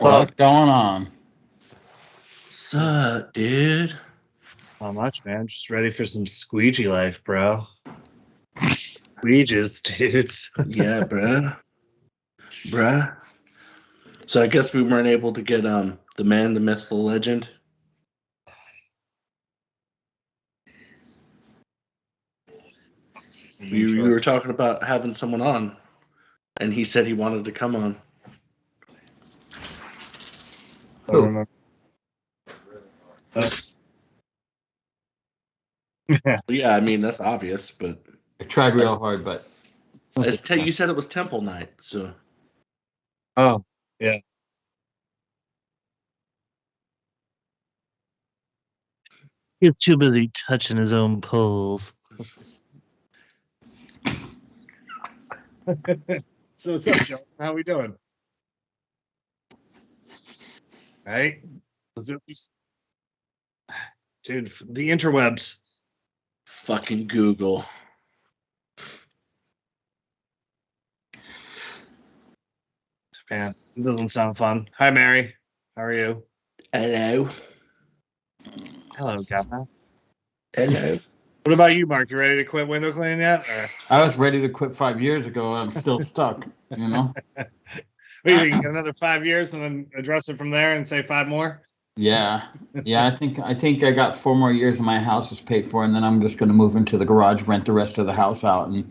What's going on? What's up, dude? Not much, man. Just ready for some squeegee life, bro. Squeeges, dudes. Yeah, bruh. So I guess we weren't able to get the man, the myth, the legend. You were talking about having someone on, and he said he wanted to come on. I don't remember. Yeah, I mean that's obvious, but I tried real hard, but you said it was Temple Night, so Oh, yeah. He's too busy touching his own poles. So what's up, Joe? How we doing? Right? Dude, the interwebs. fucking Google. Man, it doesn't sound fun. Hi, Mary. How are you? Hello. Hello, Governor. Hello. What about you, Mark? You ready to quit window cleaning yet? Or? I was ready to quit 5 years ago. I'm still stuck, you know? What do you think? You got another 5 years and then address it from there and say 5 more? Yeah. I think I got 4 more years and my house is paid for, and then I'm just going to move into the garage, rent the rest of the house out, and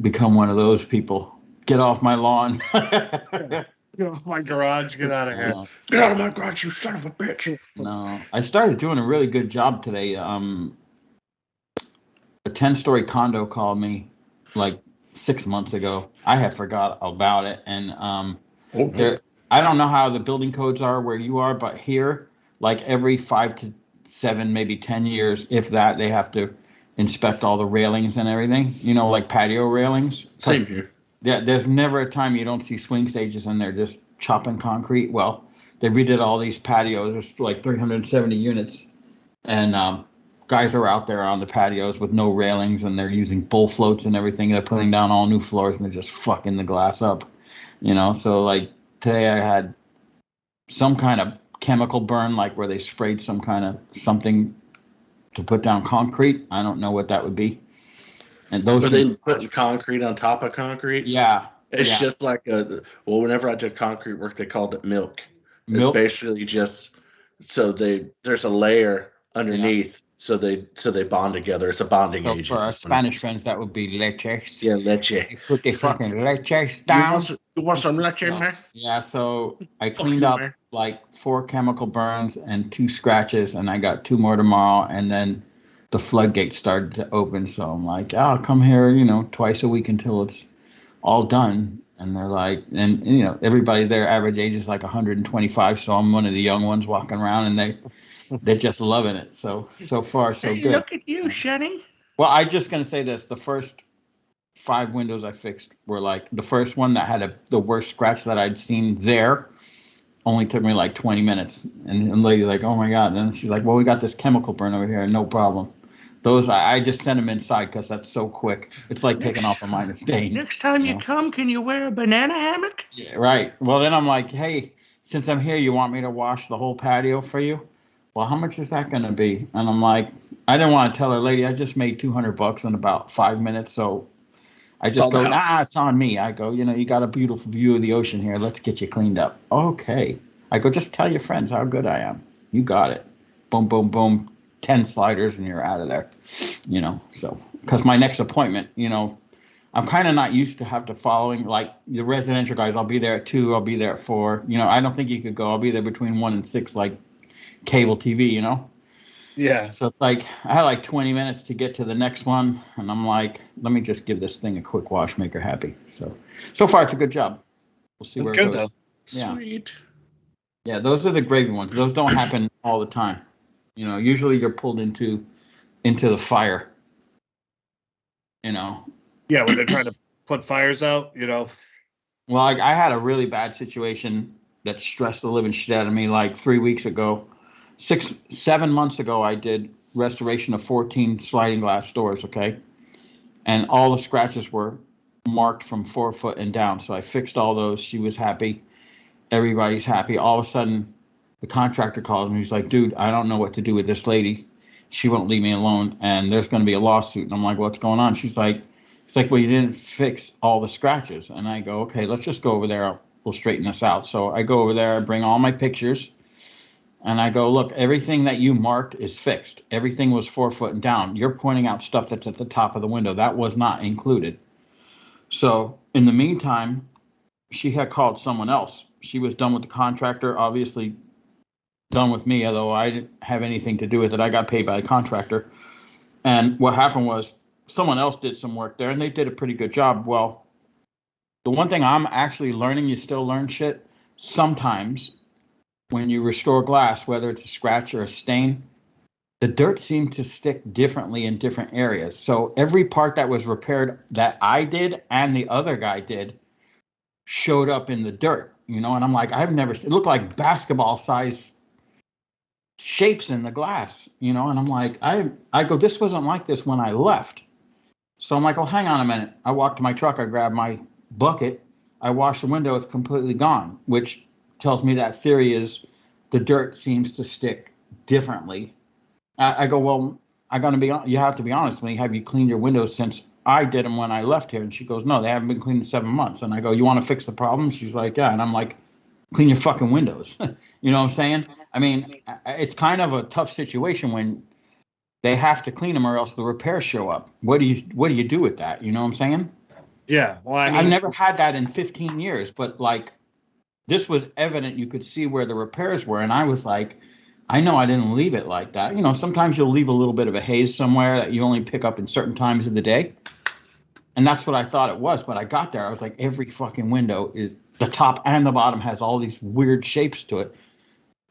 become one of those people. Get off my lawn. Get off my garage. Get out of here. Get out of my garage, you son of a bitch. No, I started doing a really good job today. A 10-story condo called me like 6 months ago. I had forgot about it, and I don't know how the building codes are where you are, but here, like every 5 to 7, maybe 10 years, if that, they have to inspect all the railings and everything. You know, like patio railings. Same here. Yeah, there's never a time you don't see swing stages and they're just chopping concrete. Well, they redid all these patios. There's like 370 units, and guys are out there on the patios with no railings, and they're using bull floats and everything. They're putting down all new floors, and they're just fucking the glass up, you know. So like today, I had some kind of chemical burn, like where they sprayed some kind of something to put down concrete. I don't know what that would be. And those. But they putting concrete on top of concrete. Yeah. It's just like whenever I did concrete work, they called it milk. It's basically just there's a layer underneath, so they bond together. It's a bonding agent. For our Spanish friends, that would be leches. Yeah, leche. You put the fucking leches down. You want some leche, man? Yeah, so I cleaned up like 4 chemical burns and 2 scratches, and I got 2 more tomorrow, and then the floodgates started to open. So I'm like, I'll come here, twice a week until it's all done. And they're like, and everybody their average age is like 125, so I'm one of the young ones walking around, and they're just loving it. So far so good. Look at you, Shetty. Well, I'm just gonna say this: the first 5 windows I fixed were like the first one that had the worst scratch that I'd seen there. Only took me like 20 minutes, and the lady like, oh my god, and then she's like, well, we got this chemical burn over here, no problem. Those I just sent them inside because that's so quick. It's like taking off a minor stain. Next time you come, can you wear a banana hammock? Yeah, right. Well, then I'm like, hey, since I'm here, you want me to wash the whole patio for you? Well, how much is that going to be? And I'm like, I didn't want to tell her, lady, I just made $200 in about 5 minutes. So I just go, it's on me. I go, you got a beautiful view of the ocean here. Let's get you cleaned up. Okay. I go, just tell your friends how good I am. You got it. Boom, boom, boom. 10 sliders and you're out of there, so because my next appointment, I'm kind of not used to have to following like the residential guys. I'll be there at 2, I'll be there at 4, I don't think you could go. I'll be there between 1 and 6, like cable TV, Yeah. So it's like I had like 20 minutes to get to the next one, and I'm like, let me just give this thing a quick wash, make her happy. So far it's a good job. We'll see where it goes. Though. Yeah. Sweet. Yeah, those are the gravy ones. Those don't happen all the time. Usually you're pulled into the fire. Yeah, when they're trying to put fires out, Well, I had a really bad situation that stressed the living shit out of me like 3 weeks ago. 7 months ago, I did restoration of 14 sliding glass doors, okay? And all the scratches were marked from 4 foot and down. So I fixed all those. She was happy. Everybody's happy. All of a sudden, the contractor calls me. He's like, dude, I don't know what to do with this lady. She won't leave me alone, and there's going to be a lawsuit. And I'm like, what's going on? She's like, it's like, well, you didn't fix all the scratches. And I go, okay, let's just go over there. We'll straighten this out. So I go over there, I bring all my pictures, and I go, look, everything that you marked is fixed. Everything was 4 foot and down. You're pointing out stuff that's at the top of the window. That was not included. So in the meantime, she had called someone else. She was done with the contractor, obviously done with me, although I didn't have anything to do with it. I got paid by the contractor. And what happened was someone else did some work there, and they did a pretty good job. Well, the one thing I'm actually learning, you still learn shit, sometimes when you restore glass, whether it's a scratch or a stain, the dirt seemed to stick differently in different areas. So every part that was repaired that I did and the other guy did showed up in the dirt, and I'm like, I've never seen, it looked like basketball size shapes in the glass, and I'm like, I go, this wasn't like this when I left. So I'm like, oh, hang on a minute. I walked to my truck, I grabbed my bucket, I washed the window, it's completely gone, which tells me that theory is the dirt seems to stick differently. I go, well, you have to be honest with me. Have you cleaned your windows since I did them when I left here? And she goes, no, they haven't been cleaned in 7 months. And I go, you want to fix the problem? She's like, yeah. And I'm like, clean your fucking windows. You know what I'm saying? I mean, it's kind of a tough situation when they have to clean them or else the repairs show up. What do you do with that? You know what I'm saying? Yeah. Well, I've never had that in 15 years, but like this was evident. You could see where the repairs were. And I was like, I know I didn't leave it like that. Sometimes you'll leave a little bit of a haze somewhere that you only pick up in certain times of the day. And that's what I thought it was. But I got there, I was like, every fucking window is, the top and the bottom has all these weird shapes to it.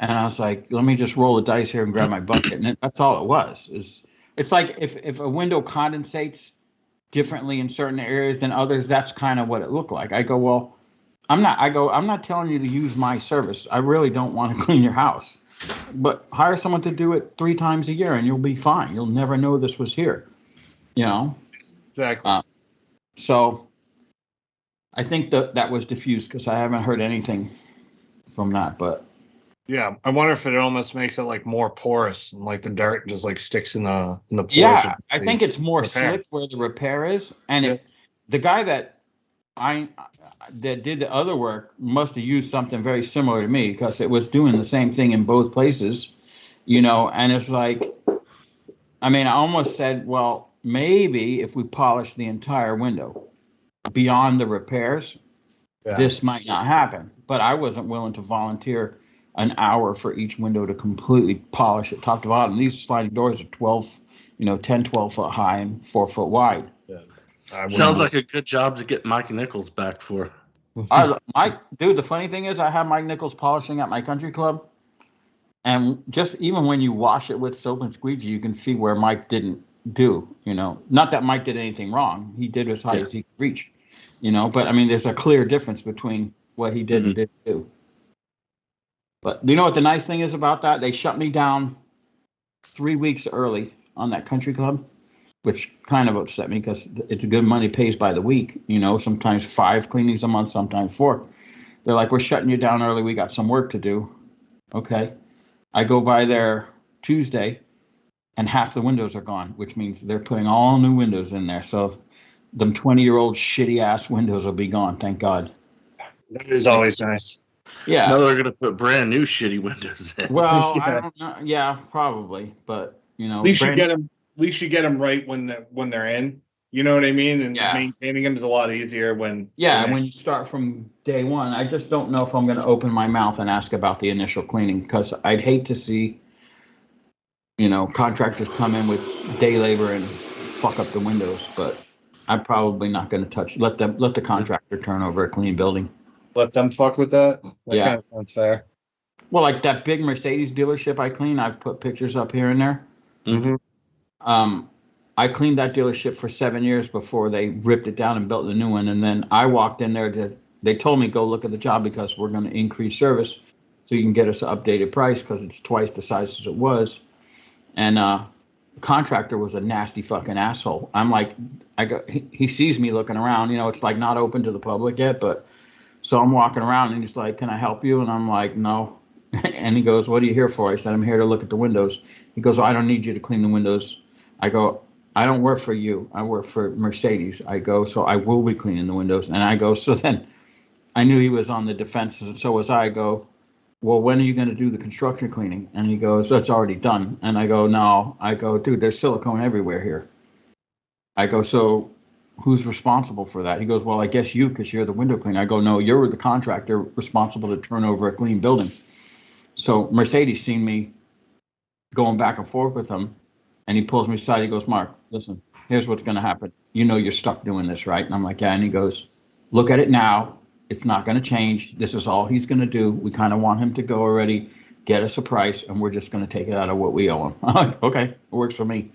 And I was like, let me just roll the dice here and grab my bucket. And that's all it was. It's like if a window condensates differently in certain areas than others, that's kind of what it looked like. I go, well, I'm not telling you to use my service. I really don't want to clean your house. But hire someone to do it 3 times a year and you'll be fine. You'll never know this was here. Exactly. So I think that was diffused because I haven't heard anything from that. But yeah, I wonder if it almost makes it like more porous and like the dirt just like sticks in the pores. Yeah, I think it's more slick where the repair is. And the guy that did the other work must have used something very similar to me because it was doing the same thing in both places, and it's like, I mean, I almost said, well, maybe if we polish the entire window beyond the repairs, this might not happen. But I wasn't willing to volunteer an hour for each window to completely polish it top to bottom. These sliding doors are 10, 12 foot high and 4 foot wide. Yeah. Sounds like a good job to get Mike Nichols back for. Dude, the funny thing is I have Mike Nichols polishing at my country club. And just even when you wash it with soap and squeegee, you can see where Mike didn't do, Not that Mike did anything wrong. He did as high as he could reach, But, I mean, there's a clear difference between what he did and didn't do. But you know what the nice thing is about that? They shut me down 3 weeks early on that country club, which kind of upset me because it's good money, pays by the week, sometimes 5 cleanings a month, sometimes 4. They're like, we're shutting you down early. We got some work to do. Okay. I go by there Tuesday and half the windows are gone, which means they're putting all new windows in there. So them 20-year-old shitty ass windows will be gone. Thank God. That is always nice. Yeah. Now they're going to put brand new shitty windows in. Well, I don't know. Yeah, probably. But, at least you get them right when they're in. You know what I mean? And maintaining them is a lot easier when. Yeah, when you start from day one. I just don't know if I'm going to open my mouth and ask about the initial cleaning because I'd hate to see, contractors come in with day labor and fuck up the windows. But I'm probably not going to let the contractor turn over a clean building. Let them fuck with that? That kind of sounds fair. Well, like that big Mercedes dealership I clean, I've put pictures up here and there. Mm-hmm. I cleaned that dealership for 7 years before they ripped it down and built the new one. And then I walked in there they told me go look at the job because we're going to increase service so you can get us an updated price because it's twice the size as it was. And the contractor was a nasty fucking asshole. I'm like, he sees me looking around, it's like not open to the public yet, but So I'm walking around and he's like, "Can I help you?" And I'm like, "No." And he goes, "What are you here for?" I said, "I'm here to look at the windows." He goes, "Well, I don't need you to clean the windows." I go, "I don't work for you. I work for Mercedes." I go, "So I will be cleaning the windows." And I go, so then I knew he was on the defense, and so was I. I go, "Well, when are you going to do the construction cleaning?" And he goes, "That's already done." And I go, "No." I go, "Dude, there's silicone everywhere here." I go, "So who's responsible for that?" He goes, "Well, I guess you, because you're the window cleaner." I go, "No, you're the contractor responsible to turn over a clean building." So Mercedes seen me going back and forth with him, and he pulls me aside. He goes, "Mark, listen, here's what's going to happen. You know you're stuck doing this, right?" And I'm like, "Yeah." And he goes, "Look at it now. It's not going to change. This is all he's going to do. We kind of want him to go already, get us a price, and we're just going to take it out of what we owe him." I'm like, "Okay, it works for me."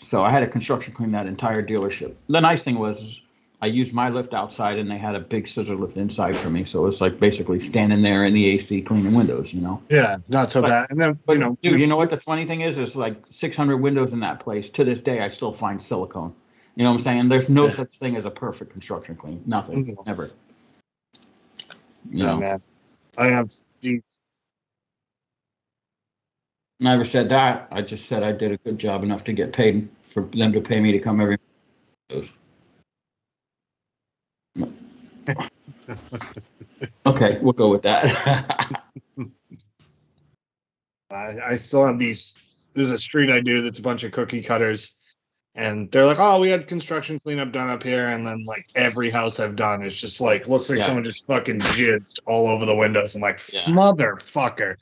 So I had a construction clean that entire dealership. The nice thing was I used my lift outside, and they had a big scissor lift inside for me. So it was like basically standing there in the AC cleaning windows, Yeah, not so bad. And then, But dude, you know what the funny thing is? There's like 600 windows in that place. To this day, I still find silicone. You know what I'm saying? There's no such thing as a perfect construction clean. Nothing. Never. You know. Man. I have the. Never said that. I just said I did a good job enough to get paid for them to pay me to come every. Okay, we'll go with that. I still have these. There's a street I do that's a bunch of cookie cutters, and they're like, "Oh, we had construction cleanup done up here," and then like every house I've done is just like looks like someone just fucking jizzed all over the windows. I'm like, motherfucker.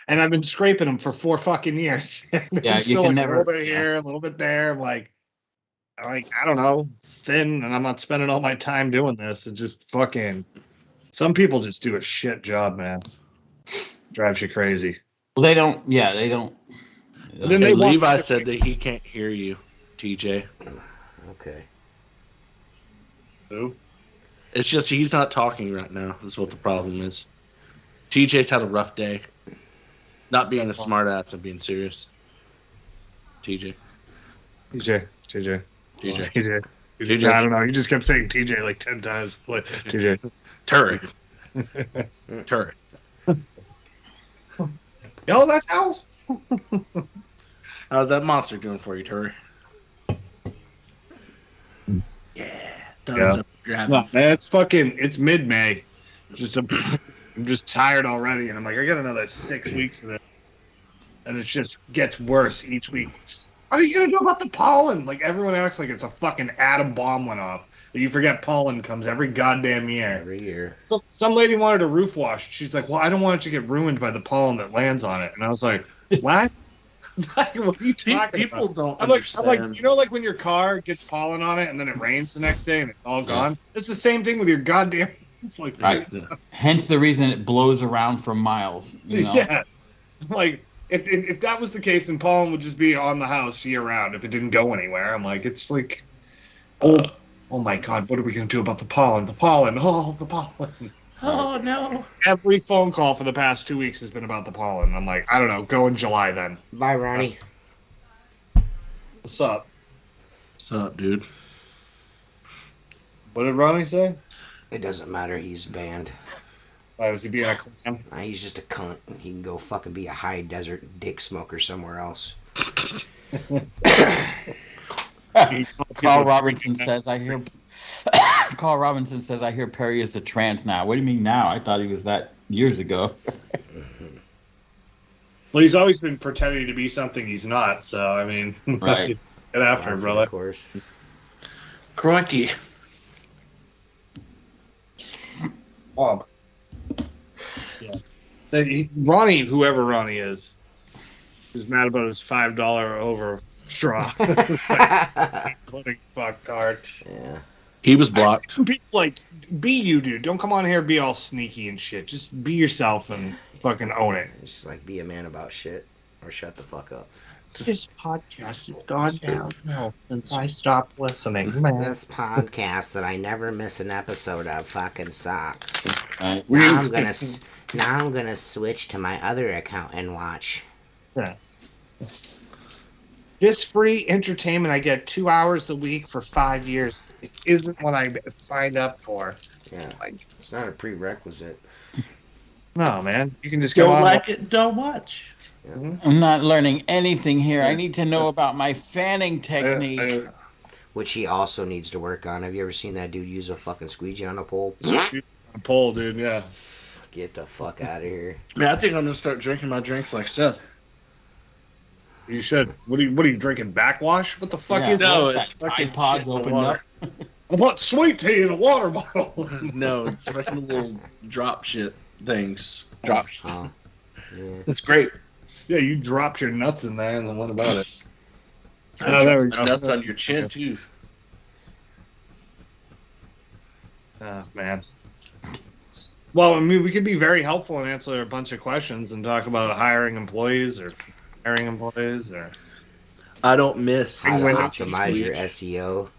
And I've been scraping them for 4 fucking years. Yeah, still like a little bit here, a little bit there. I'm like, I don't know. It's thin, and I'm not spending all my time doing this. It just fucking. Some people just do a shit job, man. Drives you crazy. Well, they don't. Yeah, they don't. And then Levi said that he can't hear you, TJ. Okay. Who? It's just he's not talking right now. That's what the problem is. TJ's had a rough day. Not being a smart ass and being serious. TJ. TJ. TJ. I don't know. You just kept saying TJ like 10 times. Like, TJ. Turret. Turret. Yo, that house. How's that monster doing for you, Turret? Yeah. Thumbs up if you're having fun. Man, it's mid-May. I'm just tired already, and I'm like, I got another 6 weeks of this, and it just gets worse each week. What are you gonna do about the pollen? Like, everyone acts like it's a fucking atom bomb went off. But you forget pollen comes every goddamn year. Every year. So, some lady wanted a roof wash. She's like, "Well, I don't want it to get ruined by the pollen that lands on it." And I was like, "What? What are you talking People about?" don't I'm understand. like, like when your car gets pollen on it and then it rains the next day and it's all gone? It's the same thing with your goddamn. Like, right. Hence the reason it blows around for miles. Yeah. Like, if that was the case, then pollen would just be on the house year round if it didn't go anywhere. I'm like, it's like, oh my God, what are we going to do about the pollen? The pollen. Oh, the pollen. Oh, no. Every phone call for the past 2 weeks has been about the pollen. I'm like, I don't know. Go in July then. Bye, Ronnie. What's up? What's up, dude? What did Ronnie say? It doesn't matter. He's banned. Why was he being a clown? He's just a cunt. He can go fucking be a high desert dick smoker somewhere else. Carl Robinson says, I hear Perry is the trans now. What do you mean now? I thought he was that years ago. Well, he's always been pretending to be something he's not. So, I mean, right. Get after him, brother. Of course. Crikey. Bob. Yeah. Ronnie, whoever Ronnie is mad about his $5 over straw. Pudding fuck card. Yeah. He was blocked. People like, be you, dude. Don't come on here and be all sneaky and shit. Just be yourself and fucking own it. Just like be a man about shit or shut the fuck up. This podcast has gone downhill since I stopped listening, man. This podcast that I never miss an episode of fucking sucks. Right. Now I'm gonna switch to my other account and watch. Yeah. this free entertainment I get 2 hours a week for 5 years. It isn't what I signed up for. Yeah, it's not a prerequisite. No, man. You can just go Don't on. like it, don't watch. Mm-hmm. I'm not learning anything here. I need to know about my fanning technique. Which he also needs to work on. Have you ever seen that dude use a fucking squeegee on a pole? A pole, dude, yeah. Get the fuck out of here. Man, I think I'm gonna start drinking my drinks like Seth. You should. What are you drinking? Backwash? What the fuck is no, that? it's fucking iPods shit in the opened water. up. I want sweet tea in a water bottle. No, it's fucking little drop shit things. Drop shit. Oh, yeah. It's great. Yeah, you dropped your nuts in there, and then what about it? I there we dropped go. my nuts on your chin too. Oh, man. Well, I mean, we could be very helpful and answer a bunch of questions and talk about hiring employees or firing employees or. I don't miss. How to When- optimize your SEO.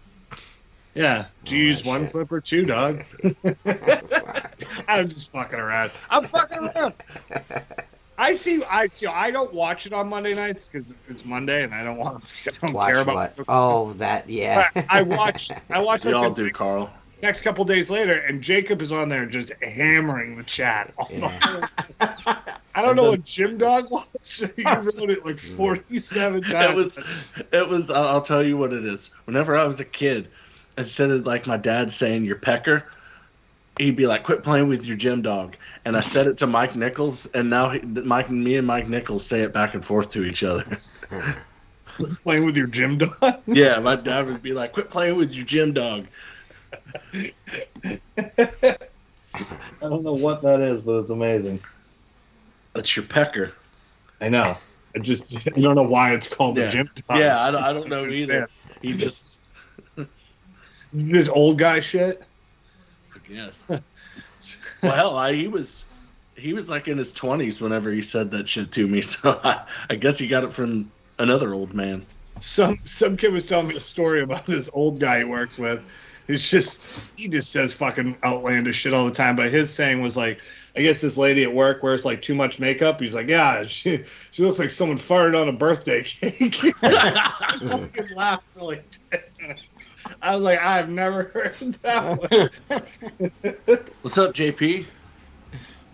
Yeah. Do you use one shit. clip or two, dog? I'm just fucking around. I'm fucking around. I don't watch it on Monday nights because it's Monday and I don't Watch care about what? Oh, that, yeah. But I watch We like all the do, Carl. next couple days later, and Jacob is on there just hammering the chat. Yeah. I don't know what Jim Dog was. He wrote it like 47 times. It was. I'll tell you what it is. Whenever I was a kid, instead of like my dad saying "your pecker," he'd be like, "Quit playing with your gym dog." And I said it to Mike Nichols, and now me and Mike Nichols say it back and forth to each other. Playing with your gym dog. Yeah, my dad would be like, "Quit playing with your gym dog." I don't know what that is, but it's amazing. That's your pecker. I know. I don't know why it's called Yeah. the gym dog. Yeah, I don't know either. He just, This old guy shit. I guess. Well, hell, he was like in his 20s whenever he said that shit to me. So I guess he got it from another old man. Some kid was telling me a story about this old guy he works with. He just says fucking outlandish shit all the time. But his saying was like, I guess this lady at work wears like too much makeup. He's like, yeah, she looks like someone farted on a birthday cake. I fucking laughed for like 10 minutes. I was like, I've never heard that one. What's up, JP?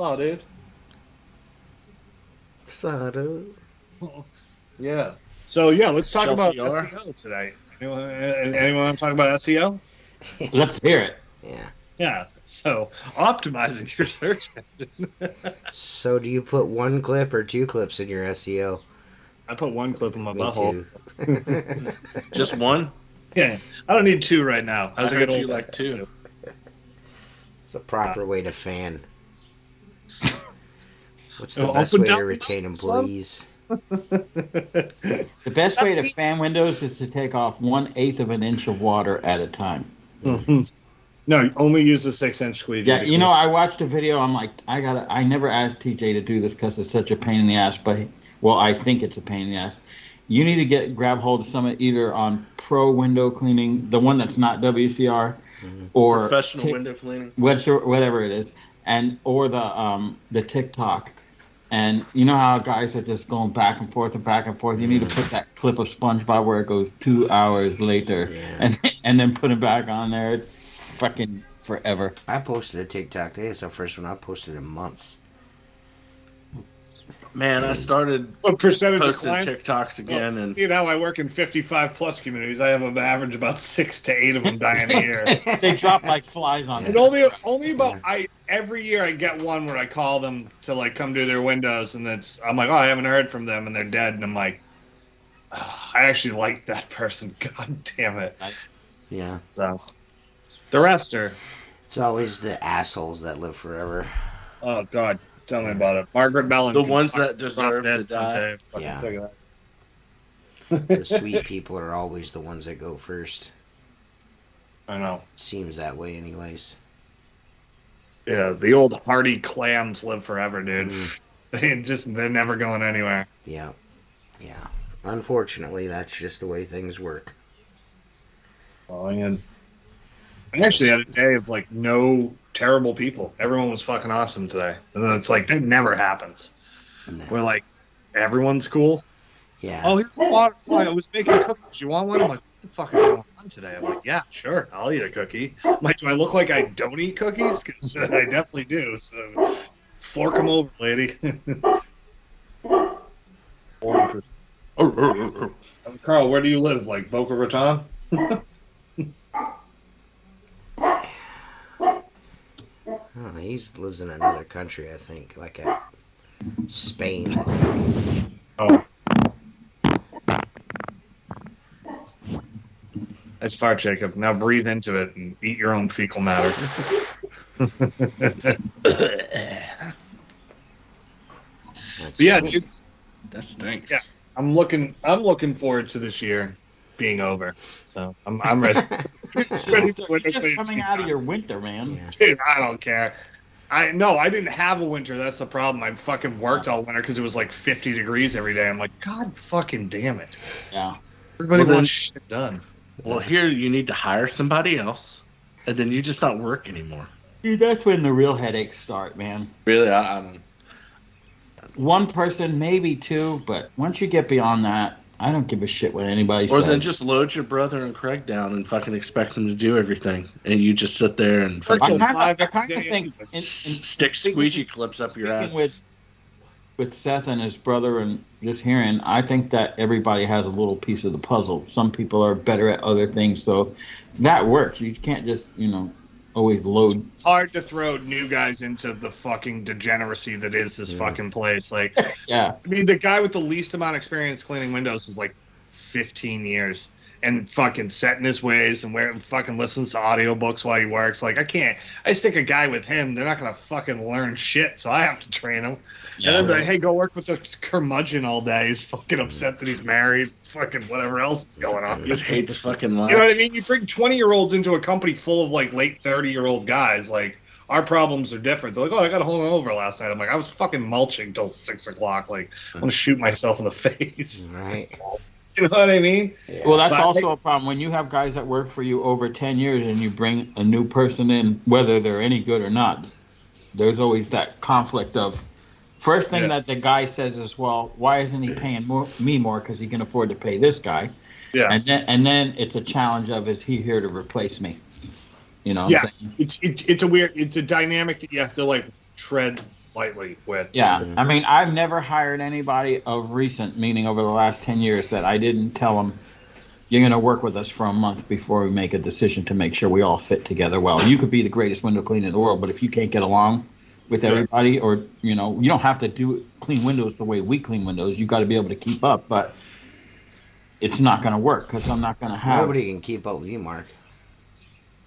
Oh, dude. Sorry. Yeah. So yeah, let's talk about Chelsea R. SEO today. Anyone want to talk about SEO? Let's hear it. Yeah. Yeah. So optimizing your search engine. So do you put one clip or two clips in your SEO? I put one clip in my Me butthole. too. Just one? Yeah, I don't need two right now. How's I it heard good you old like two. It's a proper way to fan. What's the Open best way down to retain employees? The best way to fan windows is to take off 1/8 of an inch of water at a time. No, only use the 6-inch squeegee. Yeah, you know, I watched a video. I'm like, I never asked TJ to do this because it's such a pain in the ass. But well, I think it's a pain in the ass. You need to grab hold of some either on Pro Window Cleaning, the one that's not WCR, or Professional window cleaning. whatever it is, or the TikTok. And you know how guys are just going back and forth and back and forth. You need to put that clip of SpongeBob where it goes 2 hours later, and then put it back on there. It's fucking forever. I posted a TikTok today. It's the first one I posted in months. Man, I started what percentage of posting clients? TikToks again, and You know, I work in 55+ communities. I have an average about 6 to 8 of them dying a year. They drop like flies on And it. only about every year I get one where I call them to like come do their windows, and I'm like, oh, I haven't heard from them, and they're dead, and I'm like, oh, I actually like that person. God damn it. Yeah. So the rest are, It's always the assholes that live forever. oh God, tell me about it. Margaret Mellon, the ones that deserve to die. Yeah. Sick of that. The sweet people are always the ones that go first. I know. Seems that way anyways. Yeah, the old hardy clams live forever, dude. They're never going anywhere. Yeah. Yeah. Unfortunately, that's just the way things work. Oh, and I actually had a day of like no terrible people. Everyone was fucking awesome today. And then it's like that never happens. No. Where like everyone's cool. Yeah. Oh, here's a water. I was making cookies. You want one? I'm like, what the fuck is going on today? I'm like, yeah, sure, I'll eat a cookie. I'm like, do I look like I don't eat cookies? Because I definitely do. So fork them over, lady. Carl, where do you live? Like Boca Raton? Oh, he lives in another country, I think, like Spain, I think. Oh. That's far, Jacob. Now breathe into it and eat your own fecal matter. Yeah, it's that stinks. Yeah, I'm looking forward to this year being over. So I'm ready. You're just coming out of your winter, man. Yeah. Dude, I don't care. I didn't have a winter. That's the problem. I fucking worked all winter because it was like 50 degrees every day. I'm like, God fucking damn it. Yeah. Everybody wants shit done. Well, here you need to hire somebody else, and then you just not work anymore. Dude, that's when the real headaches start, man. Really, I'm one person, maybe two, but once you get beyond that, I don't give a shit what anybody says. Or then just load your brother and Craig down and fucking expect them to do everything, and you just sit there and fucking I kind of think stick squeegee clips up your ass. With Seth and his brother and just hearing, I think that everybody has a little piece of the puzzle. Some people are better at other things, so that works. You can't just, always load. It's hard to throw new guys into the fucking degeneracy that is this fucking place. Like, yeah. I mean, the guy with the least amount of experience cleaning windows is like 15 years and fucking set in his ways and fucking listens to audiobooks while he works. Like, I stick a guy with him, they're not going to fucking learn shit, so I have to train him. Yeah, and then be like, hey, go work with the curmudgeon all day. He's fucking upset that he's married, fucking whatever else is going on. He just hates fucking life. You know what I mean? You bring 20-year-olds into a company full of like late 30-year-old guys, like, our problems are different. They're like, oh, I got a hungover last night. I'm like, I was fucking mulching till 6 o'clock. Like, I want to shoot myself in the face. Right. You know what I mean? Yeah. Well, that's also a problem. When you have guys that work for you over 10 years and you bring a new person in, whether they're any good or not, there's always that conflict of, first thing that the guy says is, well, why isn't he paying me more because he can afford to pay this guy? Yeah. And then it's a challenge of, is he here to replace me? Yeah. It's a dynamic that you have to like tread lightly with. Yeah. I mean, I've never hired anybody of recent, meaning over the last 10 years, that I didn't tell them, you're going to work with us for a month before we make a decision to make sure we all fit together well. You could be the greatest window cleaner in the world, but if you can't get along with everybody, or, you don't have to clean windows the way we clean windows. You got to be able to keep up, but it's not going to work because I'm not going to have. Nobody can keep up with you, Mark.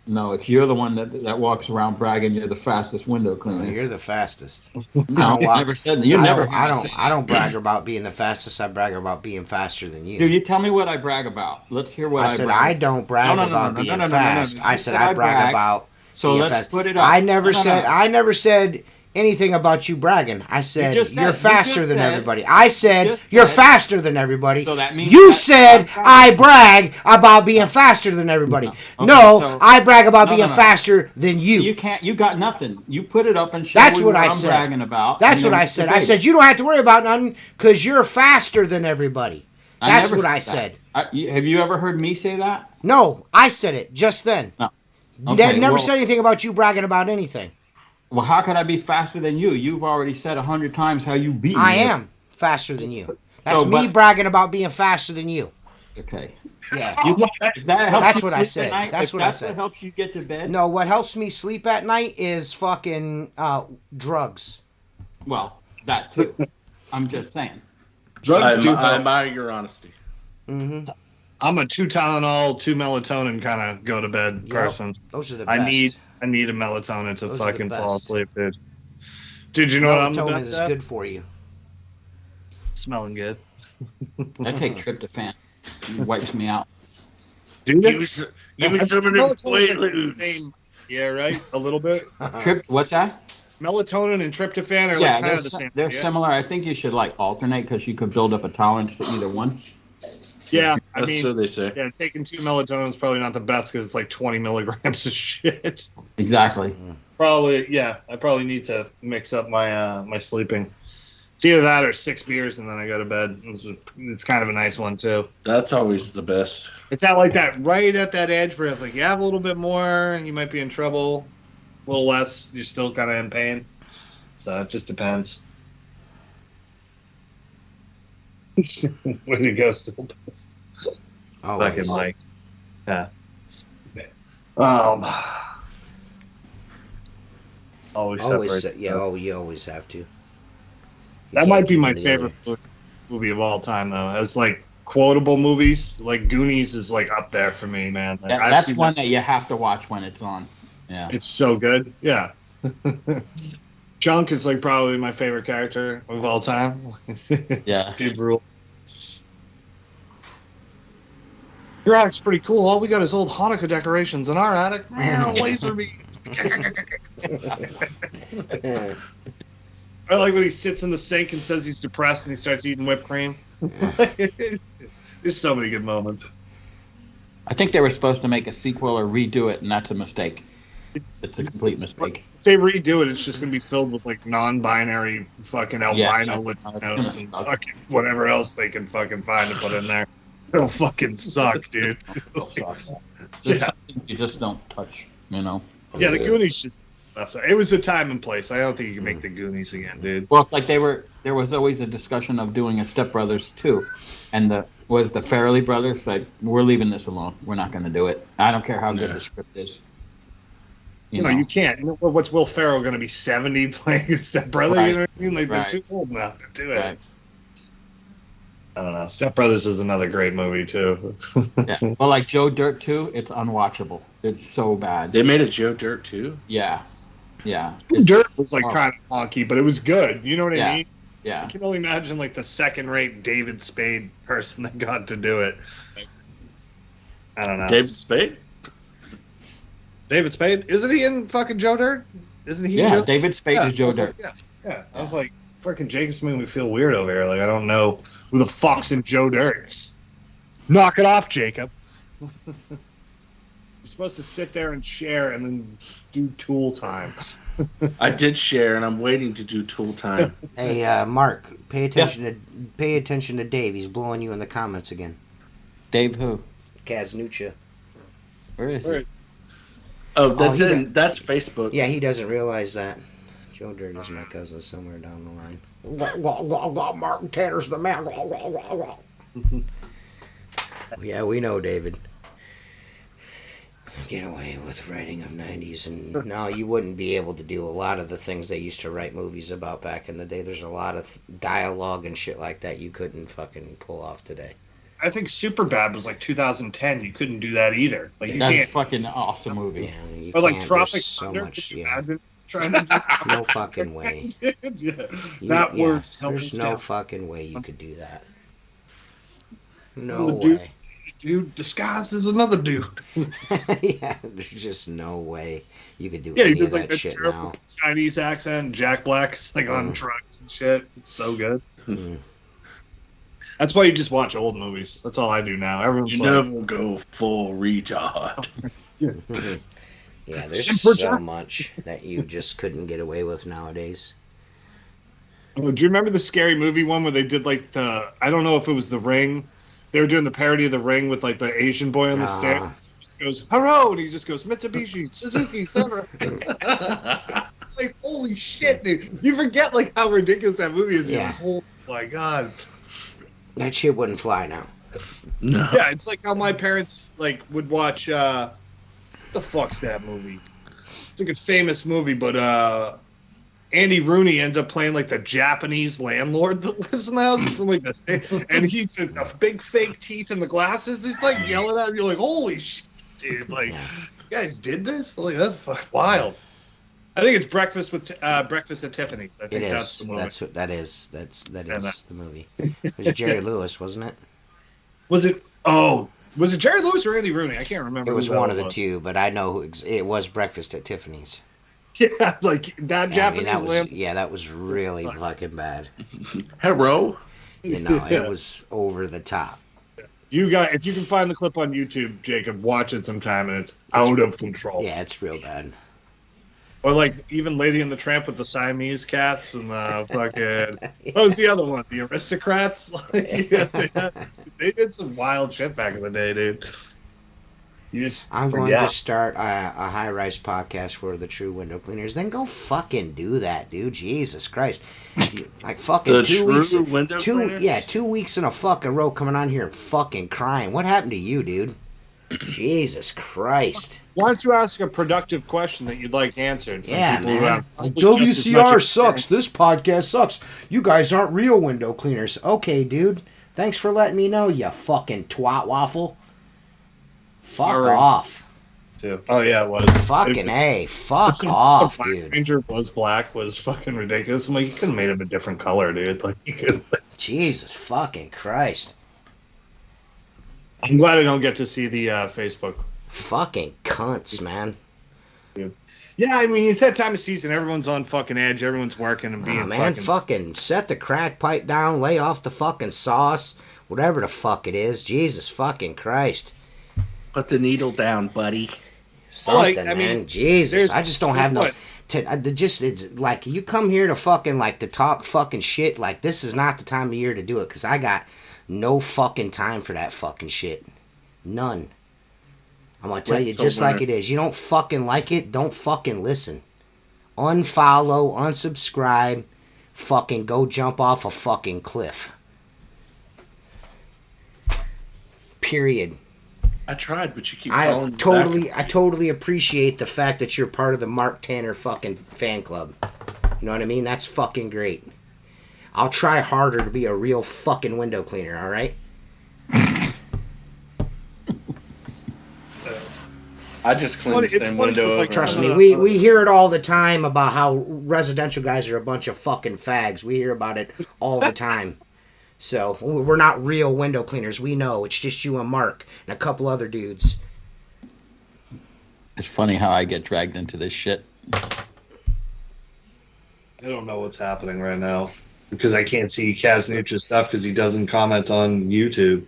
No, it's you're the one that walks around bragging you're the fastest window cleaner. No, you're the fastest. No, you never said that. You never. I don't brag about being the fastest. I brag about being faster than you. Dude, you tell me what I brag about. Let's hear what I said. brag. I don't brag about being fast. I said I brag about. So being let's fast. put it up. I never said anything about you bragging. I said you're faster than everybody. I said you're faster than everybody. So that means you said I brag about being faster than everybody. No, I brag about being faster than you. You can't. You got nothing. You put it up and show That's me what I'm I said. bragging about. That's what I said. I said you don't have to worry about nothing because you're faster than everybody. That's what I said. Have you ever heard me say that? No, I said it just then. No. Okay, Never said anything about you bragging about anything. Well, how could I be faster than you? You've already said 100 times how you beat me. I am faster than you. That's me bragging about being faster than you. Okay. Yeah. That's what I said. That's what I said. That helps you get to bed. No, what helps me sleep at night is fucking drugs. Well, that too. I'm just saying. Drugs do. I admire your honesty. Mm-hmm. I'm a 2 Tylenol, 2 melatonin kind of go to bed person. Those are the best. I need a melatonin to fucking fall asleep, dude. Dude, you know what I'm the best at? Melatonin is good for you. Smelling good. I take tryptophan. It wipes me out. Dude, give me some of them Quaaludes. Yeah, right? A little bit. What's that? Melatonin and tryptophan are like kind of the same. They're similar. I think you should alternate because you could build up a tolerance to either one. Yeah, I That's mean, so they say. Yeah, taking 2 melatonin is probably not the best because it's like 20 milligrams of shit. Exactly. Probably, yeah. I probably need to mix up my my sleeping. It's either that or 6 beers and then I go to bed. It's kind of a nice one too. That's always the best. It's at like that, right at that edge where if like you have a little bit more, you might be in trouble. A little less, you're still kind of in pain. So it just depends. Way to go, still pissed. Fucking Mike. Yeah. Always, yeah. Oh, you always have to. That might be my favorite movie of all time, though. As like quotable movies, like Goonies is like up there for me, man. Like, that's one that you have to watch when it's on. Yeah, it's so good. Yeah. Chunk is like probably my favorite character of all time. Yeah. Dude, rule. Your attic's pretty cool. All we got is old Hanukkah decorations in our attic. Man, laser beam. I like when he sits in the sink and says he's depressed and he starts eating whipped cream. There's so many good moments. I think they were supposed to make a sequel or redo it, and that's a mistake. It's a complete mistake. If they redo it, it's just going to be filled with like non-binary fucking albino Latinos and fucking whatever else they can fucking find to put in there. It'll fucking suck, dude. You just don't touch, you know. Yeah, the Goonies just left. It was a time and place. I don't think you can make the Goonies again, dude. Well, it's like there was always a discussion of doing a Step Brothers 2, and the Farrelly brothers said, we're leaving this alone. We're not going to do it. I don't care how good the script is. You know, you can't. What's Will Ferrell going to be 70 playing a Step Brother? Right. You know what I mean? Like, they're too old now to do it. Right. I don't know. Step Brothers is another great movie, too. Yeah. Well, like Joe Dirt 2, it's unwatchable. It's so bad. They made a Joe Dirt 2? Yeah. Yeah. Dirt was, like, kind of honky, but it was good. You know what I mean? Yeah. I can only imagine, like, the second-rate David Spade person that got to do it. I don't know. David Spade? David Spade? Isn't he in fucking Joe Dirt? Isn't he? Yeah, David Spade is Joe Dirt. Yeah. I was like, fucking Jacob's making me feel weird over here. Like, I don't know who the fuck's in Joe Dirt. Knock it off, Jacob. You're supposed to sit there and share and then do Tool time. I did share, and I'm waiting to do Tool time. Hey, Mark, pay attention to Dave. He's blowing you in the comments again. Dave who? Kaznucha. Where is he? Oh, that's Facebook. Yeah, he doesn't realize that. Joe Dirt is my cousin somewhere down the line. Martin Tanner's the man. Yeah, we know, David. Get away with writing of 90s, and no, you wouldn't be able to do a lot of the things they used to write movies about back in the day. There's a lot of dialogue and shit like that you couldn't fucking pull off today. I think Superbad was like 2010. You couldn't do that either. Like, you That's can't. a fucking awesome movie. Yeah, or like Tropic Thunder. So much, trying to do no fucking way. That works. There's no fucking way you could do that. No way. Dude disguised as another dude. Yeah, there's just no way you could do any of that shit now. Chinese accent, Jack Black's like on trucks and shit. It's so good. That's why you just watch old movies. That's all I do now. Everyone's never go full retard. Yeah, there's so much that you just couldn't get away with nowadays. Oh, do you remember the Scary Movie one where they did like I don't know if it was The Ring. They were doing the parody of The Ring with like the Asian boy on the stairs. He just goes, "Hello," and he just goes, "Mitsubishi, Suzuki, Senra." It's like, holy shit, dude! You forget like how ridiculous that movie is. Yeah. Like, oh my god. That shit wouldn't fly now. No. Yeah, it's like how my parents like would watch. What the fuck's that movie? It's like a famous movie, but Andy Rooney ends up playing like the Japanese landlord that lives in the house from like the and he's the big fake teeth and the glasses. He's like yelling at him. You're like, holy shit, dude! Like, you guys did this? Like, that's fucking wild. I think it's Breakfast at Tiffany's. I think that's the movie. That is the movie. It was Jerry Lewis, wasn't it? Was it Jerry Lewis or Andy Rooney? I can't remember. It was one of the two, but I know it was Breakfast at Tiffany's. Yeah, like that Japanese lamp. Yeah, that was really fucking bad. Hello. You know, it was over the top. If you can find the clip on YouTube, Jacob, watch it sometime, and it's out of control. Yeah, it's real bad. Or like even Lady and the Tramp with the Siamese cats and the fucking what was the other one? The Aristocrats. Like, yeah, they did some wild shit back in the day, dude. I'm going to start a high-rise podcast for the True Window Cleaners. Then go fucking do that, dude. Jesus Christ. Like fucking the 2 True weeks. Window Cleaners? 2 weeks in a fucking row coming on here and fucking crying. What happened to you, dude? Jesus Christ. Why don't you ask a productive question that you'd like answered? Yeah, man. WCR sucks. This podcast sucks. You guys aren't real window cleaners. Okay, dude. Thanks for letting me know, you fucking twat waffle. Fuck off. Too. Oh, yeah, it was. Fucking A. Fuck off, dude. Ranger was black was fucking ridiculous. I'm like, you could have made him a different color, dude. Like, you could. Jesus fucking Christ. I'm glad I don't get to see the Facebook. Fucking cunts, man. Yeah, I mean, it's that time of season. Everyone's on fucking edge. Everyone's working and being fucking set the crack pipe down. Lay off the fucking sauce. Whatever the fuck it is. Jesus fucking Christ. Put the needle down, buddy. Something, man. Jesus. I just don't have no... it's like, you come here to fucking, like, to talk fucking shit. Like, this is not the time of year to do it. Because I got no fucking time for that fucking shit. None. I'm going to tell you just like it is. You don't fucking like it, don't fucking listen. Unfollow, unsubscribe, fucking go jump off a fucking cliff. Period. I tried, but you keep calling I totally appreciate the fact that you're part of the Mark Tanner fucking fan club. You know what I mean? That's fucking great. I'll try harder to be a real fucking window cleaner, alright? I just cleaned the same window over. Trust me, we hear it all the time about how residential guys are a bunch of fucking fags. We hear about it all the time. So, we're not real window cleaners. We know. It's just you and Mark and a couple other dudes. It's funny how I get dragged into this shit. I don't know what's happening right now because I can't see Kaznuch's stuff because he doesn't comment on YouTube.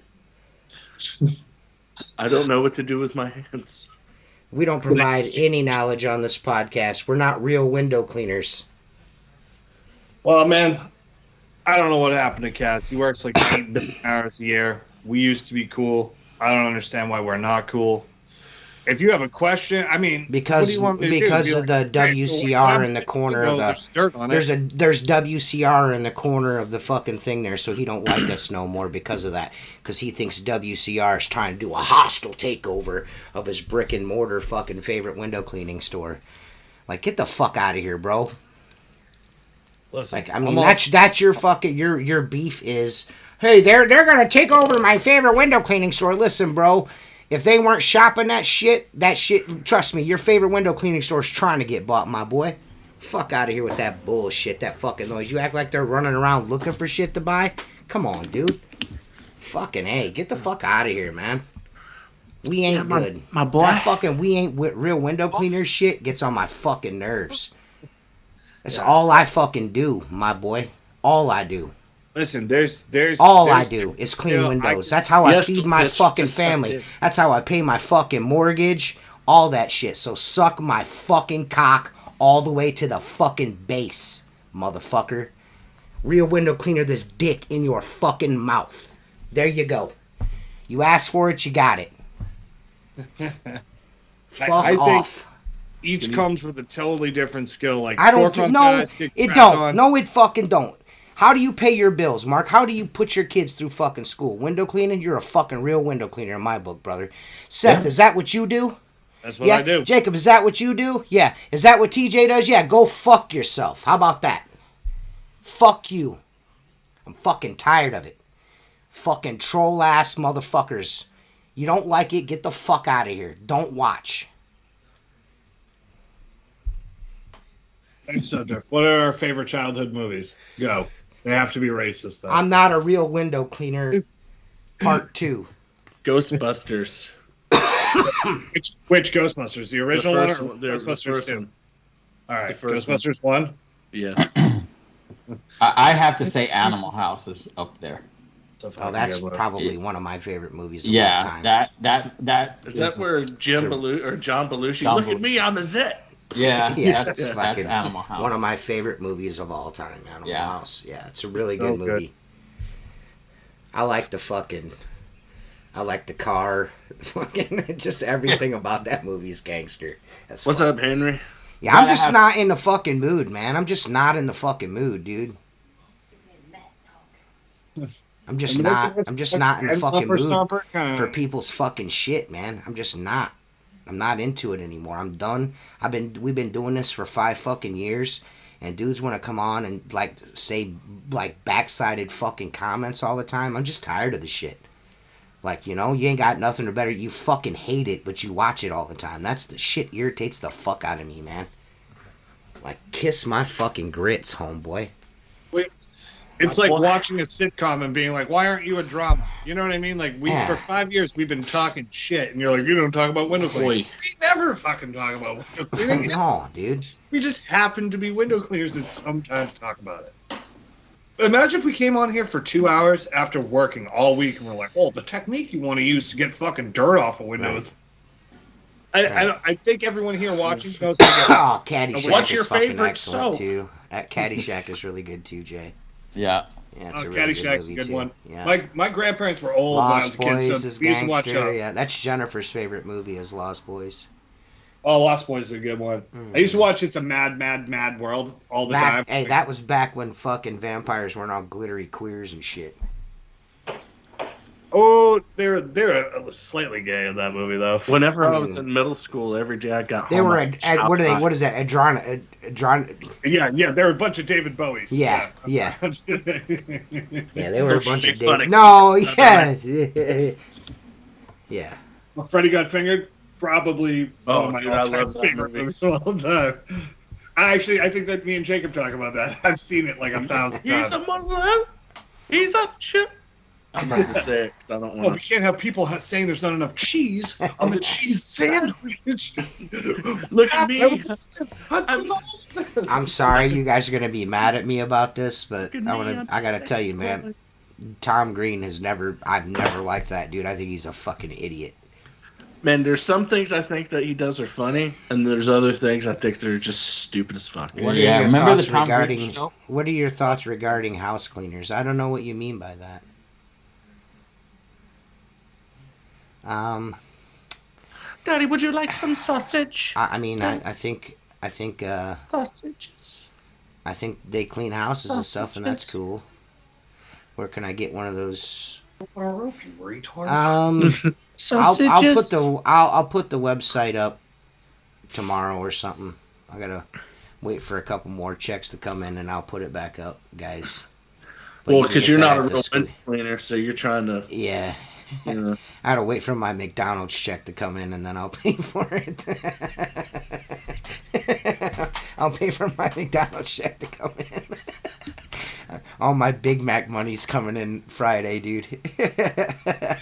I don't know what to do with my hands. We don't provide any knowledge on this podcast. We're not real window cleaners. Well, man, I don't know what happened to Kaz. He works like 8 billion hours a year. We used to be cool. I don't understand why we're not cool. If you have a question, I mean, because of the WCR in the corner of the there's WCR in the corner of the fucking thing there, so he don't like us no more because of that. Because he thinks WCR is trying to do a hostile takeover of his brick and mortar fucking favorite window cleaning store. Like, get the fuck out of here, bro. Listen, like, I mean, that's your fucking your beef is, hey, they're gonna take over my favorite window cleaning store. Listen, bro. If they weren't shopping that shit, trust me, your favorite window cleaning store is trying to get bought, my boy. Fuck out of here with that bullshit, that fucking noise. You act like they're running around looking for shit to buy? Come on, dude. Fucking hey, get the fuck out of here, man. We ain't good. My boy. That fucking we ain't real window cleaner shit gets on my fucking nerves. That's all I fucking do, my boy. All I do. Listen, there's I do is clean windows. That's how I feed my fucking family. That's how I pay my fucking mortgage. All that shit. So suck my fucking cock all the way to the fucking base, motherfucker. Real window cleaner this dick in your fucking mouth. There you go. You asked for it, you got it. Fuck off. Each comes with a totally different skill. Like I don't. No, it don't. No, it fucking don't. How do you pay your bills, Mark? How do you put your kids through fucking school? Window cleaning? You're a fucking real window cleaner in my book, brother. Seth, is that what you do? That's what I do. Jacob, is that what you do? Yeah. Is that what TJ does? Yeah, go fuck yourself. How about that? Fuck you. I'm fucking tired of it. Fucking troll-ass motherfuckers. You don't like it, get the fuck out of here. Don't watch. Next subject. What are our favorite childhood movies? Go. They have to be racist, though. I'm not a real window cleaner. Part 2. Ghostbusters. Which Ghostbusters? The original The one first or one, Ghostbusters 2? one. All right, The first Ghostbusters 1? Yeah. I have to say Animal House is up there. Oh, that's probably one of my favorite movies of all Yeah, time. that Is that where John Belushi? John Look at me, I'm a zit. Yeah, Yeah, that's it's fucking Animal House. One of my favorite movies of all time, Animal House. Yeah, it's a really So good movie. I like the car. Fucking just everything about that movie is gangster. What's up, Henry? Yeah, I'm just not in the fucking mood, man. I'm just not in the fucking mood, dude. I'm just not in the fucking mood for people's fucking shit, man. I'm just not. I'm not into it anymore. I'm done. We've been doing this for 5 fucking years, and dudes want to come on and like say like backsided fucking comments all the time. I'm just tired of the shit. Like, you know, you ain't got nothing to better. You fucking hate it, but you watch it all the time. That's the shit irritates the fuck out of me, man. Like, kiss my fucking grits, homeboy. It's like watching a sitcom and being like, why aren't you a drama? You know what I mean? Like, for 5 years, we've been talking shit, and you're like, you don't talk about window cleaning. We never fucking talk about window cleaning. No, dude. We just happen to be window cleaners that sometimes talk about it. Imagine if we came on here for 2 hours after working all week, and we're like, oh, the technique you want to use to get fucking dirt off of windows. Right. I think everyone here watching knows. Oh, Caddyshack What's your is fucking favorite excellent, soap? too. Caddyshack is really good, too, Jay. Yeah. Yeah, it's a really Caddyshack's good a good too. one. Yeah. My grandparents were old Lost when I was a kid, Boys so is we used to watch gangster. Yeah, that's Jennifer's favorite movie is Lost Boys. Oh, Lost Boys is a good one. I used to watch It's a Mad, Mad, Mad World all the time. Hey, that was back when fucking vampires weren't all glittery queers and shit. Oh, they're slightly gay in that movie though. Whenever I was in middle school, every day I got home. They were what are they? What is that? Yeah, they're a bunch of David Bowies. Yeah. Yeah, they were a bunch of David. No, yeah. Yeah. Well, Freddy Got Fingered, probably one of my dude, all-time favorite movies of all time. I think that me and Jacob talk about that. I've seen it like 1,000 times. He's a chip. I'm about to say it because I don't want to. We can't have people saying there's not enough cheese on the cheese sandwich. Look at me. I'm sorry, you guys are gonna be mad at me about this, but I gotta tell you, man. Tom Green I've never liked that dude. I think he's a fucking idiot. Man, there's some things I think that he does are funny, and there's other things I think they're just stupid as fuck. What are your thoughts regarding house cleaners? I don't know what you mean by that. Daddy, would you like some sausage? I think sausages. I think they clean houses and stuff, and that's cool. Where can I get one of those? Sausages. I'll put the website up tomorrow or something. I gotta wait for a couple more checks to come in, and I'll put it back up, guys. Well, because you're not a real window cleaner, so you're trying to. Yeah. I gotta wait for my McDonald's check to come in, and then I'll pay for it. I'll pay for my McDonald's check to come in. All my Big Mac money's coming in Friday, dude.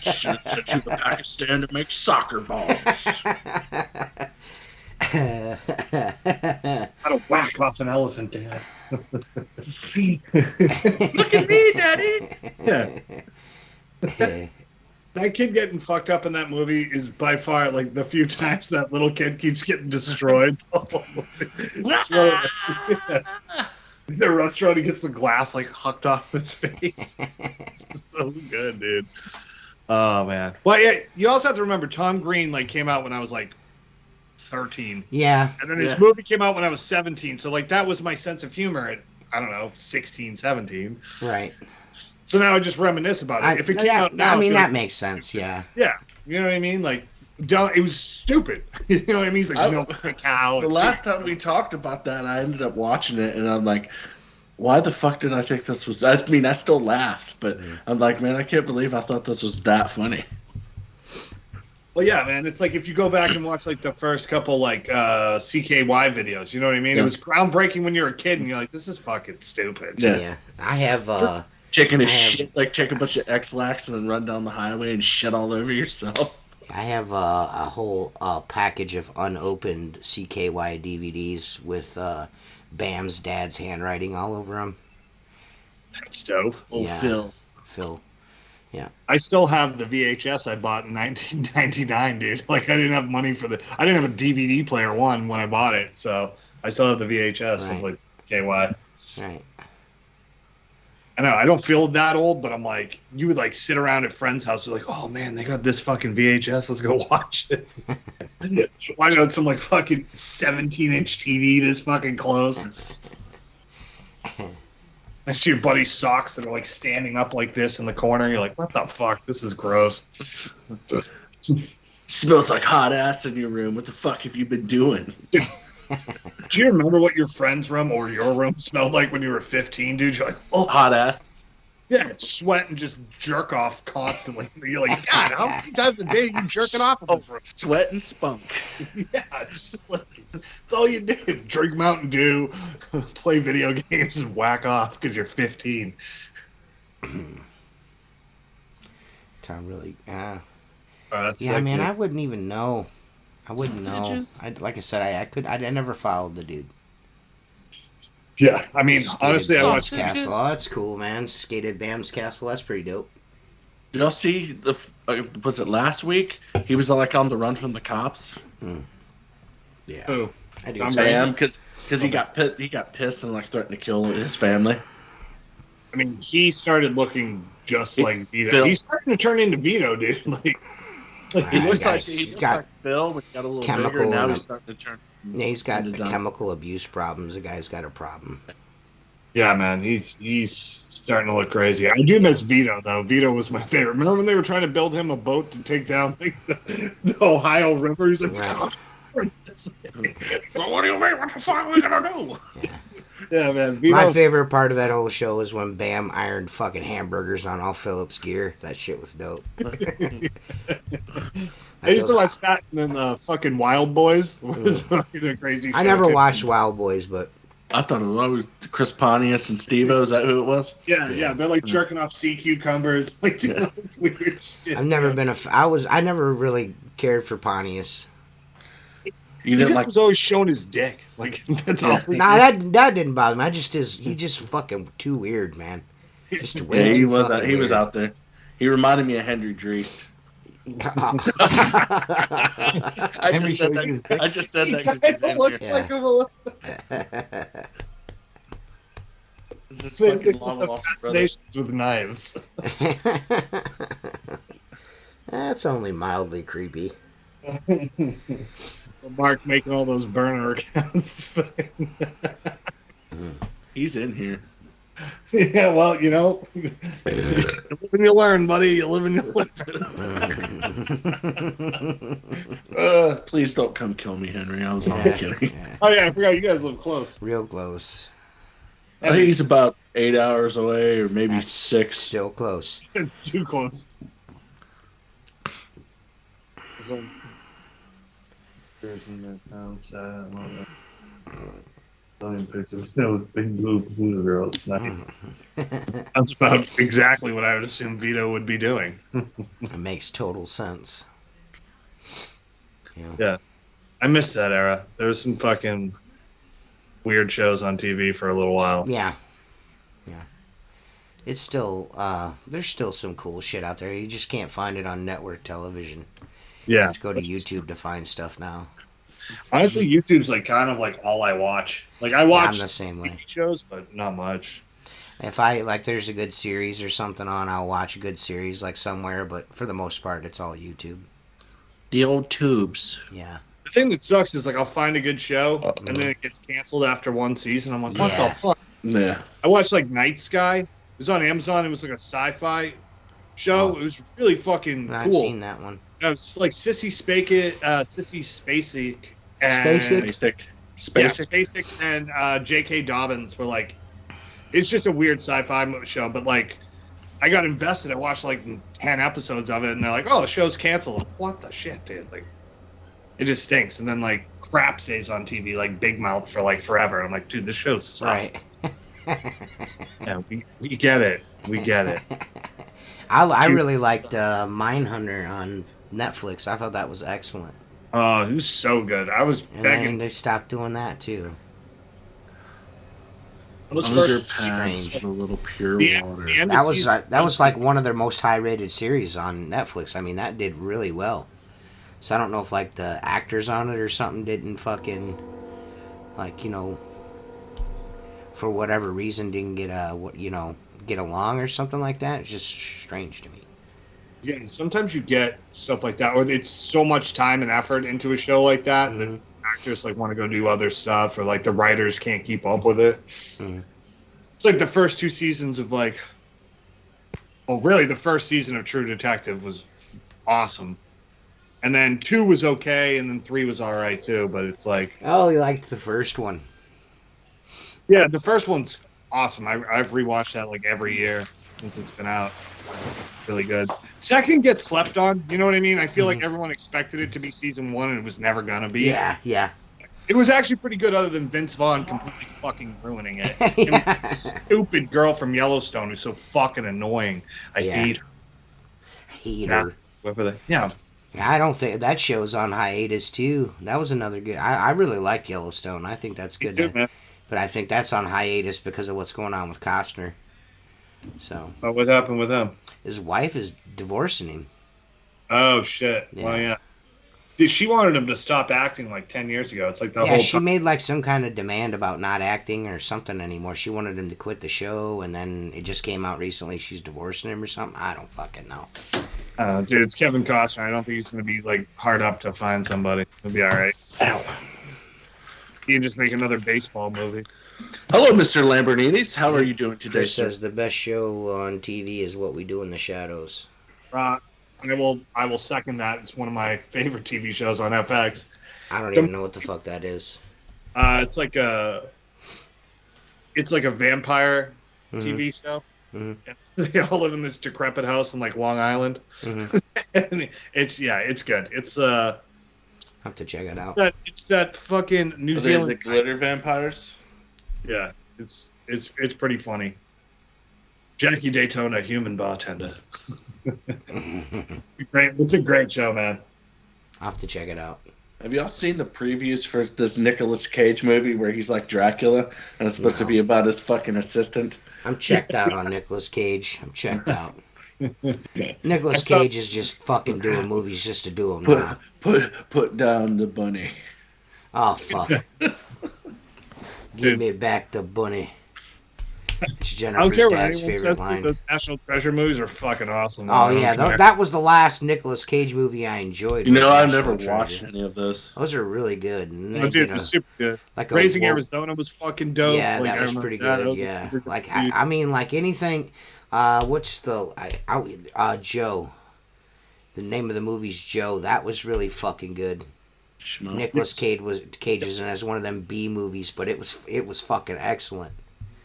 Should have sent you to Pakistan to make soccer balls. How to whack off an elephant, Dad. Look at me, Daddy. Yeah. That kid getting fucked up in that movie is by far like the few times that little kid keeps getting destroyed. The restaurant, he gets the glass like hucked off his face. It's so good, dude. Oh man. Well, yeah. You also have to remember Tom Green like came out when I was like 13. Yeah. And then his movie came out when I was 17. So like that was my sense of humor at 16, 17. Right. So now I just reminisce about it. If it came out now, that makes sense. Yeah. Yeah, you know what I mean. Like, it was stupid. You know what I mean? He's like milking a cow. The last time we talked about that, I ended up watching it, and I'm like, why the fuck did I think this was? I mean, I still laughed, but I'm like, man, I can't believe I thought this was that funny. Well, yeah, man. It's like if you go back and watch like the first couple like CKY videos, you know what I mean? Yeah. It was groundbreaking when you were a kid, and you're like, this is fucking stupid. Yeah. I have. Taking a shit, like take a bunch of X-Lax and then run down the highway and shit all over yourself. I have a whole package of unopened CKY DVDs with Bam's dad's handwriting all over them. That's dope. Oh, yeah. Phil. Yeah. I still have the VHS I bought in 1999, dude. Like, I didn't have money for I didn't have a DVD player when I bought it, so I still have the VHS of like KY. Right. I know I don't feel that old, but I'm like, you would like sit around at friends' houses, like, oh man, they got this fucking VHS. Let's go watch it. Watch on some like fucking 17-inch TV this fucking close. I see your buddy's socks that are like standing up like this in the corner. You're like, what the fuck? This is gross. Smells like hot ass in your room. What the fuck have you been doing? Do you remember what your friend's room or your room smelled like when you were 15, dude? You're like, oh, hot ass. Yeah, sweat and just jerk off constantly. You're like, God, how many times a day are you jerking off? Sweat and spunk. Yeah, it's just like, that's all you did. Drink Mountain Dew, play video games, and whack off because you're 15. Time really, yeah, man, I wouldn't even know. I wouldn't know. Like I said, I never followed the dude. Yeah, I mean, honestly, I watched Castle. Oh, that's cool, man. Skated Bam's Castle. That's pretty dope. Did y'all see was it last week? He was like on the run from the cops. Yeah. Who? I do. Bam, because he got pissed and like threatened to kill his family. I mean, he started looking just like Vito. He's starting to turn into Vito, dude. He looks like Phil, but he got a little bigger. And now he's starting to turn. Yeah, he's got chemical abuse problems. The guy's got a problem. Yeah, man, he's starting to look crazy. I do miss Vito, though. Vito was my favorite. Remember when they were trying to build him a boat to take down the Ohio River? He's like, well, what do you mean? What the fuck are we gonna do? Yeah, man. Vito. My favorite part of that whole show is when Bam ironed fucking hamburgers on all Phillips gear. That shit was dope. I used to watch that, and then fucking Wild Boys was fucking a crazy show. I never watched Wild Boys, but I thought it was Chris Pontius and Steve-O. Is that who it was? Yeah. They're like jerking off sea cucumbers, like doing all this weird shit. I've never been I never really cared for Pontius. You didn't like? Was always showing his dick. Like that's all. Nah, that didn't bother me. He just fucking too weird, man. Just way too weird. He was out there. He reminded me of Henry Dreest. I just said that because he's in looks like him a little. This is fucking long lost fascinations with knives. That's only mildly creepy. Mark making all those burner accounts. He's in here. Yeah, well, you know, you live and you learn, buddy. You live and you learn. Please don't come kill me, Henry. I was only kidding. Yeah. Oh, yeah, I forgot you guys live close. Real close. I think he's about 8 hours away, or maybe 6. Still close. It's too close. With big blue girls. That's about exactly what I would assume Vito would be doing. It makes total sense. Yeah. I missed that era. There was some fucking weird shows on TV for a little while. Yeah. It's still there's still some cool shit out there. You just can't find it on network television. Yeah. You have to go to YouTube to find stuff now. Honestly, YouTube's like kind of like all I watch. Like I watch I'm the same way. shows, but not much. If I like, there's a good series or something on, I'll watch a good series like somewhere. But for the most part, it's all YouTube. The old tubes. Yeah. The thing that sucks is like I'll find a good show and then it gets canceled after one season. I'm like, what the fuck? Yeah. I watched like Night Sky. It was on Amazon. It was like a sci-fi show. It was really fucking cool. I've seen that one. It was like Sissy Spacek, Spacek and J.K. Dobbins were like, it's just a weird sci-fi show, but like, I got invested. I watched like 10 episodes of it, and they're like, "Oh, the show's canceled." Like, what the shit, dude? Like, it just stinks. And then like crap stays on TV, like Big Mouth for like forever. I'm like, dude, this show sucks. Right. Yeah, we get it. We get it. I really liked Mindhunter on Netflix. I thought that was excellent. Oh, it was so good. I was begging. And they stopped doing that too. Underpants, the little pure water. That was like one of their most high-rated series on Netflix. I mean, that did really well. So I don't know if like the actors on it or something didn't fucking like for whatever reason didn't get get along or something like that. It's just strange to me. Yeah, sometimes you get stuff like that, or it's so much time and effort into a show like that that actors like want to go do other stuff, or like the writers can't keep up with it. It's like the first 2 seasons of really the first season of True Detective was awesome, and then 2 was okay, and then 3 was all right too. But it's like, oh, you liked the first one? Yeah, the first one's awesome. I've rewatched that like every year since it's been out. It's really good. Second gets slept on. You know what I mean? I feel like everyone expected it to be season 1, and it was never gonna be. Yeah. It was actually pretty good, other than Vince Vaughn completely fucking ruining it. And stupid girl from Yellowstone who's so fucking annoying. I hate her. Hate her. Yeah. I don't think that show's on hiatus too. That was another good. I really like Yellowstone. I think that's good. But I think that's on hiatus because of what's going on with Costner. So. Oh, what happened with him? His wife is divorcing him. Oh shit! Yeah. Well, yeah. She wanted him to stop acting like 10 years ago. It's like the whole. Yeah, she made like some kind of demand about not acting or something anymore. She wanted him to quit the show, and then it just came out recently she's divorcing him or something. I don't fucking know. Dude, it's Kevin Costner. I don't think he's gonna be like hard up to find somebody. He'll be all right. Ow. He can just make another baseball movie. Hello, Mr. Lamborghinis. How are you doing today, Chris says the best show on TV is What We Do in the Shadows. I will second that. It's one of my favorite TV shows on FX. I don't even know what the fuck that is. It's like a vampire TV show. They all live in this decrepit house in like Long Island. And it's good. It's I'll have to check it out. It's that fucking New Zealand. The glitter vampires. Yeah, it's pretty funny. Jackie Daytona, human bartender. It's a great show, man. I'll have to check it out. Have y'all seen the previews for this Nicolas Cage movie where he's like Dracula and it's supposed to be about his fucking assistant? I'm checked out on Nicolas Cage. I'm checked out. Nicolas Cage is just fucking doing movies just to do them. Put down the bunny. Oh fuck! Give me back the bunny. It's Jennifer's dad's favorite line. Those National Treasure movies are fucking awesome. Oh yeah, that was the last Nicolas Cage movie I enjoyed. You know, I've never watched any of those. Those are really good. Dude, it was super good. Like Raising Arizona was fucking dope. Yeah, that was pretty good. Yeah, like I mean, like anything. What's the Joe? The name of the movie's Joe. That was really fucking good. Nicolas Cage was in as one of them B movies, but it was fucking excellent.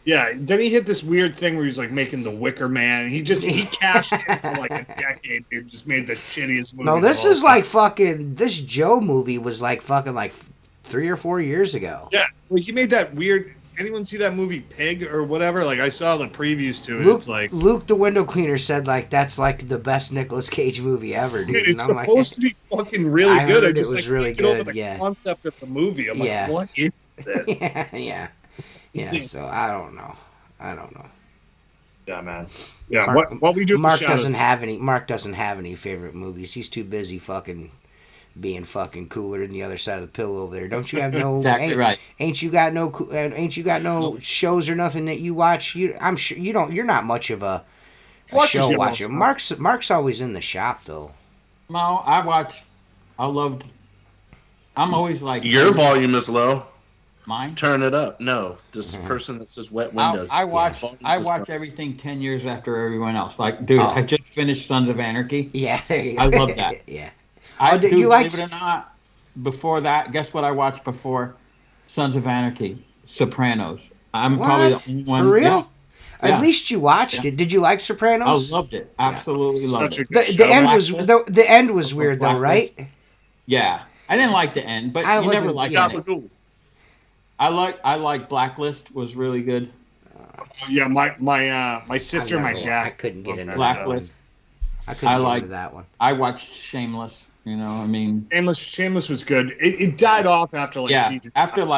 Yeah, then he hit this weird thing where he's like making The Wicker Man. He cashed in for like a decade, dude. Just made the shittiest movie. No, this is like fucking. This Joe movie was like fucking like 3 or 4 years ago. Yeah, well, he made that weird. Anyone see that movie Pig or whatever? Like I saw the previews to it. It's like Luke the window cleaner said like that's like the best Nicolas Cage movie ever, dude. It's supposed to be fucking really good. I just it was really good. Over the concept of the movie. I'm like, what is this? Yeah, so I don't know. Yeah, man. Yeah, what we do. Mark doesn't have any favorite movies. He's too busy fucking being fucking cooler than the other side of the pillow over there. Don't you have no? Exactly right. Ain't you got no shows or nothing that you watch? I'm sure you don't. You're not much of a show watcher. Mark's always in the shop though. No, I'm always like. Your volume is low. Mine? Turn it up. No, this person that says wet windows. I watch everything 10 years after everyone else. Like, dude, I just finished Sons of Anarchy. Yeah, there you go. I love that. Yeah. Believe it or not, before that, guess what I watched before Sons of Anarchy? Sopranos. I'm probably the only one. For real? Yeah. At least you watched it. Did you like Sopranos? I loved it. Absolutely loved it. The end was weird though, right? Yeah. I didn't like the end, but you never liked it. I like Blacklist was really good. Yeah, my sister and my dad. I couldn't get into Blacklist. I couldn't get into that one. I watched Shameless. You know, I mean, Shameless was good. It died off after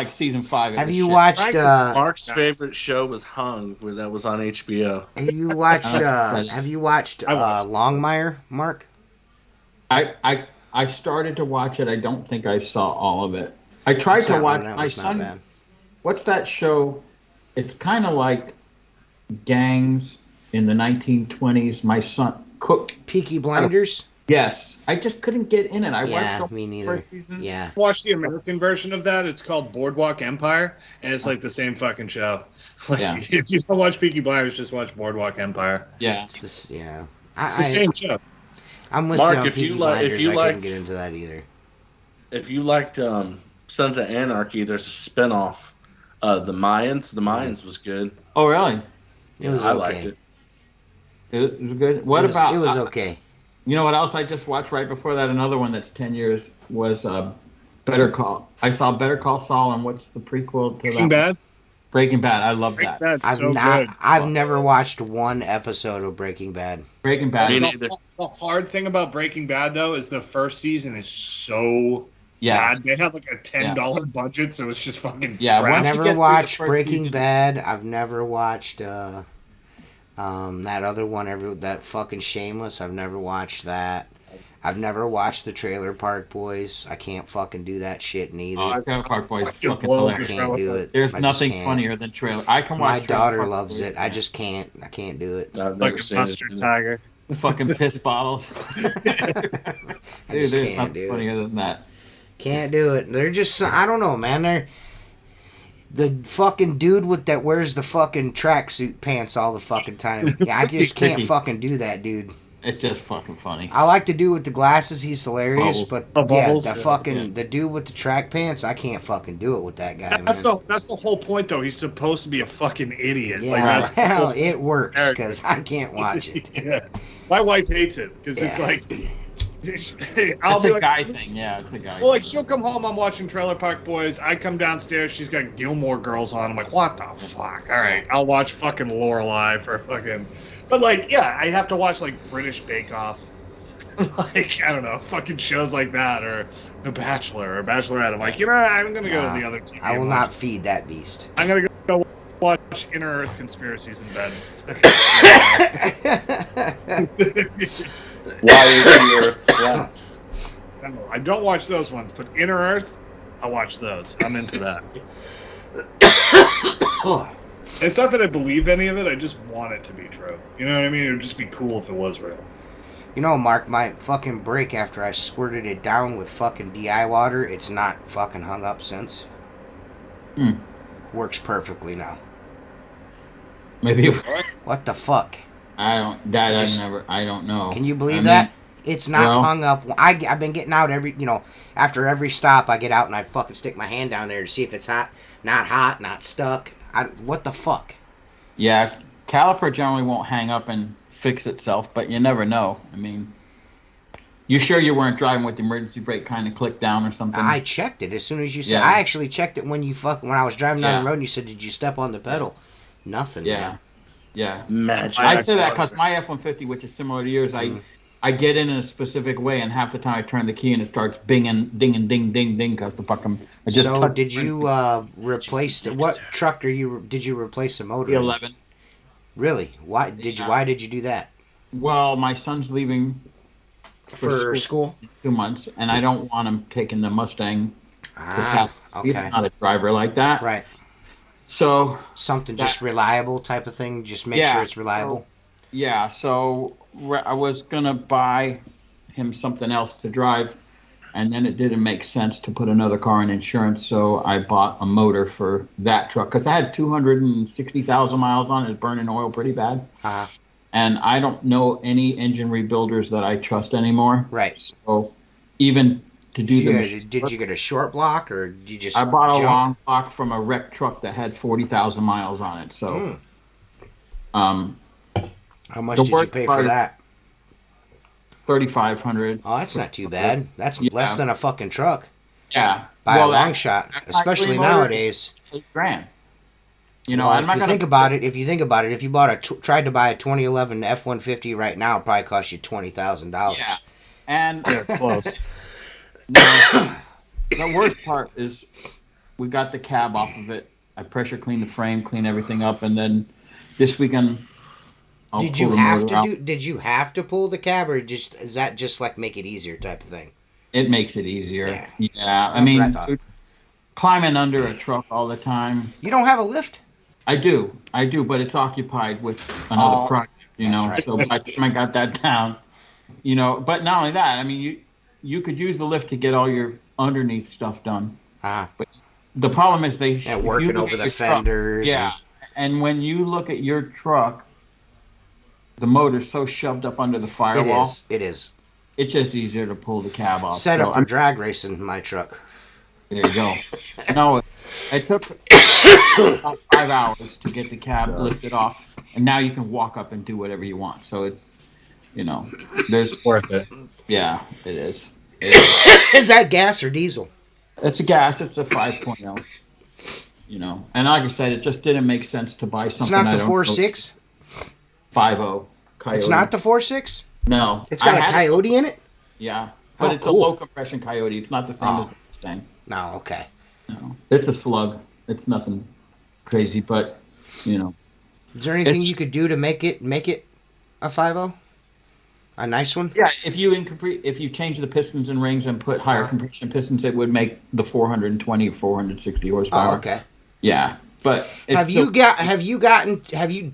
season 5. Have you watched? Mark's favorite show was Hung, where that was on HBO. Have you watched? Longmire, Mark? I started to watch it. I don't think I saw all of it. I tried to watch my son. What's that show? It's kind of like gangs in the 1920s. My son Peaky Blinders. Yes, I just couldn't get in it. I watched me neither. First season. Yeah, watch the American version of that. It's called Boardwalk Empire, and it's like the same fucking show. Like, if you don't watch Peaky Blinders, just watch Boardwalk Empire. Yeah, it's the same show. I'm with Mark, you on if Peaky you Blinders. if you I liked, couldn't get into that either. If you liked Sons of Anarchy, there's a spinoff. The Mayans. The Mayans was good. Oh, really? I liked it. It was good. What about? It was okay. You know what else I just watched right before that? Another one that's 10 years was Better Call. I saw Better Call Saul, and what's the prequel to Breaking Bad? Breaking Bad. I love that. I've never watched one episode of Breaking Bad. Breaking Bad. Me neither. The hard thing about Breaking Bad, though, is the first season is so bad. They had like a $10 budget, so it's just fucking crap. I've never watched Breaking Bad. I've never watched that other one, that fucking Shameless. I've never watched that. I've never watched the Trailer Park Boys. I can't fucking do that shit neither. Trailer Park Boys fucking hilarious. I can't do it. There's nothing funnier than Trailer. I can watch. My daughter loves it. I just can't. I can't do it. Like a mustard tiger. Fucking piss bottles. I just can't do funnier than that. Can't do it. They're just. I don't know, man. They're. The fucking dude that wears the fucking tracksuit pants all the fucking time. Yeah, I just can't fucking do that, dude. It's just fucking funny. I like the dude with the glasses. He's hilarious. Bubbles. But the dude with the track pants, I can't fucking do it with that guy, man. That's the whole point, though. He's supposed to be a fucking idiot. Yeah, hell, it works because I can't watch it. Yeah. My wife hates it because it's like... It's a guy thing, yeah. It's a guy. Well, like she'll come home, I'm watching Trailer Park Boys. I come downstairs, she's got Gilmore Girls on. I'm like, what the fuck? All right, I'll watch fucking Lorelai for fucking. But like, yeah, I have to watch like British Bake Off, like I don't know, fucking shows like that, or The Bachelor or Bachelorette. I'm like, I'm gonna go to the other TV. I will not feed that beast. I'm gonna go watch Inner Earth Conspiracies in bed. Why is the Earth flat? I don't watch those ones, but Inner Earth, I watch those. I'm into that. It's not that I believe any of it. I just want it to be true. You know what I mean? It would just be cool if it was real. You know, Mark, my fucking brake after I squirted it down with fucking DI water, it's not fucking hung up since. Works perfectly now. Maybe. What the fuck? I don't know. Can you believe that? It's not hung up. I've been getting out after every stop, I get out and I fucking stick my hand down there to see if it's hot, not stuck. What the fuck? Yeah, caliper generally won't hang up and fix itself, but you never know. I mean, you sure you weren't driving with the emergency brake kind of clicked down or something? I checked it as soon as you said. I actually checked it when I was driving down the road and you said, "Did you step on the pedal?" Nothing. Man. Yeah. Magic. I say that because my F-150, which is similar to yours, I get in a specific way, and half the time I turn the key and it starts binging, ding, ding, ding, because the fucking. So did you replace what truck did you replace the motor? The 11. Really? Why did you do that? Well, my son's leaving for school in 2 months, and I don't want him taking the Mustang. Okay. He's not a driver like that. Right. So something just reliable type of thing. Just make sure it's reliable. So I was gonna buy him something else to drive, and then it didn't make sense to put another car in insurance. So I bought a motor for that truck because I had 260,000 miles on it. It's burning oil pretty bad. And I don't know any engine rebuilders that I trust anymore. Right. So even to do did you get a short block or did you just? I bought a long block from a wrecked truck that had 40,000 miles on it. So, how much did you pay for that? $3,500. Oh, that's not too bad. That's less than a fucking truck. Yeah, by a long shot, especially nowadays. $8,000. You know, if you think about it, if you tried to buy a 2011 F-150 right now, it'd probably cost you $20,000. Yeah, and close. No, the worst part is we got the cab off of it. I pressure cleaned the frame, clean everything up, and then this weekend I'll Did pull you the have motor to out. do? Did you have to pull the cab, or is that just like make it easier type of thing? It makes it easier. Yeah, Yeah, I that's what I mean, thought. dude, climbing under a truck all the time. You don't have a lift? I do, but it's occupied with another Oh, project, that's right. So by the time I got that down, but not only that, I mean, you could use the lift to get all your underneath stuff done. But the problem is working over the fenders. Yeah, and when you look at your truck, the motor's so shoved up under the firewall. It is. It's just easier to pull the cab off. Set up for drag racing my truck. There you go. No, it took about 5 hours to get the cab lifted off, and now you can walk up and do whatever you want. So there's worth it. Yeah, it is. Is that gas or diesel? It's a gas. It's a 5.0. And like I said, it just didn't make sense to buy something. It's not the 4.6. 5.0 Coyote. It's not the 4.6. No, it's got a Coyote in it. Yeah, but it's cool. A low compression Coyote. It's not the same as the Mustang. No, okay. No, it's a slug. It's nothing crazy, but Is there anything you could do to make it a 5.0? A nice one? Yeah, if you change the pistons and rings and put higher compression pistons, it would make the 420 or 460 horsepower. Oh, okay. Yeah, but do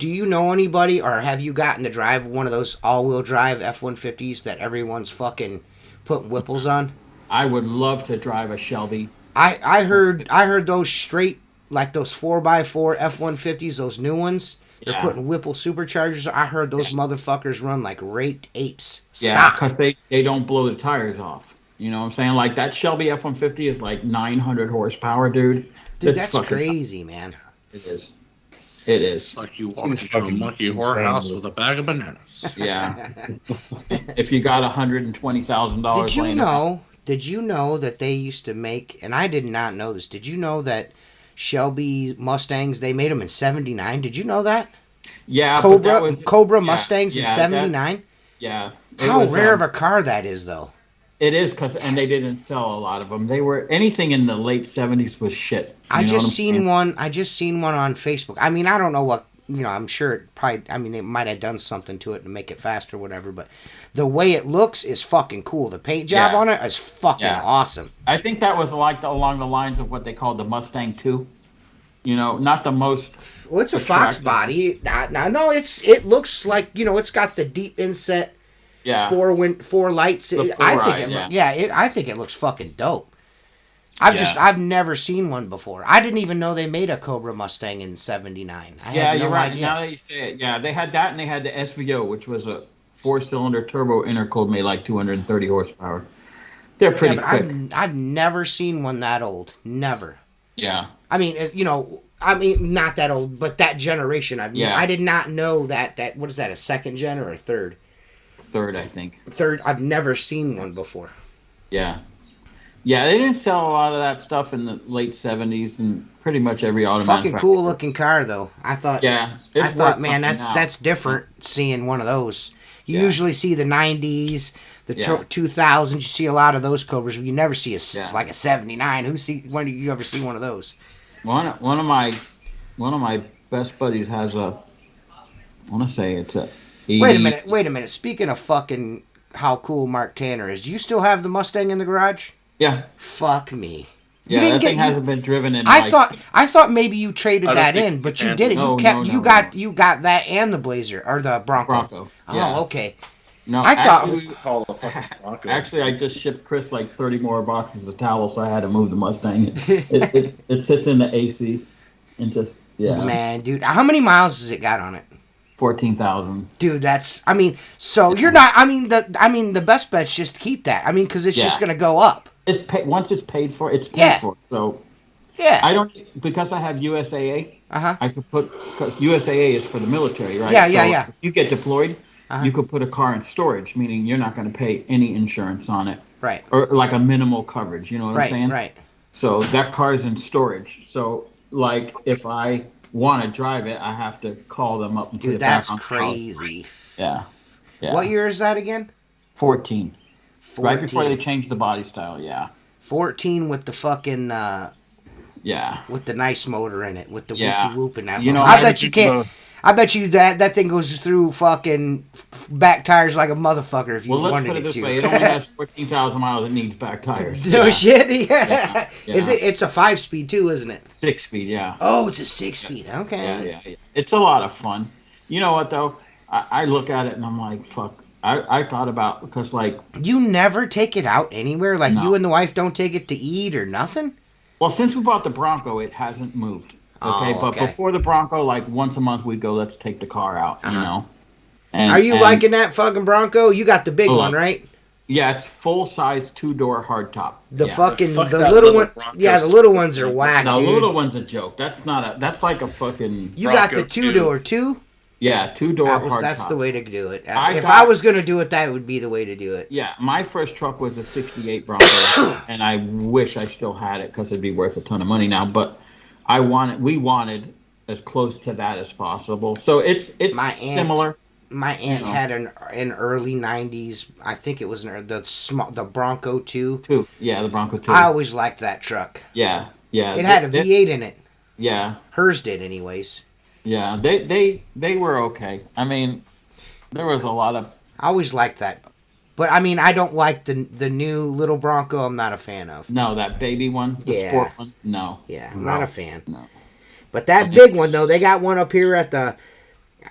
you know anybody, or have you gotten to drive one of those all-wheel drive F-150s that everyone's fucking putting whipples on? I would love to drive a Shelby. I heard those straight, like those 4x4 F-150s, those new ones. They're putting Whipple superchargers. I heard those motherfuckers run like raked apes. Yeah, because they don't blow the tires off. You know what I'm saying? Like that Shelby F-150 is like 900 horsepower, dude. Dude, that's crazy, man. It is. It is. Like you walked into a monkey whorehouse with a bag of bananas. Yeah. If you got $120,000. Did you know that they used to make, and I did not know this, did you know that Shelby Mustangs, they made them in 79? Did you know that? Yeah. Cobra Mustangs in 79? Yeah. How rare of a car that is, though. It is, and they didn't sell a lot of them. They were, anything in the late 70s was shit. I just seen one on Facebook. I mean, I don't know what, I'm sure it probably, I mean, they might have done something to it to make it fast or whatever, but the way it looks is fucking cool. The paint job on it is fucking awesome. I think that was along the lines of what they called the Mustang 2. Not the most. Well, it's a Fox body. No, it looks like, it's got the deep inset. Yeah. Four lights. I think it looks fucking dope. I've never seen one before. I didn't even know they made a Cobra Mustang in 79. You're right. Now that you say it, they had that, and they had the SVO, which was a 4-cylinder turbo intercooled, made like 230 horsepower. They're pretty quick. I've never seen one that old. Never. Yeah. I mean, not that old, but that generation. I did not know that. What is that? A second gen or a third? Third, I think. Third. I've never seen one before. Yeah. Yeah, they didn't sell a lot of that stuff in the late 70s, and pretty much every auto fucking cool looking car, though. I thought. Yeah. Man, that's different. Seeing one of those. You usually see the 90s, the 2000s. You see a lot of those Cobras. You never see like a 79. When do you ever see one of those? One of my best buddies has a. I want to say it's a. 80. Wait a minute. Speaking of fucking how cool Mark Tanner is, do you still have the Mustang in the garage? Yeah. Fuck me. Yeah, that thing hasn't been driven in. I thought maybe you traded that in, but you didn't. You got that and the Blazer or the Bronco. Yeah. Oh, okay. No, I actually, I just shipped Chris like 30 more boxes of towels, so I had to move the Mustang. It sits in the AC, and just Man, dude, how many miles has it got on it? 14,000. Dude, that's. I mean, so you're not. The best bet's just keep that. I mean, because it's just gonna go up. It's once it's paid for, it's paid for. So I don't, because I have USAA. I could put, because USAA is for the military, right? Yeah. If you get deployed, you could put a car in storage, meaning you're not going to pay any insurance on it, right? Or like a minimal coverage. You know what I'm saying? Right. So that car's in storage. So like if I want to drive it, I have to call them up and put it back on. That's crazy. Yeah. What year is that again? 14. 14. Right before they changed the body style, yeah. 14 with the fucking yeah, with the nice motor in it, with the whoop and that. I bet you can't. I bet you that thing goes through fucking back tires like a motherfucker if you wanted it to. Let's put it this way: it only has 14,000 miles. It needs back tires. No shit. Yeah. Is it? It's a 5-speed too, isn't it? 6-speed, yeah. Oh, it's a 6-speed. Okay. Yeah. It's a lot of fun. You know what though? I look at it and I'm like, fuck. I thought about, because like, you never take it out anywhere. Like you and the wife don't take it to eat or nothing. Well, since we bought the Bronco, it hasn't moved. Okay, but before the Bronco, like once a month we'd go, let's take the car out, you know. And, are you liking that fucking Bronco? You got the big one, right? Yeah, it's full size 2-door hardtop. The little one. Yeah, the little ones are whack. The little one's a joke. That's like a fucking. You got the 2-door too? Yeah, 2-door hardtop. That's the way to do it. If I was gonna do it, that would be the way to do it. Yeah, my first truck was a '68 Bronco, and I wish I still had it because it'd be worth a ton of money now. But we wanted as close to that as possible. So it's similar. My aunt had an early '90s. I think it was the Bronco 2. Yeah, the Bronco 2. I always liked that truck. Yeah. It had a V8 in it. Yeah. Hers did, anyways. Yeah, they were okay. I mean, there was a lot of. I always liked that, but I mean, I don't like the new little Bronco. I'm not a fan of. No, that baby one, the sport one. No. Yeah, I'm not a fan. No. But that big one though, they got one up here at the.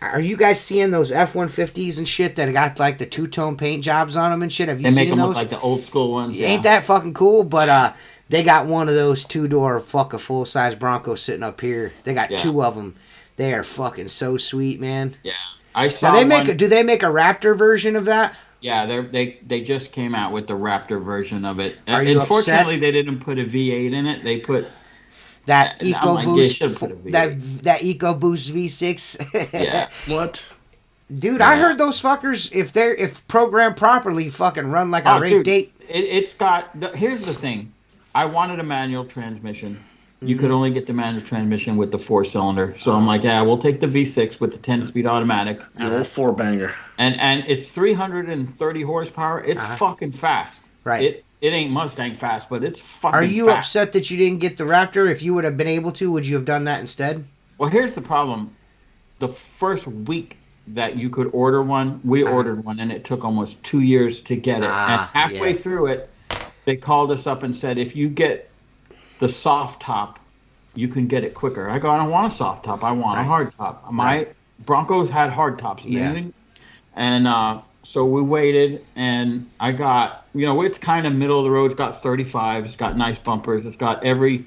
Are you guys seeing those F-150s and shit that got like the two-tone paint jobs on them and shit? Have you seen those? They make them look like the old school ones. Yeah. Ain't that fucking cool? But they got one of those 2-door fucking full-size Broncos sitting up here. They got 2 of them. They are fucking so sweet, man. Yeah, I saw. Do they make a Raptor version of that? Yeah, they just came out with the Raptor version of it. Unfortunately, they didn't put a V8 in it. They put that EcoBoost. That EcoBoost V6. Yeah. What? Dude, I heard those fuckers, if programmed properly, fucking run like a rape date. It's got. Here's the thing. I wanted a manual transmission. You could only get the manual transmission with the 4-cylinder. So I'm like, yeah, we'll take the V6 with the 10-speed automatic. You're a 4-banger. And it's 330 horsepower. It's fucking fast. Right. It ain't Mustang fast, but it's fucking fast. Are you upset that you didn't get the Raptor? If you would have been able to, would you have done that instead? Well, here's the problem. The first week that you could order one, we ordered one, and it took almost 2 years to get it. And halfway through it, they called us up and said, if you get the soft top, you can get it quicker. I go, I don't want a soft top. I want a hard top. My Broncos had hard tops. And so we waited, and I got, it's kind of middle of the road. It's got 35s. It's got nice bumpers. It's got every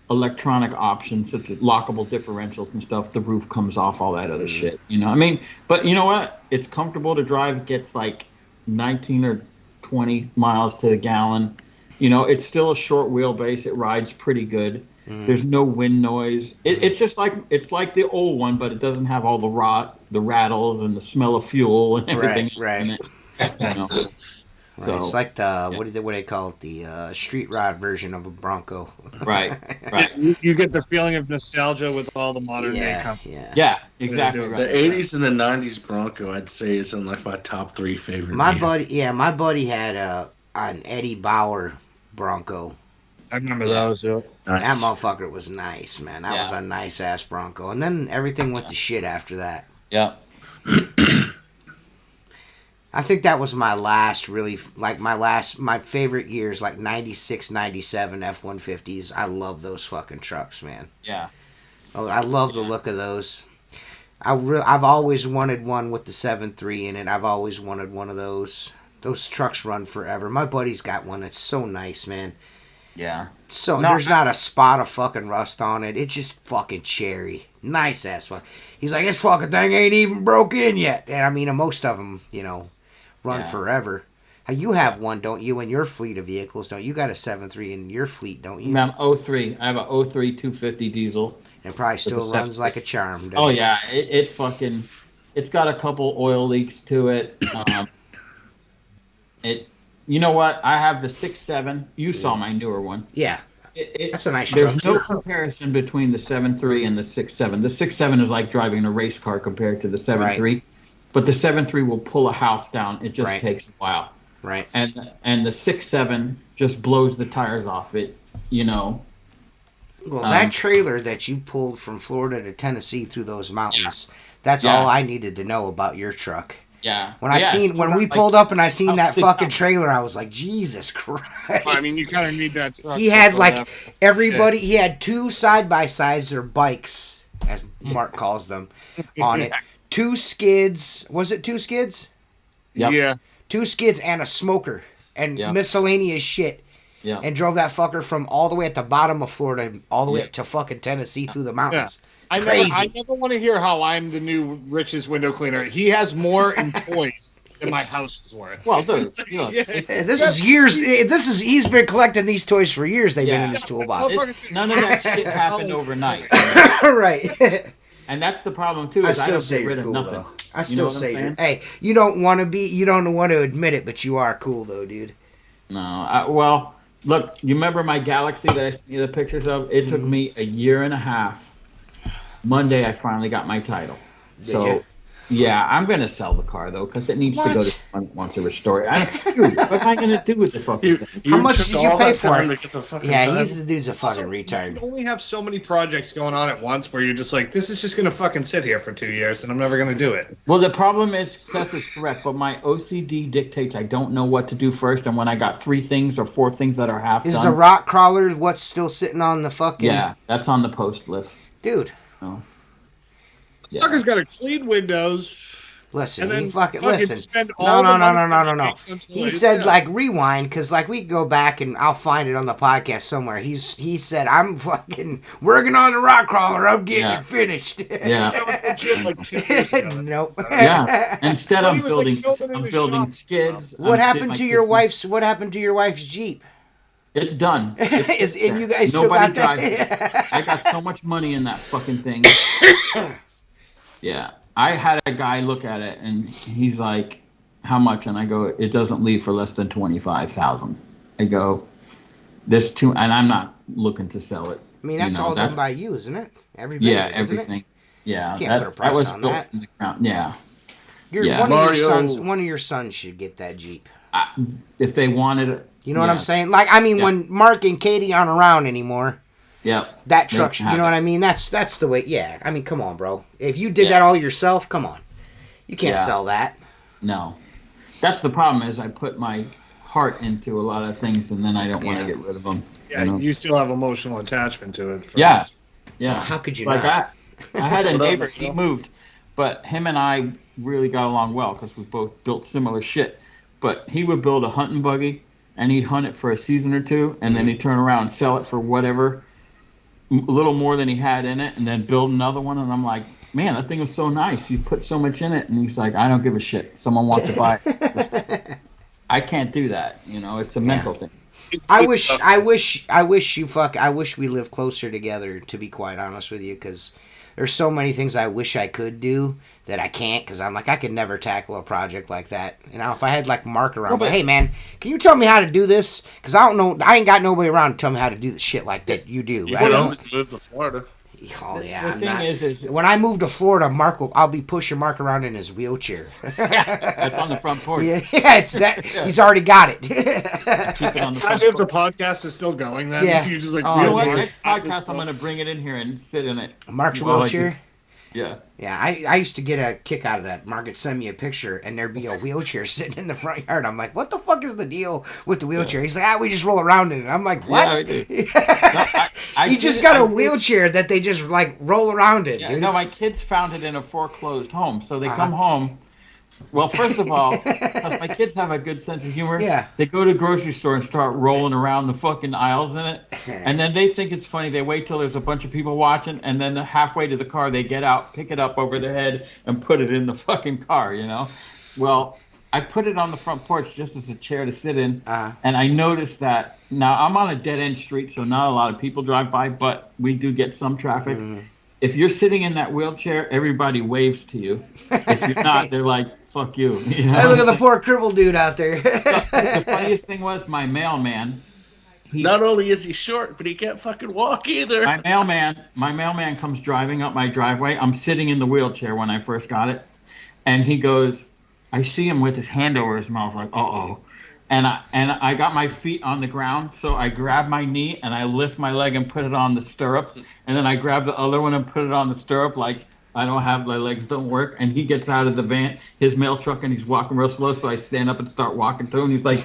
electronic option, such as lockable differentials and stuff. The roof comes off, all that other shit. I mean, but you know what? It's comfortable to drive. It gets like 19 or 20 miles to the gallon. It's still a short wheelbase. It rides pretty good. There's no wind noise. It's just like the old one, but it doesn't have all the rattles and the smell of fuel and everything in it. So, it's like the what do they call it? The street rod version of a Bronco. Right. You get the feeling of nostalgia with all the modern day companies. Yeah, exactly. The 80s and the 90s Bronco, I'd say, is in like my top 3 favorite. My buddy had an Eddie Bauer Bronco. I remember those. Yeah. Nice. That motherfucker was nice, man. That was a nice ass Bronco. And then everything went to shit after that. Yeah. I think that was my last really, my favorite years, like 96, 97 F-150s. I love those fucking trucks, man. Yeah. Oh, I love the look of those. I've always wanted one with the 7.3 in it. I've always wanted one of those. Those trucks run forever. My buddy's got one that's so nice, man. Yeah. So there's not a spot of fucking rust on it. It's just fucking cherry. Nice ass fuck. He's like, this fucking thing ain't even broke in yet. And I mean, most of them, run forever. You have one, don't you, in your fleet of vehicles, don't you? Got a 7.3 in your fleet, don't you? I'm 03. I have a 03 250 diesel. And it probably still runs like a charm, doesn't it? Yeah. It's got a couple oil leaks to it. You know what? I have the 6.7. You saw my newer one. Yeah. That's a nice truck. There's no comparison between the 7.3 and the 6.7. The 6.7 is like driving a race car compared to the 7.3. Right. But the 7.3 will pull a house down. It just takes a while. Right. And the 6.7 just blows the tires off it. Well, that trailer that you pulled from Florida to Tennessee through those mountains, that's all I needed to know about your truck. Yeah. When we pulled up and I seen that fucking trailer, I was like, Jesus Christ. Well, I mean, you kind of need that truck. He had like everybody, he had 2 side-by-sides or bikes, as Mark calls them, on it. 2 skids. Was it 2 skids? Yep. Yeah. 2 skids and a smoker and miscellaneous shit. Yeah. And drove that fucker from all the way at the bottom of Florida all the way up to fucking Tennessee through the mountains. I never want to hear how I'm the new richest window cleaner. He has more in toys than my house is worth. Well, dude, this is years. He's been collecting these toys for years. They've been in his toolbox. None of that shit happened overnight. Right. And that's the problem too. Is I still say you're cool though. I still say hey, you don't want to admit it, but you are cool though, dude. No, well, look, you remember my Galaxy that I sent you the pictures of? It took me a year and a half. Monday, I finally got my title. Yeah, I'm going to sell the car, though, because it needs to go to someone who wants to restore it. What am I going to do with the fucking thing? How much did you pay for it? The dude's a fucking retard. You only have so many projects going on at once where you're just like, this is just going to fucking sit here for 2 years, and I'm never going to do it. Well, the problem is, Seth is correct, but my OCD dictates I don't know what to do first, and when I got 3 things or 4 things that are half done. Is the rock crawler what's still sitting on the fucking... Yeah, that's on the post list. Dude. Oh. Yeah. Fucker's got to clean windows. Listen, he fucking listen. No. He said like rewind because like we go back and I'll find it on the podcast somewhere. He said I'm fucking working on the rock crawler. I'm getting it finished. Yeah. That was legit like 2 years ago. Nope. Yeah. Instead, I'm building skids. What happened to your wife's Jeep? It's done. And you guys still got that? I got so much money in that fucking thing. Yeah. I had a guy look at it, and he's like, how much? And I go, it doesn't leave for less than $25,000. I go, there's two, and I'm not looking to sell it. I mean, that's all done by you, isn't it? Everything. Yeah, everything. Yeah. You can't put a price on that. Yeah. One of your sons should get that Jeep. If they wanted it. You know what I'm saying? Like, I mean, when Mark and Katie aren't around anymore. Yeah. That truck, you know what I mean? That's the way. Yeah. I mean, come on, bro. If you did that all yourself, come on. You can't sell that. No. That's the problem is I put my heart into a lot of things and then I don't want to get rid of them. Yeah, you still have emotional attachment to it. Yeah. How could you not? That. I had a neighbor, he moved, but him and I really got along well because we both built similar shit. But he would build a hunting buggy and he'd hunt it for a season or two and then he'd turn around and sell it for whatever, a little more than he had in it, and then build another one. And I'm like, man, that thing was so nice. You put so much in it. And he's like, I don't give a shit. Someone wants to buy it. I can't do that. You know, it's a mental thing. I wish we lived closer together, to be quite honest with you, because there's so many things I wish I could do that I can't, because I'm like, I could never tackle a project like that. You know, if I had like Mark around, but hey man, can you tell me how to do this? Because I don't know, I ain't got nobody around to tell me how to do the shit like that you do. You could always move to Florida. Oh yeah. The thing is when I move to Florida, I'll be pushing Mark around in his wheelchair. That's on the front porch. Yeah, it's that. He's already got it. Keep it on the front porch. If the podcast is still going, then you just like. You know what? Next podcast, I'm going to bring it in here and sit in it. Mark's wheelchair. Yeah. Yeah, I used to get a kick out of that. Mark would send me a picture, and there'd be a wheelchair sitting in the front yard. I'm like, what the fuck is the deal with the wheelchair? He's like, we just roll around in it. I'm like, what? Yeah, you just got a wheelchair that they just, like, roll around in, dude. No, my kids found it in a foreclosed home. So they come home. Well, first of all, because my kids have a good sense of humor, they go to the grocery store and start rolling around the fucking aisles in it. And then they think it's funny. They wait till there's a bunch of people watching, and then halfway to the car, they get out, pick it up over their head, and put it in the fucking car, you know? Well, I put it on the front porch just as a chair to sit in, and I noticed that, now I'm on a dead-end street, so not a lot of people drive by, but we do get some traffic. If you're sitting in that wheelchair, everybody waves to you. If you're not, they're like, fuck you. You know? Hey, look at the poor crippled dude out there. The funniest thing was my mailman. Not only is he short, but he can't fucking walk either. My mailman comes driving up my driveway. I'm sitting in the wheelchair when I first got it. And he goes, I see him with his hand over his mouth like, uh-oh. I got my feet on the ground, so I grab my knee and I lift my leg and put it on the stirrup, and then I grab the other one and put it on the stirrup like I don't have my legs don't work. And he gets out of the van, his mail truck, and he's walking real slow. So I stand up and start walking to him. He's like,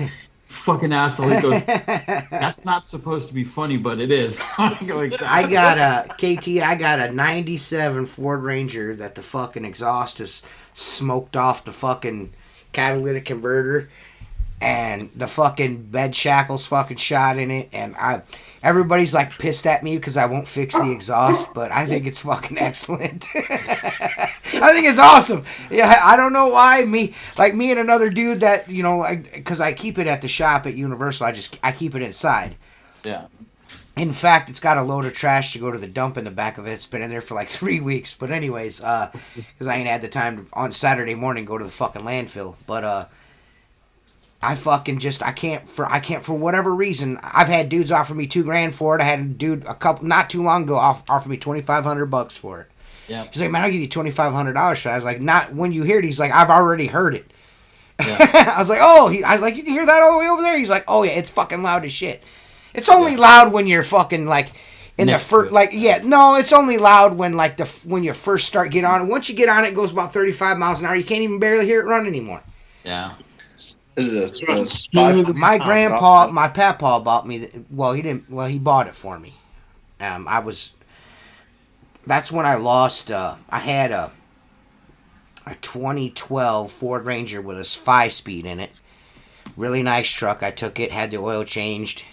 "Fucking asshole!" He goes, "That's not supposed to be funny, but it is." I got a KT. I got a '97 Ford Ranger that the fucking exhaust is smoked off the fucking catalytic converter. And the fucking bed shackles fucking shot in it, and everybody's like pissed at me because I won't fix the exhaust, but I think it's fucking excellent. I think it's awesome. Yeah, I don't know why me and another dude that because I keep it at the shop at Universal. I keep it inside. Yeah. In fact, it's got a load of trash to go to the dump in the back of it. It's been in there for like 3 weeks. But anyways, because I ain't had the time on Saturday morning go to the fucking landfill, but I can't for whatever reason. I've had dudes offer me $2,000 for it. I had a dude not too long ago offer me $2,500 for it. Yeah. He's like, "Man, I'll give you $2,500 for it." I was like, "Not when you hear it." He's like, "I've already heard it." Yeah. I was like, "Oh," I was like, "You can hear that all the way over there?" He's like, "Oh yeah, it's fucking loud as shit." It's only loud when you're fucking like in the first it's only loud when when you first start get on it. Once you get on it, it goes about 35 miles an hour. You can't even barely hear it run anymore. Yeah. Is it my grandpa, my papaw bought me. He didn't. Well, he bought it for me. That's when I lost. I had a 2012 Ford Ranger with a 5-speed in it. Really nice truck. I took it, had the oil changed,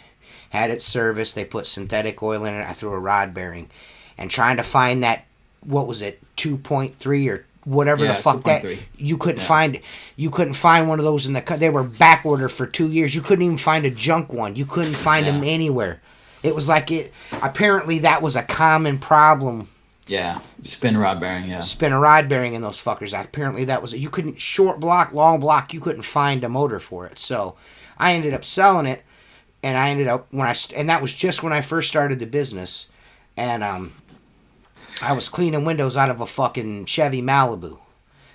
had it serviced. They put synthetic oil in it. I threw a rod bearing, and trying to find that. What was it? 2.3 or whatever the fuck 2.3. That you couldn't find. You couldn't find one of those in the. They were back ordered for 2 years. You couldn't even find a junk one. You couldn't find them anywhere. It was like it. Apparently, that was a common problem. Yeah, spin a rod bearing. Yeah, spin a rod bearing in those fuckers. Apparently, that was you couldn't short block, long block. You couldn't find a motor for it. So, I ended up selling it, and I ended up and that was just when I first started the business, and I was cleaning windows out of a fucking Chevy Malibu,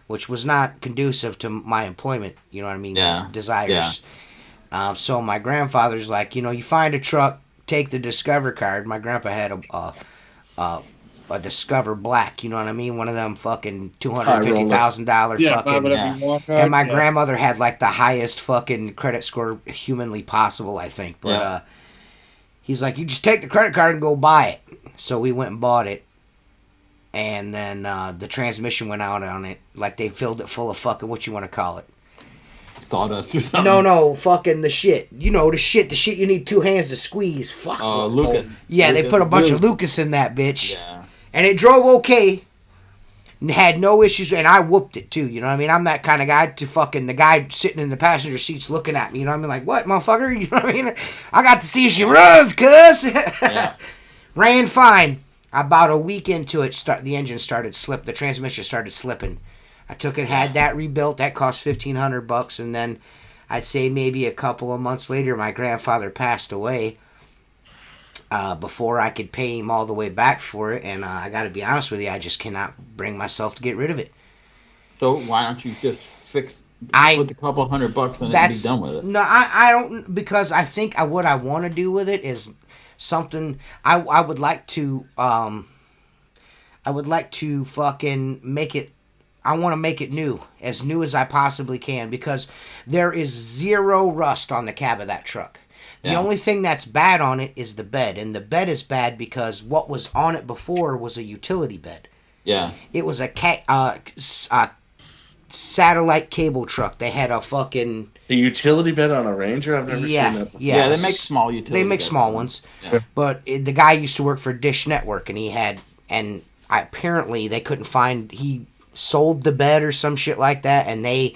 which was not conducive to my employment, you know what I mean, desires. Yeah. So my grandfather's like, you find a truck, take the Discover card. My grandpa had a Discover Black, you know what I mean? One of them fucking $250,000 fucking. And my grandmother had like the highest fucking credit score humanly possible, I think. But he's like, you just take the credit card and go buy it. So we went and bought it. And then the transmission went out on it. Like they filled it full of fucking, what you want to call it? Sawdust or something. No, fucking the shit. The shit you need 2 hands to squeeze. Fuck. Lucas. Yeah, Lucas. They put a bunch of Lucas in that bitch. Yeah. And it drove okay. And had no issues. And I whooped it too, you know what I mean? I'm that kind of guy to fucking the guy sitting in the passenger seat's looking at me, you know what I mean? Like, what, motherfucker? You know what I mean? I got to see if she runs, cuz. Yeah. Ran fine. About a week into it, the engine started slip. The transmission started slipping. I took it, had that rebuilt. That cost $1,500, and then I'd say maybe a couple of months later, my grandfather passed away. Before I could pay him all the way back for it, and I got to be honest with you, I just cannot bring myself to get rid of it. So why don't you just put a couple $100 in it and be done with it? No, I don't, because I think what I want to do with it is something I would like to fucking make it. I want to make it new as I possibly can, because there is zero rust on the cab of that truck. The only thing that's bad on it is the bed, and the bed is bad because what was on it before was a utility bed. Yeah, it was a satellite cable truck. They had a fucking utility bed on a Ranger. I've never seen that before. Yeah, they make small utility. They make small ones. Yeah. But the guy used to work for Dish Network, and apparently they couldn't find. He sold the bed or some shit like that, and they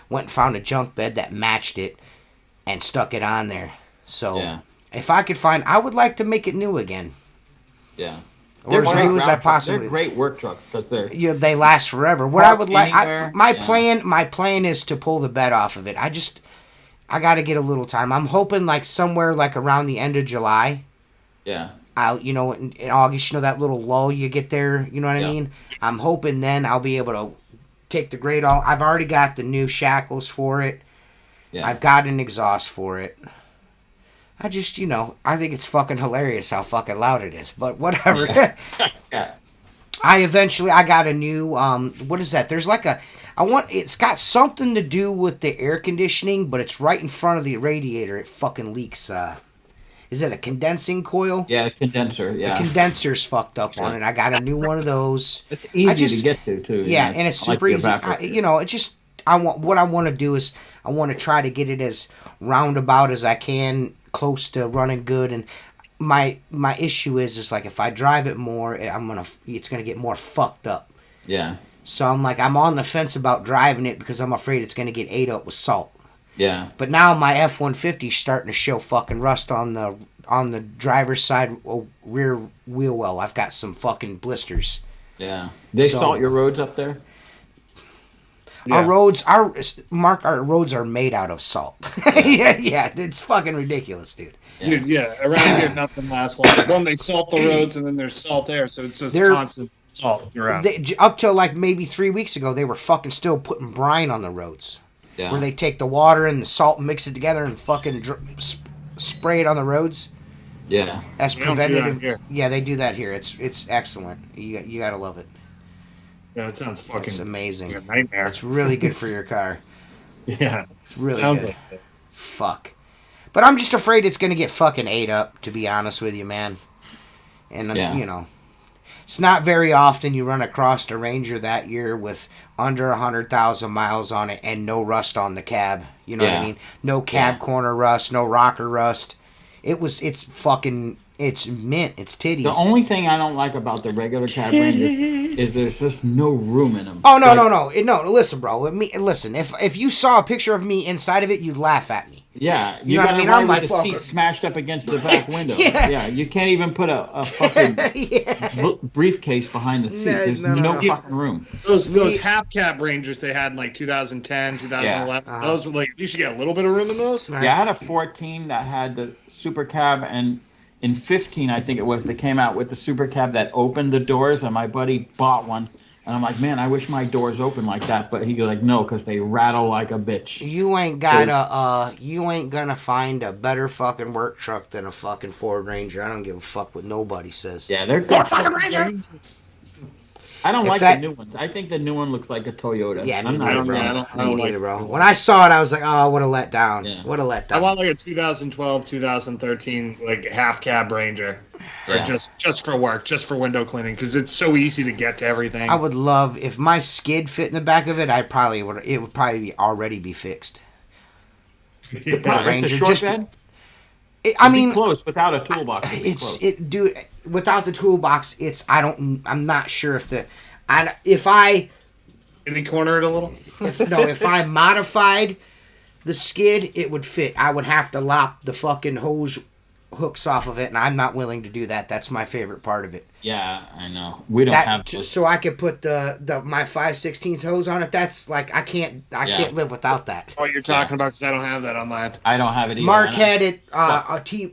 went and found a junk bed that matched it and stuck it on there. So if I could find, I would like to make it new again. Yeah. Or as new as I possibly. They're great work trucks because they last forever. What I would like, my plan is to pull the bed off of it. I got to get a little time. I'm hoping like somewhere like around the end of July. Yeah. In August, that little lull you get there. You know what I mean? I'm hoping then I'll be able to take the grate off. I've already got the new shackles for it. Yeah. I've got an exhaust for it. I just, I think it's fucking hilarious how fucking loud it is, but whatever. Yeah. I got a new, what is that? There's like it's got something to do with the air conditioning, but it's right in front of the radiator. It fucking leaks. Is it a condensing coil? Yeah, condenser. Yeah. The condenser's fucked up on it. I got a new one of those. It's easy to get to too. Yeah, and it's super easy. I want to do is I want to try to get it as roundabout as I can, close to running good. And my issue is like if I drive it more, it's gonna get more fucked up. Yeah. So I'm on the fence about driving it because I'm afraid it's gonna get ate up with salt. Yeah. But now my F-150 is starting to show fucking rust on the driver's side rear wheel well. I've got some fucking blisters. Yeah. They salt your roads up there? Yeah. Our roads are made out of salt. Yeah, it's fucking ridiculous, dude. Yeah. Dude, yeah, around here nothing lasts long. One, they salt the roads, and then there's salt there, so it's just constant salt around. Up till like maybe 3 weeks ago, they were fucking still putting brine on the roads. Yeah. Where they take the water and the salt and mix it together and fucking spray it on the roads. Yeah. That's preventative. Yeah, they do that here. It's excellent. You gotta love it. Yeah, it sounds fucking. It's amazing. Like a nightmare. It's really good for your car. Yeah, it's really sounds good. Like it. Fuck. But I'm just afraid it's gonna get fucking ate up. To be honest with you, man. And it's not very often you run across a Ranger that year with under 100,000 miles on it and no rust on the cab. You know what I mean? No cab corner rust, no rocker rust. It's mint. It's titties. The only thing I don't like about the regular cab Rangers is there's just no room in them. Oh, no. Listen, bro. Listen, if you saw a picture of me inside of it, you'd laugh at me. Yeah, you know what I mean? I'm like the seat smashed up against the back window. Yeah, you can't even put a fucking briefcase behind the seat. There's no fucking room. Those half cab Rangers they had in like 2010, 2011. Those were like you should get a little bit of room in those. Yeah, I had a 14 that had the super cab, and in 15 I think it was, they came out with the super cab that opened the doors, and my buddy bought one. And I'm like, man, I wish my doors open like that. But he goes like, no, because they rattle like a bitch. You ain't gonna find a better fucking work truck than a fucking Ford Ranger. I don't give a fuck what nobody says. Yeah, they're good. Fucking Ranger. I don't like the new ones. I think the new one looks like a Toyota. Yeah, me neither, bro. When I saw it, I was like, oh, what a letdown. Yeah. What a letdown. I want like a 2012, 2013 like half cab Ranger. Just for work, just for window cleaning, because it's so easy to get to everything. I would love if my skid fit in the back of it. It would probably already be fixed. Yeah. Ranger, it's a short bed. I mean, close without a toolbox. Without the toolbox. I'm not sure if I any corner it a little. If I modified the skid, it would fit. I would have to lop the fucking hose hooks off of it, and I'm not willing to do that. That's my favorite part of it. Yeah, I know. We don't have those. So I could put my 5/16 hose on it. That's like I can't live without that. What you're talking about, because I don't have that on mine. I don't have it either. Mark had it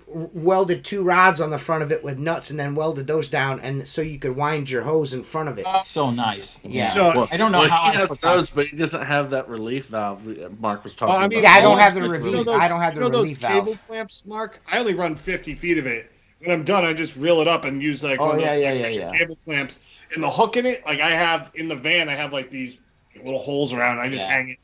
welded 2 rods on the front of it with nuts, and then welded those down, and so you could wind your hose in front of it. So nice. Yeah. So, I don't know how he has those, but he doesn't have that relief valve Mark was talking about. Yeah, I don't have the relief. I don't have the relief valve. Cable clamps, Mark. I only run 50 feet of it. When I'm done, I just reel it up and use like one of those cable clamps. And the hook in it, like I have in the van, I have like these little holes around it. I just hang it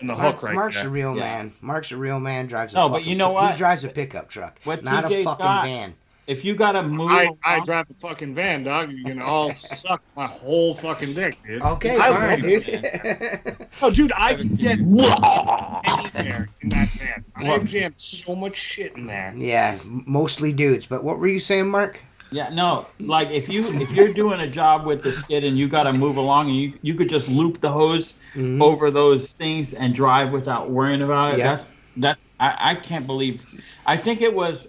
in the hook right Mark's there. A real man. Mark's a real man. Drives a but you know what? He drives a pickup truck, not a fucking van. If you gotta move, I drive a fucking van, dog. You can all suck my whole fucking dick, dude. Okay, fine, dude. Oh, dude, I can get anywhere in that van. I jammed so much shit in there. Yeah, mostly dudes. But what were you saying, Mark? Yeah, no, like if you're doing a job with the skid and you gotta move along, and you could just loop the hose over those things and drive without worrying about it. Yeah. I can't believe. I think it was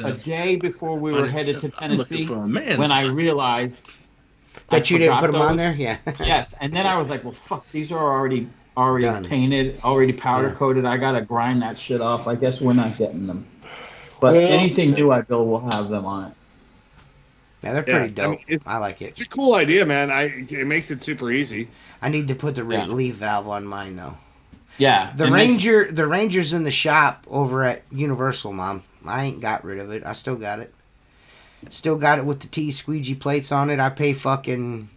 a day before we were headed to Tennessee when I realized that you didn't put them on there. Yeah. Yes, and then I was like, well, fuck, these are already painted, already powder coated. I gotta grind that shit off. I guess we're not getting them. But anything new I build will have them on it. Yeah, they're pretty dope. I mean, I like it. It's a cool idea, man. It makes it super easy. I need to put the relief valve on mine though. Yeah. The Ranger's in the shop over at Universal, Mom. I ain't got rid of it. I still got it. Still got it with the T Squeegee plates on it. I pay fucking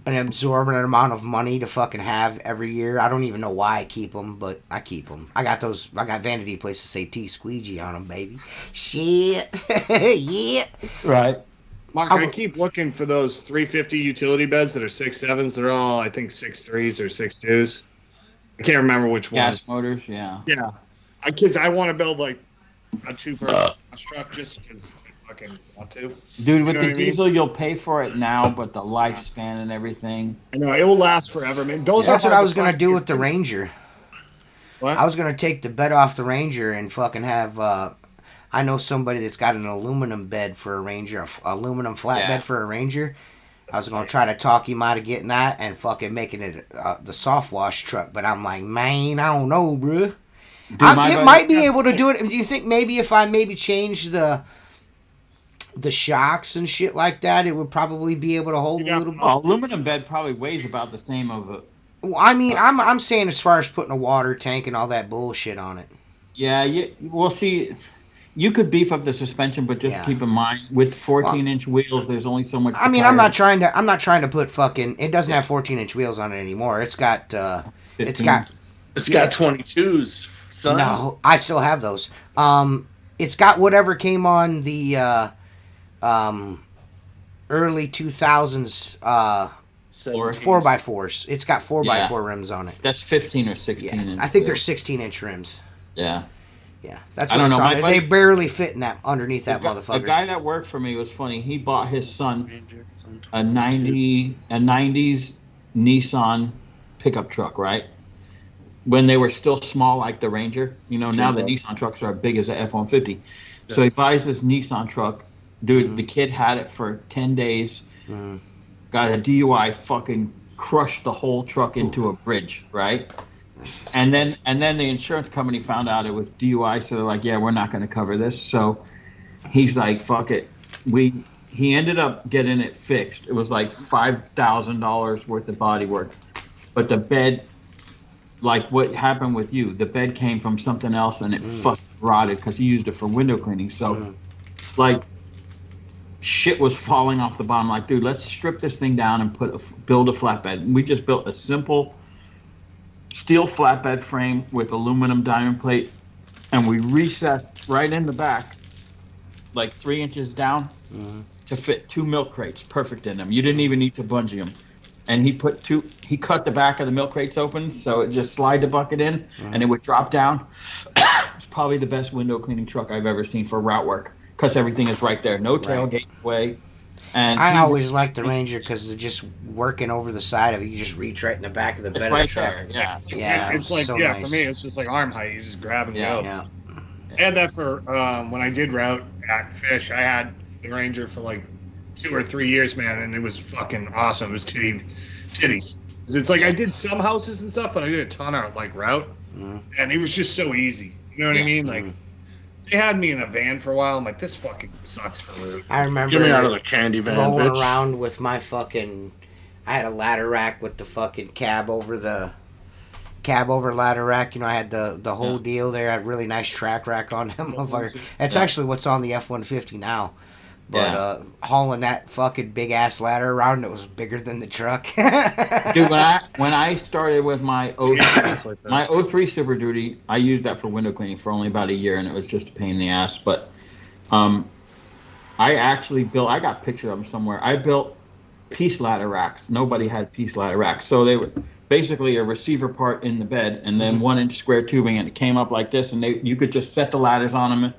an absorbent amount of money to fucking have every year. I don't even know why I keep them, but I keep them. I got vanity plates that say T Squeegee on them, baby. Shit. Yeah. Right. Mark, I keep looking for those 350 utility beds that are 6.7s. They're all, I think, 6.3s or 6.2s. I can't remember which one. Gas motors, yeah. Yeah. Because I want to build like a two-person truck just because I fucking want to. Dude, with the diesel, you'll pay for it now, but the lifespan and everything. I know, it will last forever, man. That's what I was going to do with the Ranger. What? I was going to take the bed off the Ranger and fucking have... I know somebody that's got an aluminum bed for a Ranger, aluminum flatbed for a Ranger. I was going to try to talk him out of getting that and fucking making it the soft wash truck. But I'm like, man, I don't know, bro. It might be able to do it. Do you think maybe if I change the shocks and shit like that, it would probably be able to hold a little bit? Aluminum bed probably weighs about the same of it. Well, I mean, I'm saying as far as putting a water tank and all that bullshit on it. Yeah, we'll see. You could beef up the suspension, but just keep in mind with 14-inch wheels, there's only so much. I mean, I'm not trying to put fucking. It doesn't have 14-inch wheels on it anymore. It's got 22s. Son. No, I still have those. It's got whatever came on the early 2000s 4x4s. It's got 4x4 rims on it. That's 15 or 16 inch. I think they're 16-inch rims. Yeah. Yeah, that's what it's on. They barely fit in that underneath that motherfucker. The guy that worked for me was funny. He bought his son a 90s Nissan pickup truck, right? When they were still small, like the Ranger. Now the Nissan trucks are big as an F-150. So he buys this Nissan truck. Dude, the kid had it for 10 days. Got a DUI, fucking crushed the whole truck into a bridge, right? And then the insurance company found out it was DUI, so they're like, yeah, we're not going to cover this. So he's like, fuck it. He ended up getting it fixed. It was like $5,000 worth of body work. But the bed, like what happened with you, the bed came from something else and it fucking rotted because he used it for window cleaning. So like shit was falling off the bottom. Like, dude, let's strip this thing down and build a flatbed. And we just built a simple steel flatbed frame with aluminum diamond plate, and we recessed right in the back, like 3 inches down, to fit 2 milk crates, perfect in them. You didn't even need to bungee them. And he cut the back of the milk crates open, so it just slide the bucket in, and it would drop down. It's probably the best window cleaning truck I've ever seen for route work, because everything is right there, no tailgate way. And I always liked the Ranger because it's just working over the side of it. You just reach right in the back of the bed of the truck. Yeah, it's like, so yeah, nice. For me, it's just like arm height. You just grab and go. Yeah. I had that for when I did route at Fish. I had the Ranger for like 2 or 3 years, man, and it was fucking awesome. It was titties. It's like I did some houses and stuff, but I did a ton of like route, and it was just so easy. You know what I mean? Like. They had me in a van for a while. I'm like, this fucking sucks for route. I remember get me out of the candy van, rolling bitch. around with my fucking. I had a ladder rack with the fucking cab over ladder rack. I had the whole deal there. I had a really nice track rack on them motherfucker. That's actually what's on the F-150 now. But hauling that fucking big ass ladder around, it was bigger than the truck. Dude, when I started with my 03 Super Duty, I used that for window cleaning for only about a year, and it was just a pain in the ass. But I actually built. I got pictures of them somewhere. I built piece ladder racks. Nobody had piece ladder racks, so they were basically a receiver part in the bed, and then 1-inch square tubing, and it came up like this, and you could just set the ladders on them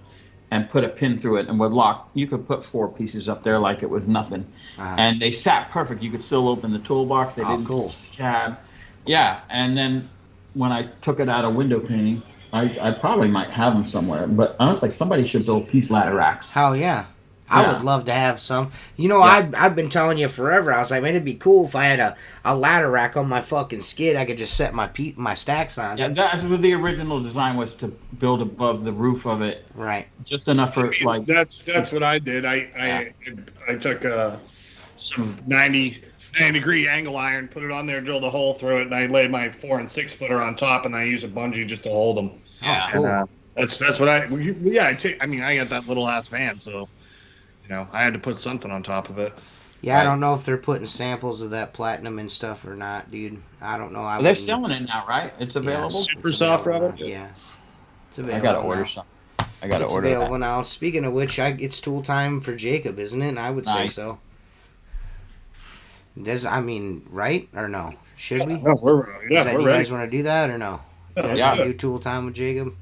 and put a pin through it and would lock. You could put 4 pieces up there like it was nothing. And they sat perfect. You could still open the toolbox. They didn't cool. cab. Yeah, and then when I took it out of window cleaning, I probably might have them somewhere. But I was like, somebody should build piece ladder racks. Hell yeah. I would love to have some. I've been telling you forever. I was like, man, it'd be cool if I had a ladder rack on my fucking skid. I could just set my stacks on. Yeah, that's what the original design was, to build above the roof of it. Right. Just enough for that's what I did. I took some 90 90-degree angle iron, put it on there, drilled a hole through it, and I laid my 4 and 6 footer on top, and I use a bungee just to hold them. Yeah, cool. And, that's what I got that little ass van, so I had to put something on top of it. Yeah, I don't know if they're putting samples of that platinum and stuff or not, dude. I don't know. They're selling it now, right? It's available. Super soft rubber. Yeah, it's available. I gotta order some. It's available now. Speaking of which, it's tool time for Jacob, isn't it? I would say so. Right or no? Should we? No, we're you ready. Guys want to do that or no? Yeah. Do tool time with Jacob.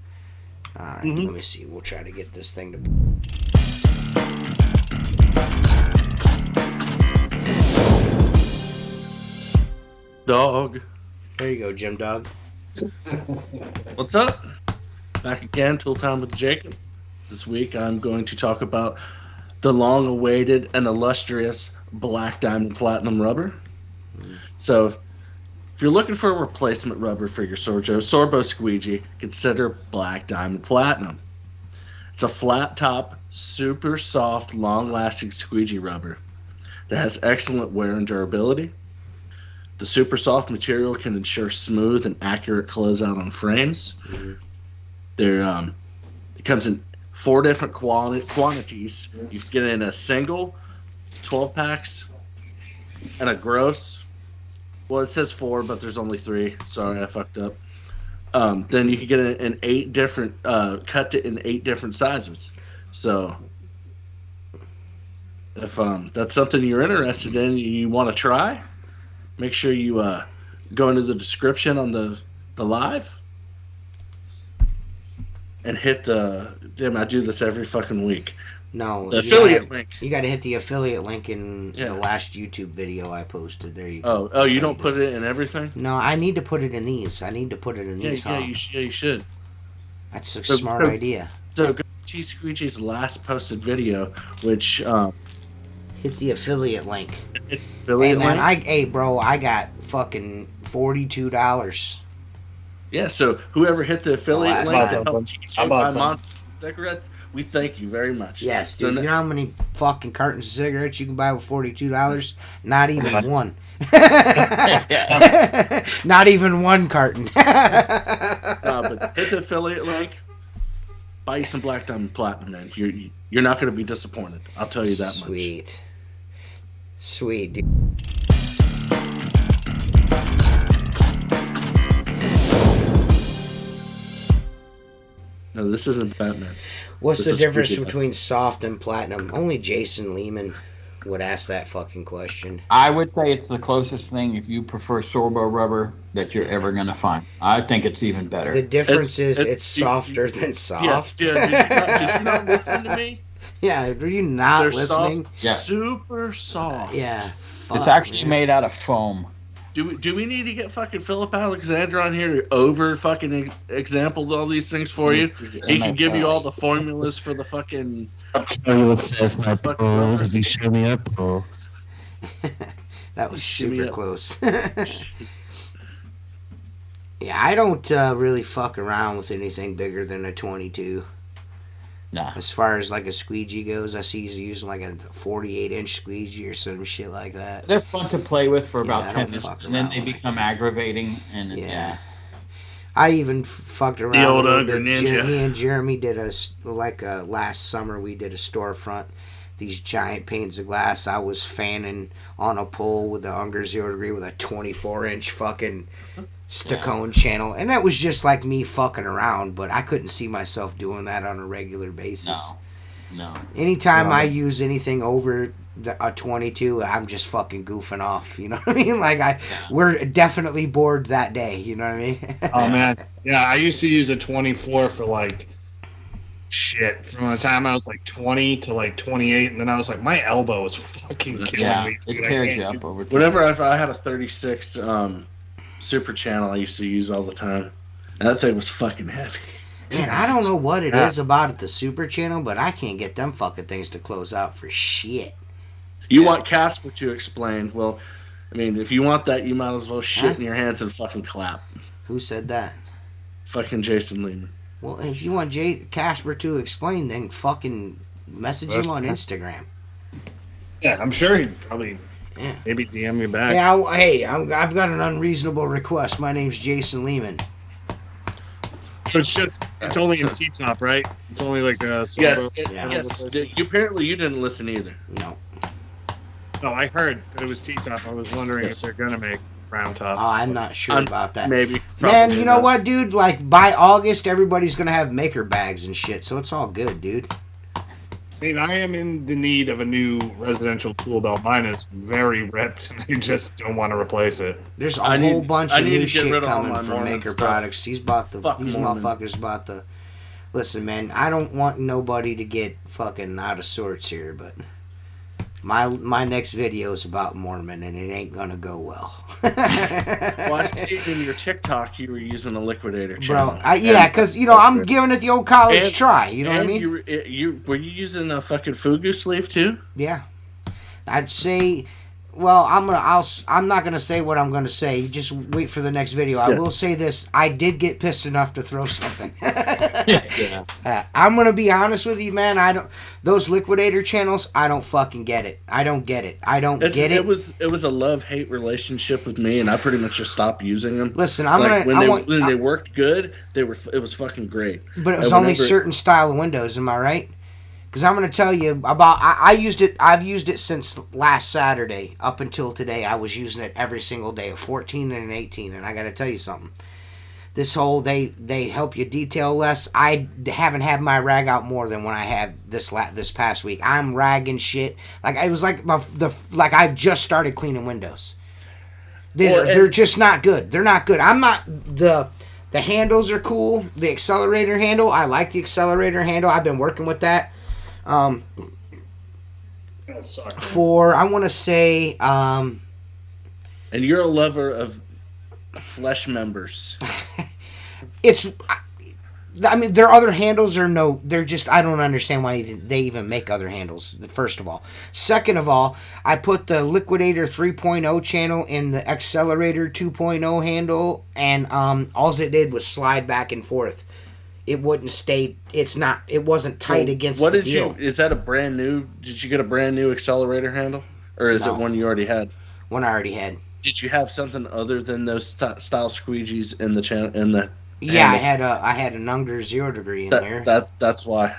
All right. Let me see. We'll try to get this thing to. Dog. There you go, Jim Dog. What's up? Back again, Tool Time with Jacob. This week I'm going to talk about the long-awaited and illustrious Black Diamond Platinum rubber. So, if you're looking for a replacement rubber for your Sorbo Squeegee, consider Black Diamond Platinum. It's a flat-top, super soft, long-lasting squeegee rubber that has excellent wear and durability. The super soft material can ensure smooth and accurate closeout on frames. It comes in 4 different quantities. You can get it in a single, 12 packs, and a gross. Well, it says 4, but there's only 3. Sorry, I fucked up. Then you can get it in 8 different, cut it in 8 different sizes. So if that's something you're interested in, you want to try, make sure you go into the description on the live and hit the. Damn, I do this every fucking week. No, the affiliate link. You got to hit the affiliate link in the last YouTube video I posted. There you go. Oh, you don't put it in everything? No, I need to put it in these. I need to put it in these. Yeah, you should. That's a smart idea. So go to Squeegee's last posted video, which hit the affiliate link. Affiliate link? I got fucking $42. Yeah, so whoever hit the affiliate link to help TJ buy Monster cigarettes, we thank you very much. Yes, dude. You know how many fucking cartons of cigarettes you can buy with $42? Not even one. Not even one carton. But hit the affiliate link. Buy you some Black Diamond Platinum, man. You're not going to be disappointed. I'll tell you that much. Sweet, dude. No, this isn't Batman. What's the difference between soft and platinum? Only Jason Lehman would ask that fucking question. I would say it's the closest thing, if you prefer Sorbo rubber, that you're ever going to find. I think it's even better. The difference is it's softer than soft. Yeah, did you not listen to me? Yeah, are you not listening? Soft, yeah. Super soft. Yeah. It's actually made out of foam. Do we need to get fucking Philip Alexander on here to over fucking example all these things for you? He can give you all the formulas for the fucking. I'll tell you what says my balls if you show me up. Oh. That was super close. Yeah, I don't really fuck around with anything bigger than a 22. Nah. As far as like a squeegee goes, I see he's using like a 48-inch squeegee or some shit like that. They're fun to play with for about 10 minutes, and then they become aggravating. And yeah. I even fucked around. The old Ogre Ninja. Me and Jeremy did last summer. We did a storefront. These giant panes of glass. I was fanning on a pole with the Unger 0 degree with a 24-inch fucking Stacone channel, and that was just like me fucking around, but I couldn't see myself doing that on a regular basis. No. Anytime I use anything over a 22, I'm just fucking goofing off. You know what I mean? Like we're definitely bored that day. You know what I mean? Oh man, yeah. I used to use a 24 for like shit from the time I was like 20 to like 28, and then I was like, my elbow is fucking killing me. It tears you up over time. Whenever I had a 36 super channel I used to use all the time. And that thing was fucking heavy. Man, I don't know what it is about it, the super channel, but I can't get them fucking things to close out for shit. You want Casper to explain. Well, I mean, if you want that, you might as well shit in your hands and fucking clap. Who said that? Fucking Jason Lehman. Well, if you want Casper to explain, then fucking message him on Instagram. Yeah, I'm sure he'd probably Yeah. Maybe DM me back. I've got an unreasonable request. My name's Jason Lehman. So it's only in T-top, right? It's only like a yes. Apparently you didn't listen either. No. No, I heard it was T-top. I was wondering if they're gonna make round top. Oh, I'm not sure about that. Maybe. Man, you know what, dude? Like by August, everybody's gonna have maker bags and shit, so it's all good, dude. I mean, I am in the need of a new residential tool belt. Mine is very ripped, and I just don't want to replace it. There's a whole bunch of new shit coming from Maker Products. These motherfuckers about the. Listen, man, I don't want nobody to get fucking out of sorts here, but my next video is about Mormon, and it ain't gonna go well. Well, I see in your TikTok you were using a liquidator channel. Bro, because I'm giving it the old college try. You know what I mean? Were you using a fucking fugu sleeve too? Yeah, I'd say. Well, I'm not gonna say what I'm gonna say. Just wait for the next video. I will say this: I did get pissed enough to throw something. I'm gonna be honest with you, man. Those liquidator channels. I don't fucking get it. I don't get it. It was a love-hate relationship with me, and I pretty much just stopped using them. Listen, when they worked good, it was fucking great. But it was only certain style of windows. Am I right? Because I'm going to tell you about, I've used it since last Saturday up until today. I was using it every single day, a 14 and an 18, and I got to tell you something. This whole, they help you detail less. I haven't had my rag out more than when I had this past week. I'm ragging shit. Like, it was like I just started cleaning windows. They're just not good. They're not good. I'm not, the handles are cool. The accelerator handle, I like the accelerator handle. I've been working with that. For I want to say, and you're a lover of flesh members. I mean, their other handles are they're just, I don't understand why they even make other handles, first of all. Second of all, I put the Liquidator 3.0 channel in the Accelerator 2.0 handle, and all it did was slide back and forth. It wouldn't stay. It wasn't tight against the deal. Is that a brand new? Did you get a brand new accelerator handle, or is it one you already had? One I already had. Did you have something other than those style squeegees in the channel? Yeah, I had an Unger 0 degree in there. That's why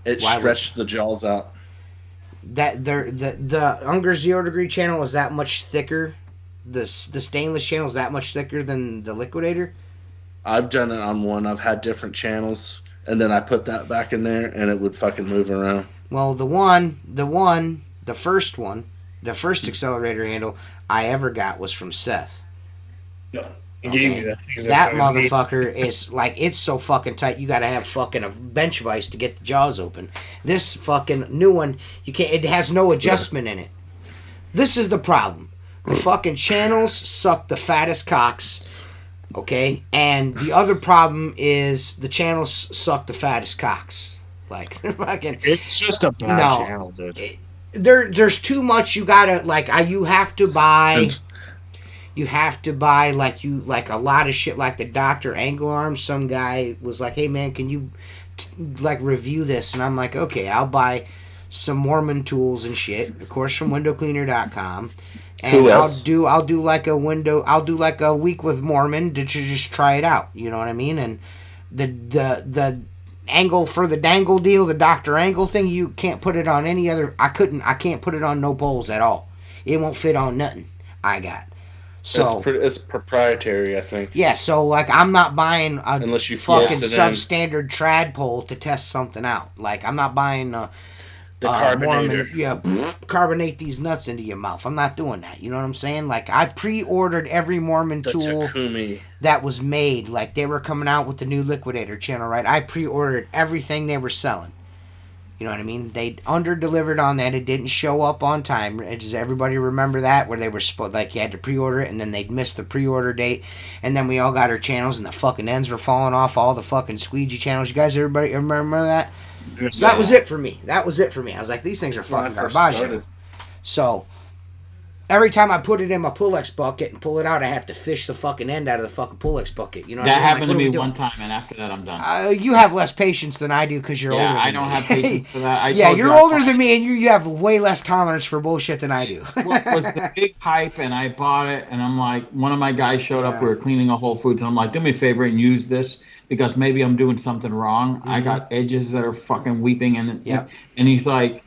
it stretched the jaws out. The Unger 0 degree channel is that much thicker. The stainless channel is that much thicker than the Liquidator. I've done it on one. I've had different channels, and then I put that back in there, and it would fucking move around. Well, the first accelerator handle I ever got was from Seth. No, he gave me that thing. That motherfucker is like, it's so fucking tight. You got to have fucking a bench vise to get the jaws open. This fucking new one, you can't. It has no adjustment in it. This is the problem. The fucking channels suck the fattest cocks. Okay, and the other problem is the channels suck the fattest cocks. Like, fucking. It's just a bad channel, dude. There's too much. You gotta you have to buy like a lot of shit. Like the Dr. Angle Arm. Some guy was like, "Hey man, can you review this?" And I'm like, "Okay, I'll buy some Mormon tools and shit, of course, from WindowCleaner.com." And I'll do like a week with Mormon to just try it out. You know what I mean? And the angle for the dangle deal, the Dr. Angle thing, you can't put it on any other. I can't put it on no poles at all. It won't fit on nothing I got. So it's proprietary, I think. Yeah, so like I'm not buying a unless you fucking substandard trad pole to test something out. Like I'm not buying the carbonator. Mormon, carbonate these nuts into your mouth. I'm not doing that. You know what I'm saying? Like I pre-ordered every Mormon tool that was made. Like they were coming out with the new Liquidator channel, right? I pre-ordered everything they were selling. You know what I mean? They under-delivered on that. It didn't show up on time. Does everybody remember that? Where they were like you had to pre-order it, and then they'd miss the pre-order date, and then we all got our channels, and the fucking ends were falling off all the fucking Squeegee channels. You guys, everybody remember that? So that was it for me. I was like, these things are fucking garbage. So Every time I put it in my Pulex bucket and pull it out, I have to fish the fucking end out of the fucking Pulex bucket. You know what I mean? That happened to me one time, and after that, I'm done. You have less patience than I do because you're older than me. Yeah, I don't have patience for that. You're older than me, and you have way less tolerance for bullshit than I do. What was the big hype, and I bought it, and I'm like, one of my guys showed up, we were cleaning a Whole Foods, and I'm like, do me a favor and use this, because maybe I'm doing something wrong. Mm-hmm. I got edges that are fucking weeping, and he's like,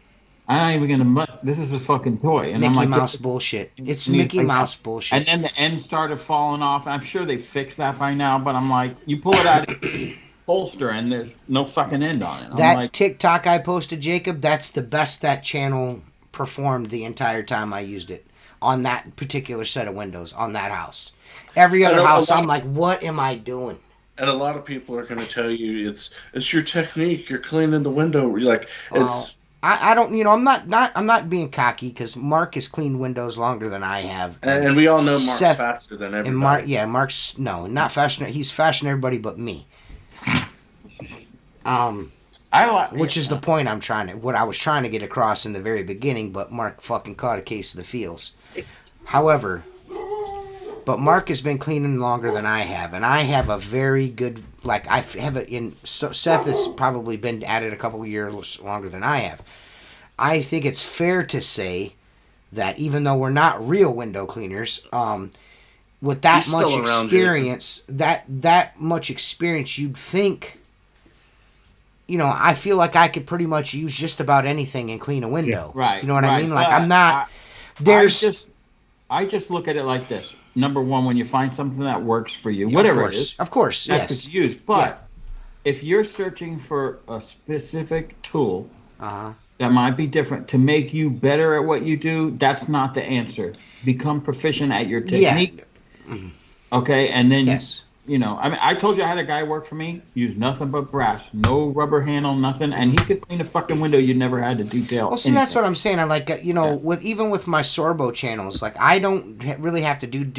I'm not even gonna. This is a fucking toy. And Mickey I'm like, Mouse bullshit. It's Mickey Mouse bullshit. And then the end started falling off. I'm sure they fixed that by now, but I'm like, you pull it out of the holster, and there's no fucking end on it. That like, TikTok I posted, Jacob, that's the best that channel performed the entire time I used it on that particular set of windows on that house. Every other house, I'm like, what am I doing? And a lot of people are going to tell you it's your technique. You're cleaning the window. You're like it's. I don't, I'm not being cocky because Mark has cleaned windows longer than I have. And we all know Mark's faster than everybody. And Mark's, not faster. He's faster than everybody but me. Which is the point what I was trying to get across in the very beginning, but Mark fucking caught a case of the feels. However, but Mark has been cleaning longer than I have, and I have a very good, like, I have it in, so Seth has probably been at it a couple of years longer than I have. I think it's fair to say that even though we're not real window cleaners, with that much experience, that much experience, you'd think, I feel like I could pretty much use just about anything and clean a window. Yeah, right. You know what I mean? Like, but I'm not, I just look at it like this. Number one, when you find something that works for you, whatever it is, of course, that's what you use. But if you're searching for a specific tool that might be different to make you better at what you do, that's not the answer. Become proficient at your technique. Yeah. Okay, and then I told you I had a guy work for me, use nothing but brass, no rubber handle, nothing, and he could clean a fucking window you never had to detail. Well, see, anything. That's what I'm saying. I like, with my Sorbo channels, like I don't really have to do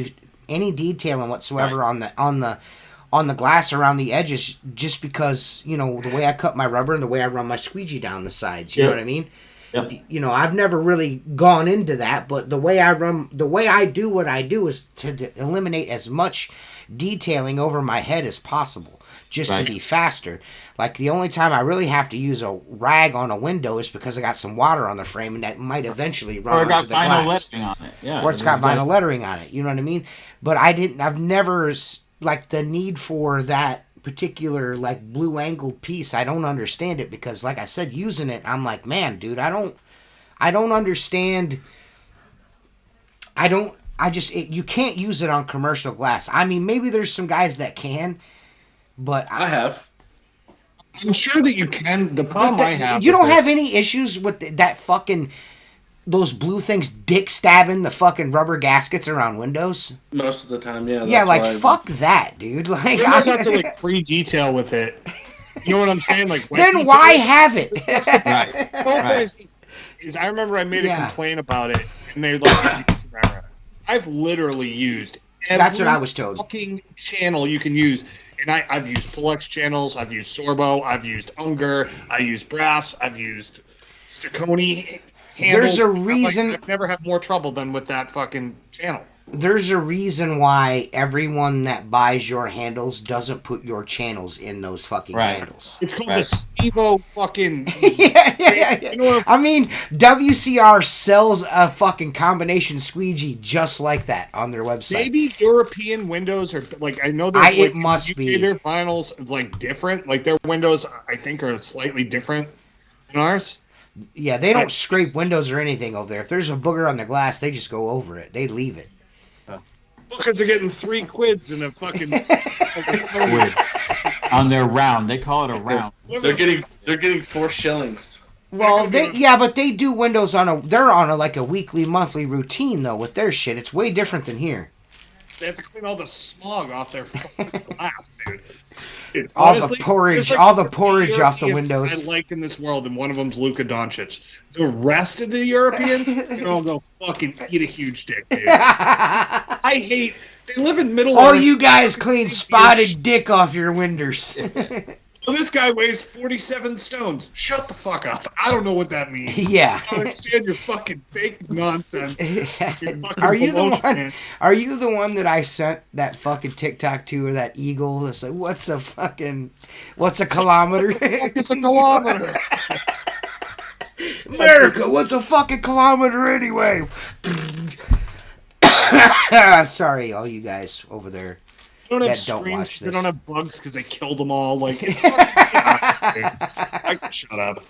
any detailing whatsoever on the glass around the edges, just because the way I cut my rubber and the way I run my squeegee down the sides. You know what I mean? Yep. I've never really gone into that, but the way I do what I do is to eliminate as much detailing over my head as possible, just to be faster. Like, the only time I really have to use a rag on a window is because I got some water on the frame, and that might eventually run onto the glass. Or got vinyl lettering on it. Yeah, or it's got vinyl lettering on it. You know what I mean? But I've never, like, the need for that particular, like, blue angled piece. I don't understand it because, like I said, using it, I'm like, man, dude, I don't understand. You can't use it on commercial glass. I mean, maybe there's some guys that can, but I have. I'm sure that you can. The problem I have. You don't have any issues with that fucking, those blue things dick stabbing the fucking rubber gaskets around windows? Most of the time, yeah. Yeah, like, fuck that, dude. Like, you almost have to, like, pre-detail with it. You know what I'm saying? Like, then why have it? Right. I remember I made a complaint about it, and they're like, I've literally used that's what I was told. Fucking channel you can use. And I've used Pulex channels, I've used Sorbo, I've used Unger, I used brass, I've used Stakoni handles. There's a reason. I've never had more trouble than with that fucking channel. There's a reason why everyone that buys your handles doesn't put your channels in those fucking handles. It's called the Stevo fucking... yeah. You know I mean, WCR sells a fucking combination squeegee just like that on their website. Maybe European windows are... Like, I know it must be. Their vinyls like different. Like, their windows, I think, are slightly different than ours. Yeah, they don't scrape windows or anything over there. If there's a booger on the glass, they just go over it. They leave it. Because they're getting 3 quids in a fucking on their round. They call it a round. They're getting 4 shillings. Well, but they do windows they're on a weekly, monthly routine though with their shit. It's way different than here. They have to clean all the smog off their fucking glass, dude. Honestly, all the porridge off the windows. I like in this world, and one of them's Luka Doncic. The rest of the Europeans can all go fucking eat a huge dick, dude. I hate. They live in Middle. All you guys clean spotted dick off your windows. Well, this guy weighs 47 stones. Shut the fuck up. I don't know what that means. Yeah. I don't understand your fucking fake nonsense. Are you the one? Man. Are you the one that I sent that fucking TikTok to, or that eagle that's like, what's a kilometer? It's a kilometer. America, what's a fucking kilometer anyway? Sorry, all you guys over there. Don't watch this. They don't have bugs because they killed them all. Like, it's fucking shut up.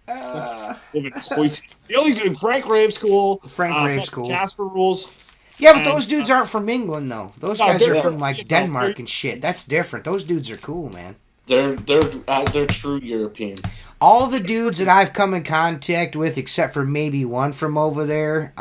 The only good Frank Rave's cool. Rave's cool. Casper rules. Yeah, but those dudes aren't from England though. Those guys are from like Denmark and shit. That's different. Those dudes are cool, man. They're true Europeans. All the dudes that I've come in contact with, except for maybe one from over there,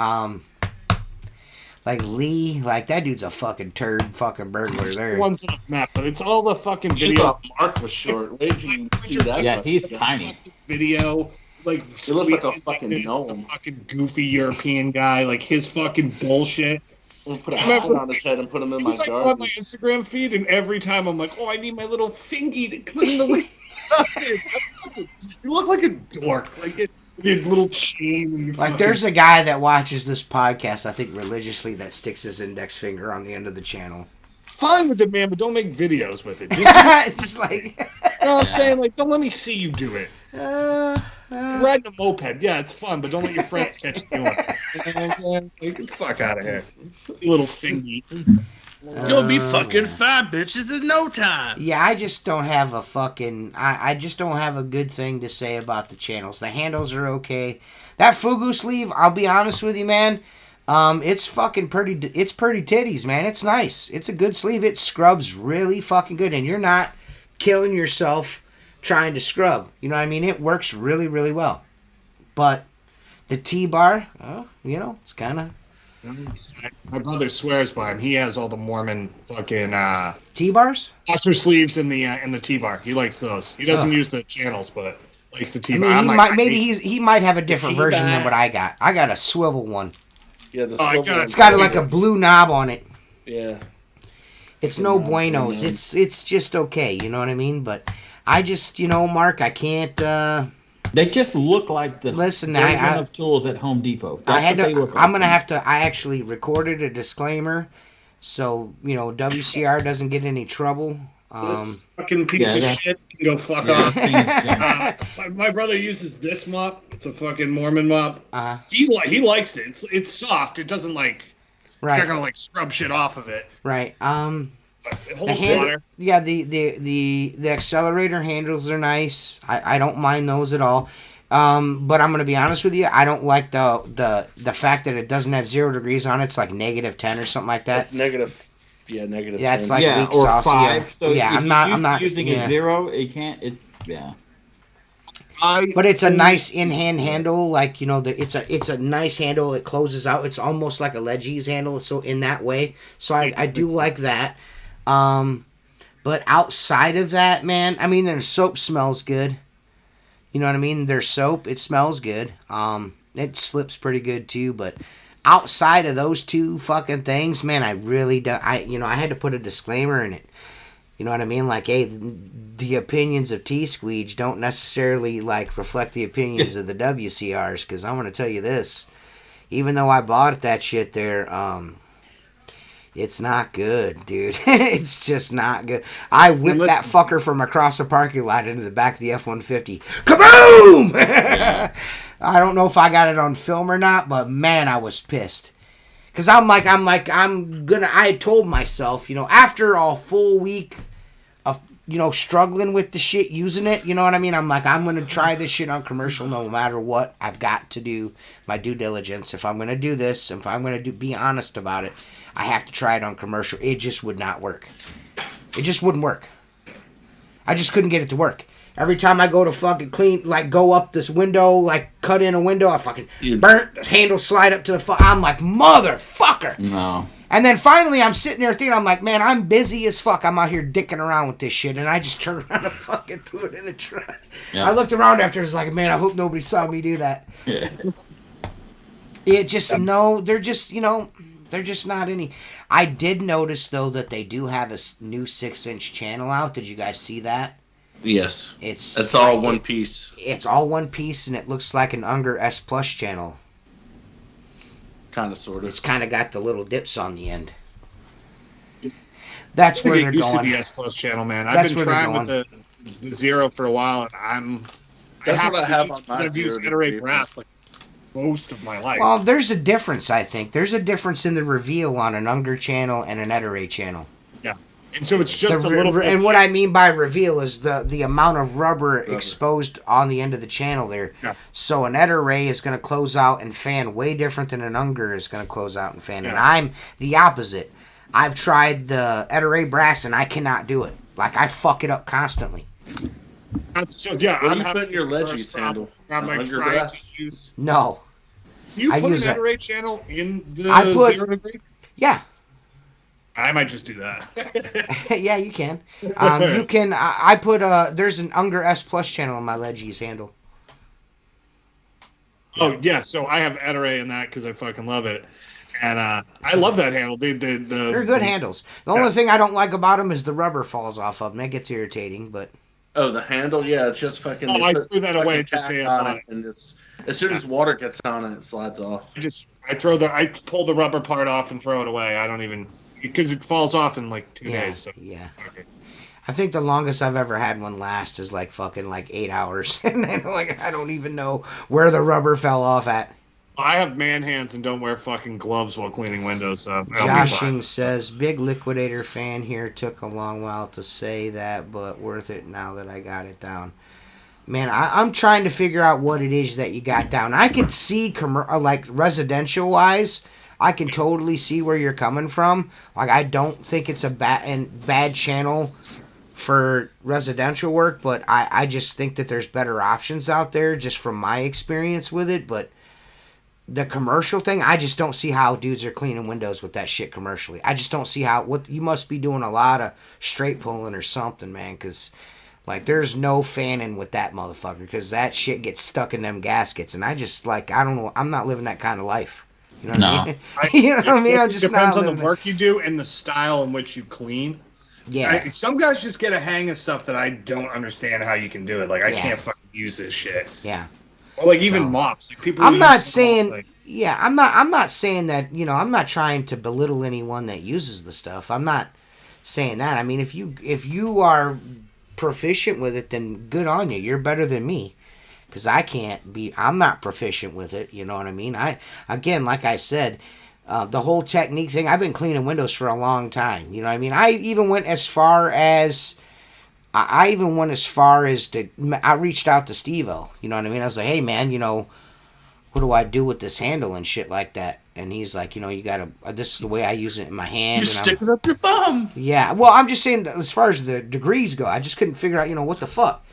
like Lee, like that dude's a fucking turd, fucking burglar there. One's on the map, but it's all the fucking videos. Mark was short. Wait till you see that. Yeah, he's tiny. Video, like he looks like a fucking gnome. A fucking goofy European guy, like his fucking bullshit. We'll put a hat on his head and put him in my garden. On my Instagram feed, and every time I'm like, oh, I need my little fingy to clean the way. You look like a dork. Like it's your little chain. Like there's a guy that watches this podcast, I think religiously, that sticks his index finger on the end of the channel. Fine with it, man, but don't make videos with it. Just like, you know what I'm saying? Like, don't let me see you do it. Riding a moped, yeah, it's fun, but don't let your friends catch you doing it. You know what I'm saying? Like, get the fuck out of here, little fingy. You'll be fucking 5 bitches in no time. Yeah, I just don't have a fucking... I just don't have a good thing to say about the channels. The handles are okay. That Fugu sleeve, I'll be honest with you, man. It's fucking pretty... It's pretty titties, man. It's nice. It's a good sleeve. It scrubs really fucking good. And you're not killing yourself trying to scrub. You know what I mean? It works really, really well. But the T-bar, you know, it's kind of... My brother swears by him. He has all the Mormon fucking T-bars, washer sleeves in the T-bar. He likes those. He doesn't use the channels, but likes the T-bar. I mean, he might have a different version than what I got. I got a swivel one. Yeah, the swivel. It's got like a blue knob on it. Yeah. It's no buenos. It's just okay. You know what I mean? But I just, you know, Mark, I can't. They just look like the version of tools at Home Depot. I'm gonna have to. I actually recorded a disclaimer, so you know WCR doesn't get any trouble. This fucking piece of shit can go fuck off. My brother uses this mop. It's a fucking Mormon mop. He likes it. It's soft. It doesn't like. Right. You're not gonna like scrub shit off of it. Right. It holds water. Yeah, the accelerator handles are nice. I don't mind those at all. But I'm gonna be honest with you, I don't like the fact that it doesn't have 0 degrees on it. It's like -10 or something like that. It's negative. Yeah, negative. Yeah, it's like weak or sauce. 5. Yeah, So yeah. I'm not using a 0. It can't. It's yeah. But it's a nice in-hand handle, like you know, it's a nice handle. It closes out. It's almost like a Legis handle, so in that way. So I do like that. But outside of that, man, I mean, their soap smells good. You know what I mean? Their soap, it smells good. It slips pretty good too. But outside of those two fucking things, man, I really don't. I had to put a disclaimer in it. You know what I mean? Like, hey, the opinions of T-Squeege don't necessarily like reflect the opinions of the WCRs. Because I'm gonna tell you this, even though I bought that shit there, it's not good, dude. It's just not good. I whipped that fucker from across the parking lot into the back of the F-150. Kaboom! Yeah. I don't know if I got it on film or not, but man, I was pissed. Because I told myself, you know, after a full week of, you know, struggling with the shit, using it, you know what I mean? I'm like, I'm going to try this shit on commercial no matter what. I've got to do my due diligence. If I'm going to do this, if I'm going to be honest about it, I have to try it on commercial. It just would not work. It just wouldn't work. I just couldn't get it to work. Every time I go to fucking clean, like go up this window, like cut in a window, I fucking burnt handle slide up to the I'm like, motherfucker. No. And then finally I'm sitting there thinking, I'm like, man, I'm busy as fuck. I'm out here dicking around with this shit. And I just turned around and fucking threw it in the truck. Yeah. I looked around after, it's like, man, I hope nobody saw me do that. Yeah. It just, no, they're just, you know, they're just not any. I did notice, though, that they do have a new 6-inch channel out. Did you guys see that? Yes. It's all one piece. It's all one piece, and it looks like an Unger S Plus channel. Kind of, sort of. It's kind of got the little dips on the end. That's where they're going. The S Plus channel, man. I've been trying with the Zero for a while, and That's what I have on my I've used Iterate brass like most of my life. Well, there's a difference, I think. There's a difference in the reveal on an Unger channel and an Iterate channel. Yeah. And so it's just a little bit. And what I mean by reveal is the amount of rubber exposed on the end of the channel there. Yeah. So an Iterate is going to close out and fan way different than an Unger is going to close out and fan. Yeah. And I'm the opposite. I've tried the Iterate brass and I cannot do it. Like, I fuck it up constantly. So, yeah, I'm putting your Legis handle. I'm like trying to use. No. You put an Iterate channel in the Zero degree? Yeah. I might just do that. Yeah, you can. You can. I put there's an Unger S Plus channel on my Legis handle. Oh yeah, so I have Iterate in that because I fucking love it, and I love that handle. They're good handles. The only thing I don't like about them is the rubber falls off of them. That gets irritating, but. Oh, the handle, yeah, it's just fucking. Oh, I threw that away on it, and as soon as water gets on it, it slides off. I pull the rubber part off and throw it away. I don't even. Because it falls off in like 2 days. So. Yeah. Okay. I think the longest I've ever had one last is like fucking like 8 hours. And then like I don't even know where the rubber fell off at. I have man hands and don't wear fucking gloves while cleaning windows. So Joshing says, big Liquidator fan here. Took a long while to say that, but worth it now that I got it down. Man, I'm trying to figure out what it is that you got down. I could see like residential wise. I can totally see where you're coming from. Like, I don't think it's a bad channel for residential work, but I just think that there's better options out there just from my experience with it. But the commercial thing, I just don't see how dudes are cleaning windows with that shit commercially. I just don't see how. You must be doing a lot of straight pulling or something, man, because like there's no fanning with that motherfucker because that shit gets stuck in them gaskets. And I just like, I don't know, I'm not living that kind of life. You know what I mean? You know what I mean? I'm just depends on the work you do and the style in which you clean. Yeah. Some guys just get a hang of stuff that I don't understand how you can do it. Like, I can't fucking use this shit. Yeah. Or like even mops. Like people. I'm not saying. Mops, I'm not saying that. You know, I'm not trying to belittle anyone that uses the stuff. I'm not saying that. I mean, if you are proficient with it, then good on you. You're better than me. Because I'm not proficient with it, you know what I mean? Again, like I said, the whole technique thing, I've been cleaning windows for a long time, you know what I mean? I even went as far as I reached out to Steve-O, you know what I mean? I was like, hey man, you know, what do I do with this handle and shit like that? And he's like, you know, you gotta, this is the way I use it in my hand. You stick it up your bum. Yeah, well, I'm just saying, as far as the degrees go, I just couldn't figure out, you know, what the fuck.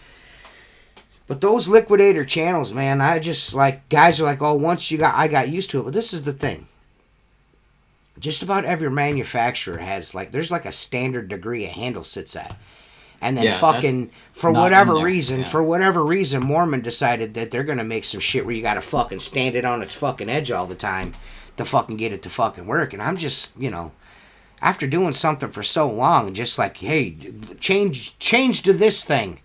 But those Liquidator channels, man, I just, like, guys are like, oh, I got used to it. But this is the thing. Just about every manufacturer has, like, there's like a standard degree a handle sits at. And then for whatever reason, Mormon decided that they're going to make some shit where you got to fucking stand it on its fucking edge all the time to fucking get it to fucking work. And I'm just, you know, after doing something for so long, just like, hey, change to this thing.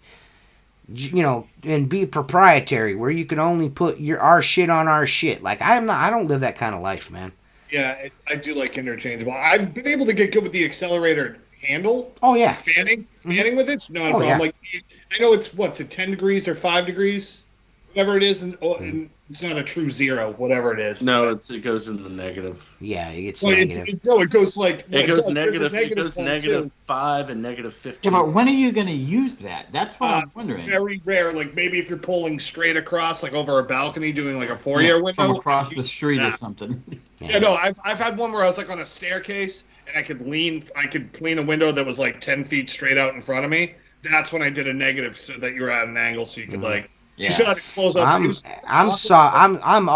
You know, and be proprietary where you can only put our shit on our shit. Like, I don't live that kind of life, man. Yeah, I do like interchangeable. I've been able to get good with the accelerator handle. Oh yeah, fanning with it's not a problem. Yeah. Like, I know it's 10 degrees or 5 degrees, whatever it is, and it's not a true zero, whatever it is. No, it goes in the negative. Yeah, it's negative. It goes like it goes negative. It goes negative 5 and negative 15. Yeah, but when are you going to use that? That's what I'm wondering. Very rare. Like maybe if you're pulling straight across, like over a balcony, doing like a foyer window from across the street or something. Yeah, no, I've had one where I was like on a staircase and I could clean a window that was like 10 feet straight out in front of me. That's when I did a negative so that you were at an angle so you could like. Yeah. You still have to close up. I'm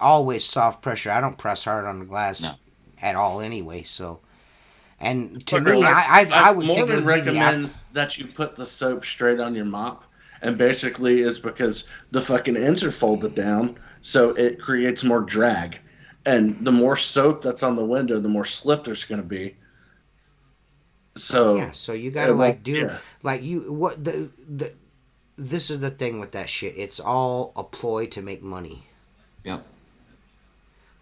always soft pressure. I don't press hard on the glass at all anyway. So, and to me, I would think Mormon recommends that you put the soap straight on your mop, and basically is because the fucking ends are folded down, so it creates more drag, and the more soap that's on the window, the more slip there's going to be. So yeah, so you gotta this is the thing with that shit. It's all a ploy to make money. Yep.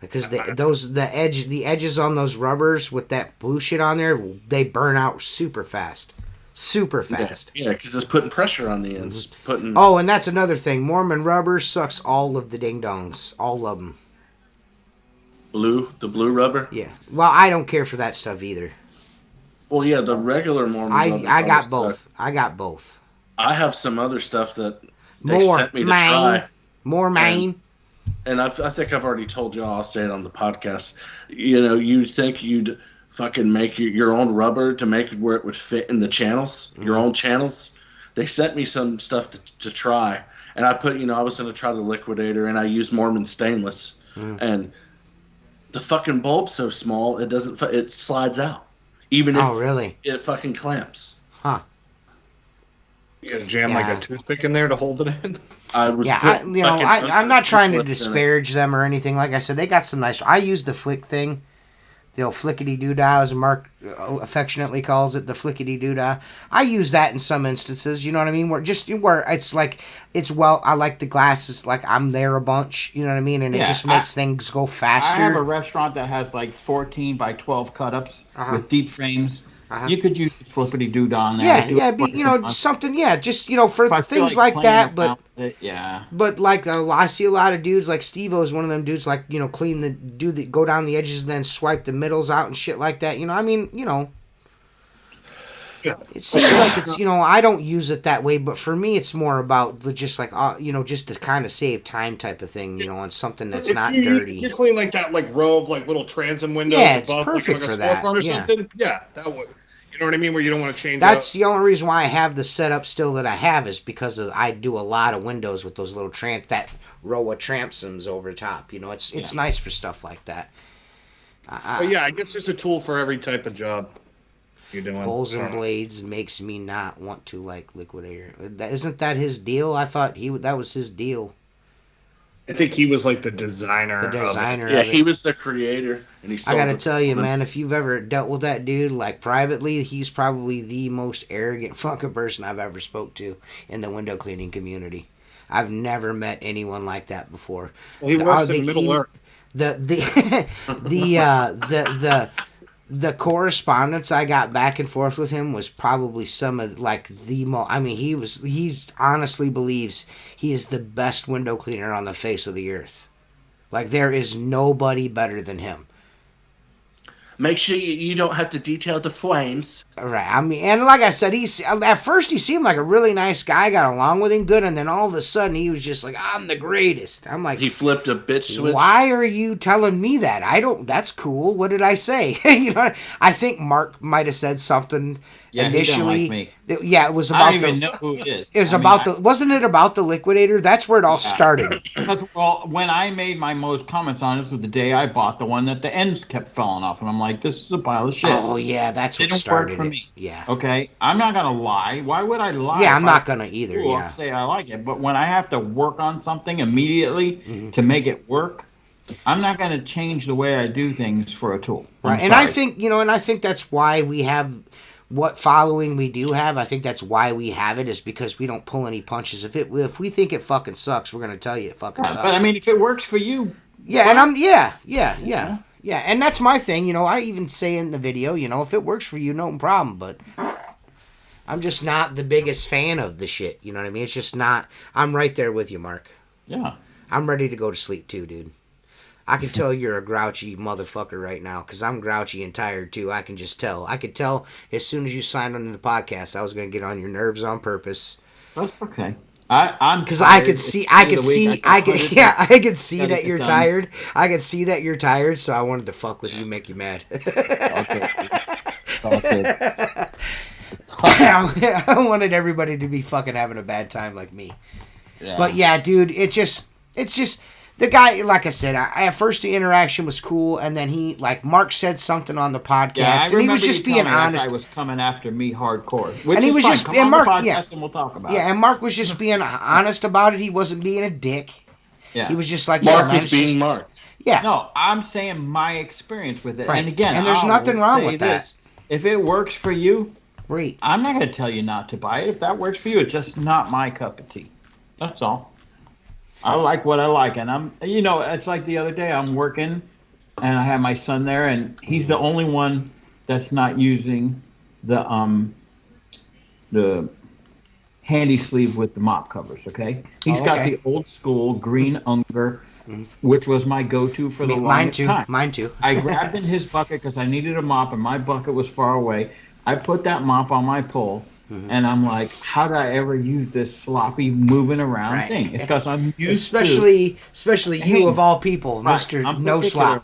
Because the edges on those rubbers with that blue shit on there, they burn out super fast. Super fast. Yeah, because it's putting pressure on the ends. Mm-hmm. Oh, and that's another thing. Mormon rubber sucks all of the ding-dongs. All of them. The blue rubber? Yeah. Well, I don't care for that stuff either. Well, yeah, the regular Mormon rubber. I got both. I got both. I have some other stuff that they sent me to try. More Maine. And I think I've already told y'all, I'll say it on the podcast. You'd think you'd fucking make your own rubber to make where it would fit in the channels, your own channels. They sent me some stuff to try. And I put, I was going to try the liquidator, and I used Mormon stainless. And the fucking bulb's so small, it slides out. Even if really? It fucking clamps. Huh. You gotta jam like a toothpick in there to hold it in? I'm not trying to disparage them or anything. Like I said, they got some nice. I use the flick thing, the old flickety doodah, as Mark affectionately calls it, the flickety doodah. I use that in some instances. You know what I mean? Where it's like I like the glasses. Like I'm there a bunch. You know what I mean? And it just makes things go faster. I have a restaurant that has like 14 by 12 cut-ups with deep frames. You could use the flippity doodah on there. Something. Yeah, just for things like that. But But like I see a lot of dudes like Steve-O is one of them dudes like go down the edges and then swipe the middles out and shit like that. It seems like it's I don't use it that way, but for me it's more about just like just to kind of save time type of thing, on something that's not dirty. You clean like that row of like little transom windows. Yeah, it's perfect for that. Or something. Yeah, that would. You know what I mean? Where you don't want to change. That's the only reason why I have the setup still that I have is because I do a lot of windows with those little that row of transoms over top. It's nice for stuff like that. I guess there's a tool for every type of job you're doing. Holes and blades makes me not want to like Liquidator. Isn't that his deal? I thought that was his deal. I think he was like the designer. Yeah, he was the creator, and he. I gotta tell you, man, if you've ever dealt with that dude, like privately, he's probably the most arrogant fucking person I've ever spoke to in the window cleaning community. I've never met anyone like that before. Well, he works in Middle Earth. The correspondence I got back and forth with him was probably some of like the most. I mean, he honestly believes he is the best window cleaner on the face of the earth. Like there is nobody better than him. Make sure you don't have to detail the flames. Right. I mean, and like I said, at first he seemed like a really nice guy, got along with him good, and then all of a sudden he was just like, I'm the greatest. I'm like, he flipped a bitch switch. Why are you telling me that? That's cool. What did I say? I think Mark might have said something initially. He didn't like me. It was about I don't even know who it is. It was wasn't it about the Liquidator? That's where it all started. Because, when I made my most comments on this was the day I bought the one that the ends kept falling off, and I'm like, this is a pile of shit. Oh yeah, that's what started it. Me. Yeah. Okay, I'm not gonna lie. Why would I lie? Yeah, I'm not gonna either. I'll say I like it, but when I have to work on something immediately to make it work, I'm not gonna change the way I do things for a tool. Right, and I think that's why we have what following we do have. I think that's why we have it is because we don't pull any punches. If we think it fucking sucks, we're gonna tell you it fucking sucks. But I mean, if it works for you, yeah, and I'm yeah, and that's my thing. I even say in the video, if it works for you, no problem. But I'm just not the biggest fan of the shit. You know what I mean? It's just not. I'm right there with you, Mark. Yeah, I'm ready to go to sleep too, dude. I can tell you're a grouchy motherfucker right now because I'm grouchy and tired too. I can just tell. I could tell as soon as you signed on to the podcast, I was going to get on your nerves on purpose. That's okay. I'm because I could see that you're tired. I could see that you're tired, so I wanted to fuck with you, make you mad. Okay. I wanted everybody to be fucking having a bad time like me. Yeah. But yeah, dude, it's just the guy, like I said, at first the interaction was cool, and then Mark said something on the podcast, and he was just being honest. That guy was coming after me hardcore, and he was just, and Mark, and we'll talk about it. Yeah, and Mark was just being honest about it. He wasn't being a dick. Yeah, he was just like, Mark was being Mark. Yeah, no, I'm saying my experience with it, right. And again, and there's nothing wrong with that. if it works for you, great. I'm not going to tell you not to buy it. If that works for you, it's just not my cup of tea. That's all. I like what I like, and it's like the other day I'm working, and I have my son there, and he's the only one that's not using the handy sleeve with the mop covers. Okay, he's got the old school green Unger, which was my go-to for the longest time. Mine too. I grabbed in his bucket because I needed a mop, and my bucket was far away. I put that mop on my pole. And I'm like, how did I ever use this sloppy moving around thing? It's because I'm used especially you of all people, Mr. No Slop.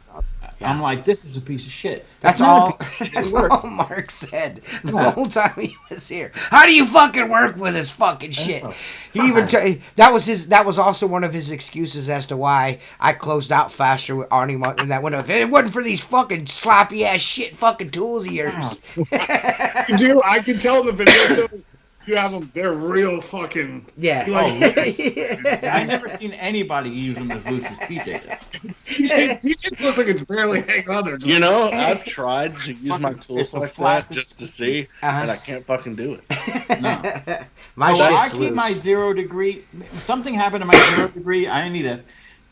Yeah. I'm like, this is a piece of shit. That's all. That's all Mark said the whole time he was here. How do you fucking work with this fucking shit? He even that was also one of his excuses as to why I closed out faster with Arnie. And that if it wasn't for these fucking sloppy ass shit fucking tools of yours. You do. I can tell the video. You have them. They're real fucking. Yeah. I never seen anybody use them as loose as TJ does. TJ looks like it's barely hanging on there. I've tried to use my tools like that just to see, and I can't fucking do it. No. I keep my 0 degree. Something happened to my 0 degree. I need to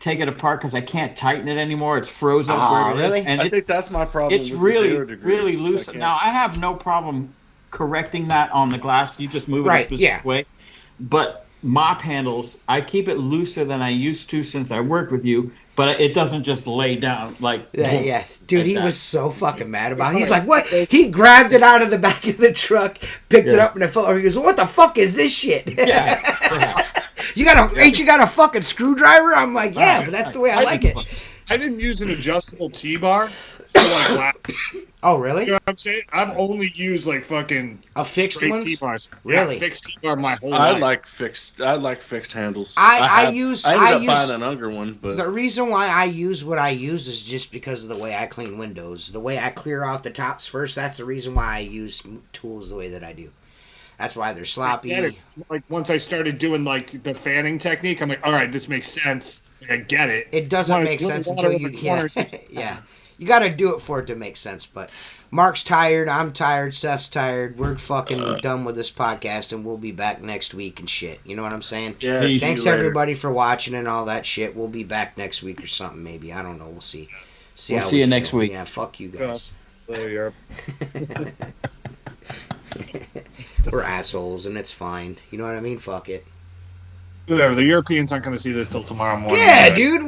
take it apart because I can't tighten it anymore. It's frozen where it is. And I think that's my problem. It's with really, the 0 degree, really loose. Now I have no problem correcting that on the glass. You just move it a specific way. But mop handles, I keep it looser than I used to since I worked with you, but it doesn't just lay down like dude, he was so fucking mad about it. He's like, what? He grabbed it out of the back of the truck, picked it up, and it fell over. He goes, what the fuck is this shit? Ain't you got a fucking screwdriver? I'm like, but that's the way I like it. I didn't use an adjustable T-bar. Oh, really? You know what I'm saying? I've only used like fucking a fixed ones. T-bars. Really? Yeah, fixed T-bar my whole life. I like fixed handles. I ended up buying an Unger one, but the reason why I use what I use is just because of the way I clean windows. The way I clear out the tops first. That's the reason why I use tools the way that I do. That's why they're sloppy. Like once I started doing like the fanning technique, I'm like, all right, this makes sense. Like, I get it. It doesn't make sense until you can. Yeah. You got to do it for it to make sense. But Mark's tired. I'm tired. Seth's tired. We're fucking done with this podcast, and we'll be back next week and shit. You know what I'm saying? Yeah. Thanks everybody for watching and all that shit. We'll be back next week or something. Maybe I don't know. We'll see. We'll see you next week. Yeah. Fuck you guys. We're assholes, and it's fine. You know what I mean? Fuck it. Whatever. The Europeans aren't going to see this till tomorrow morning. Yeah, dude.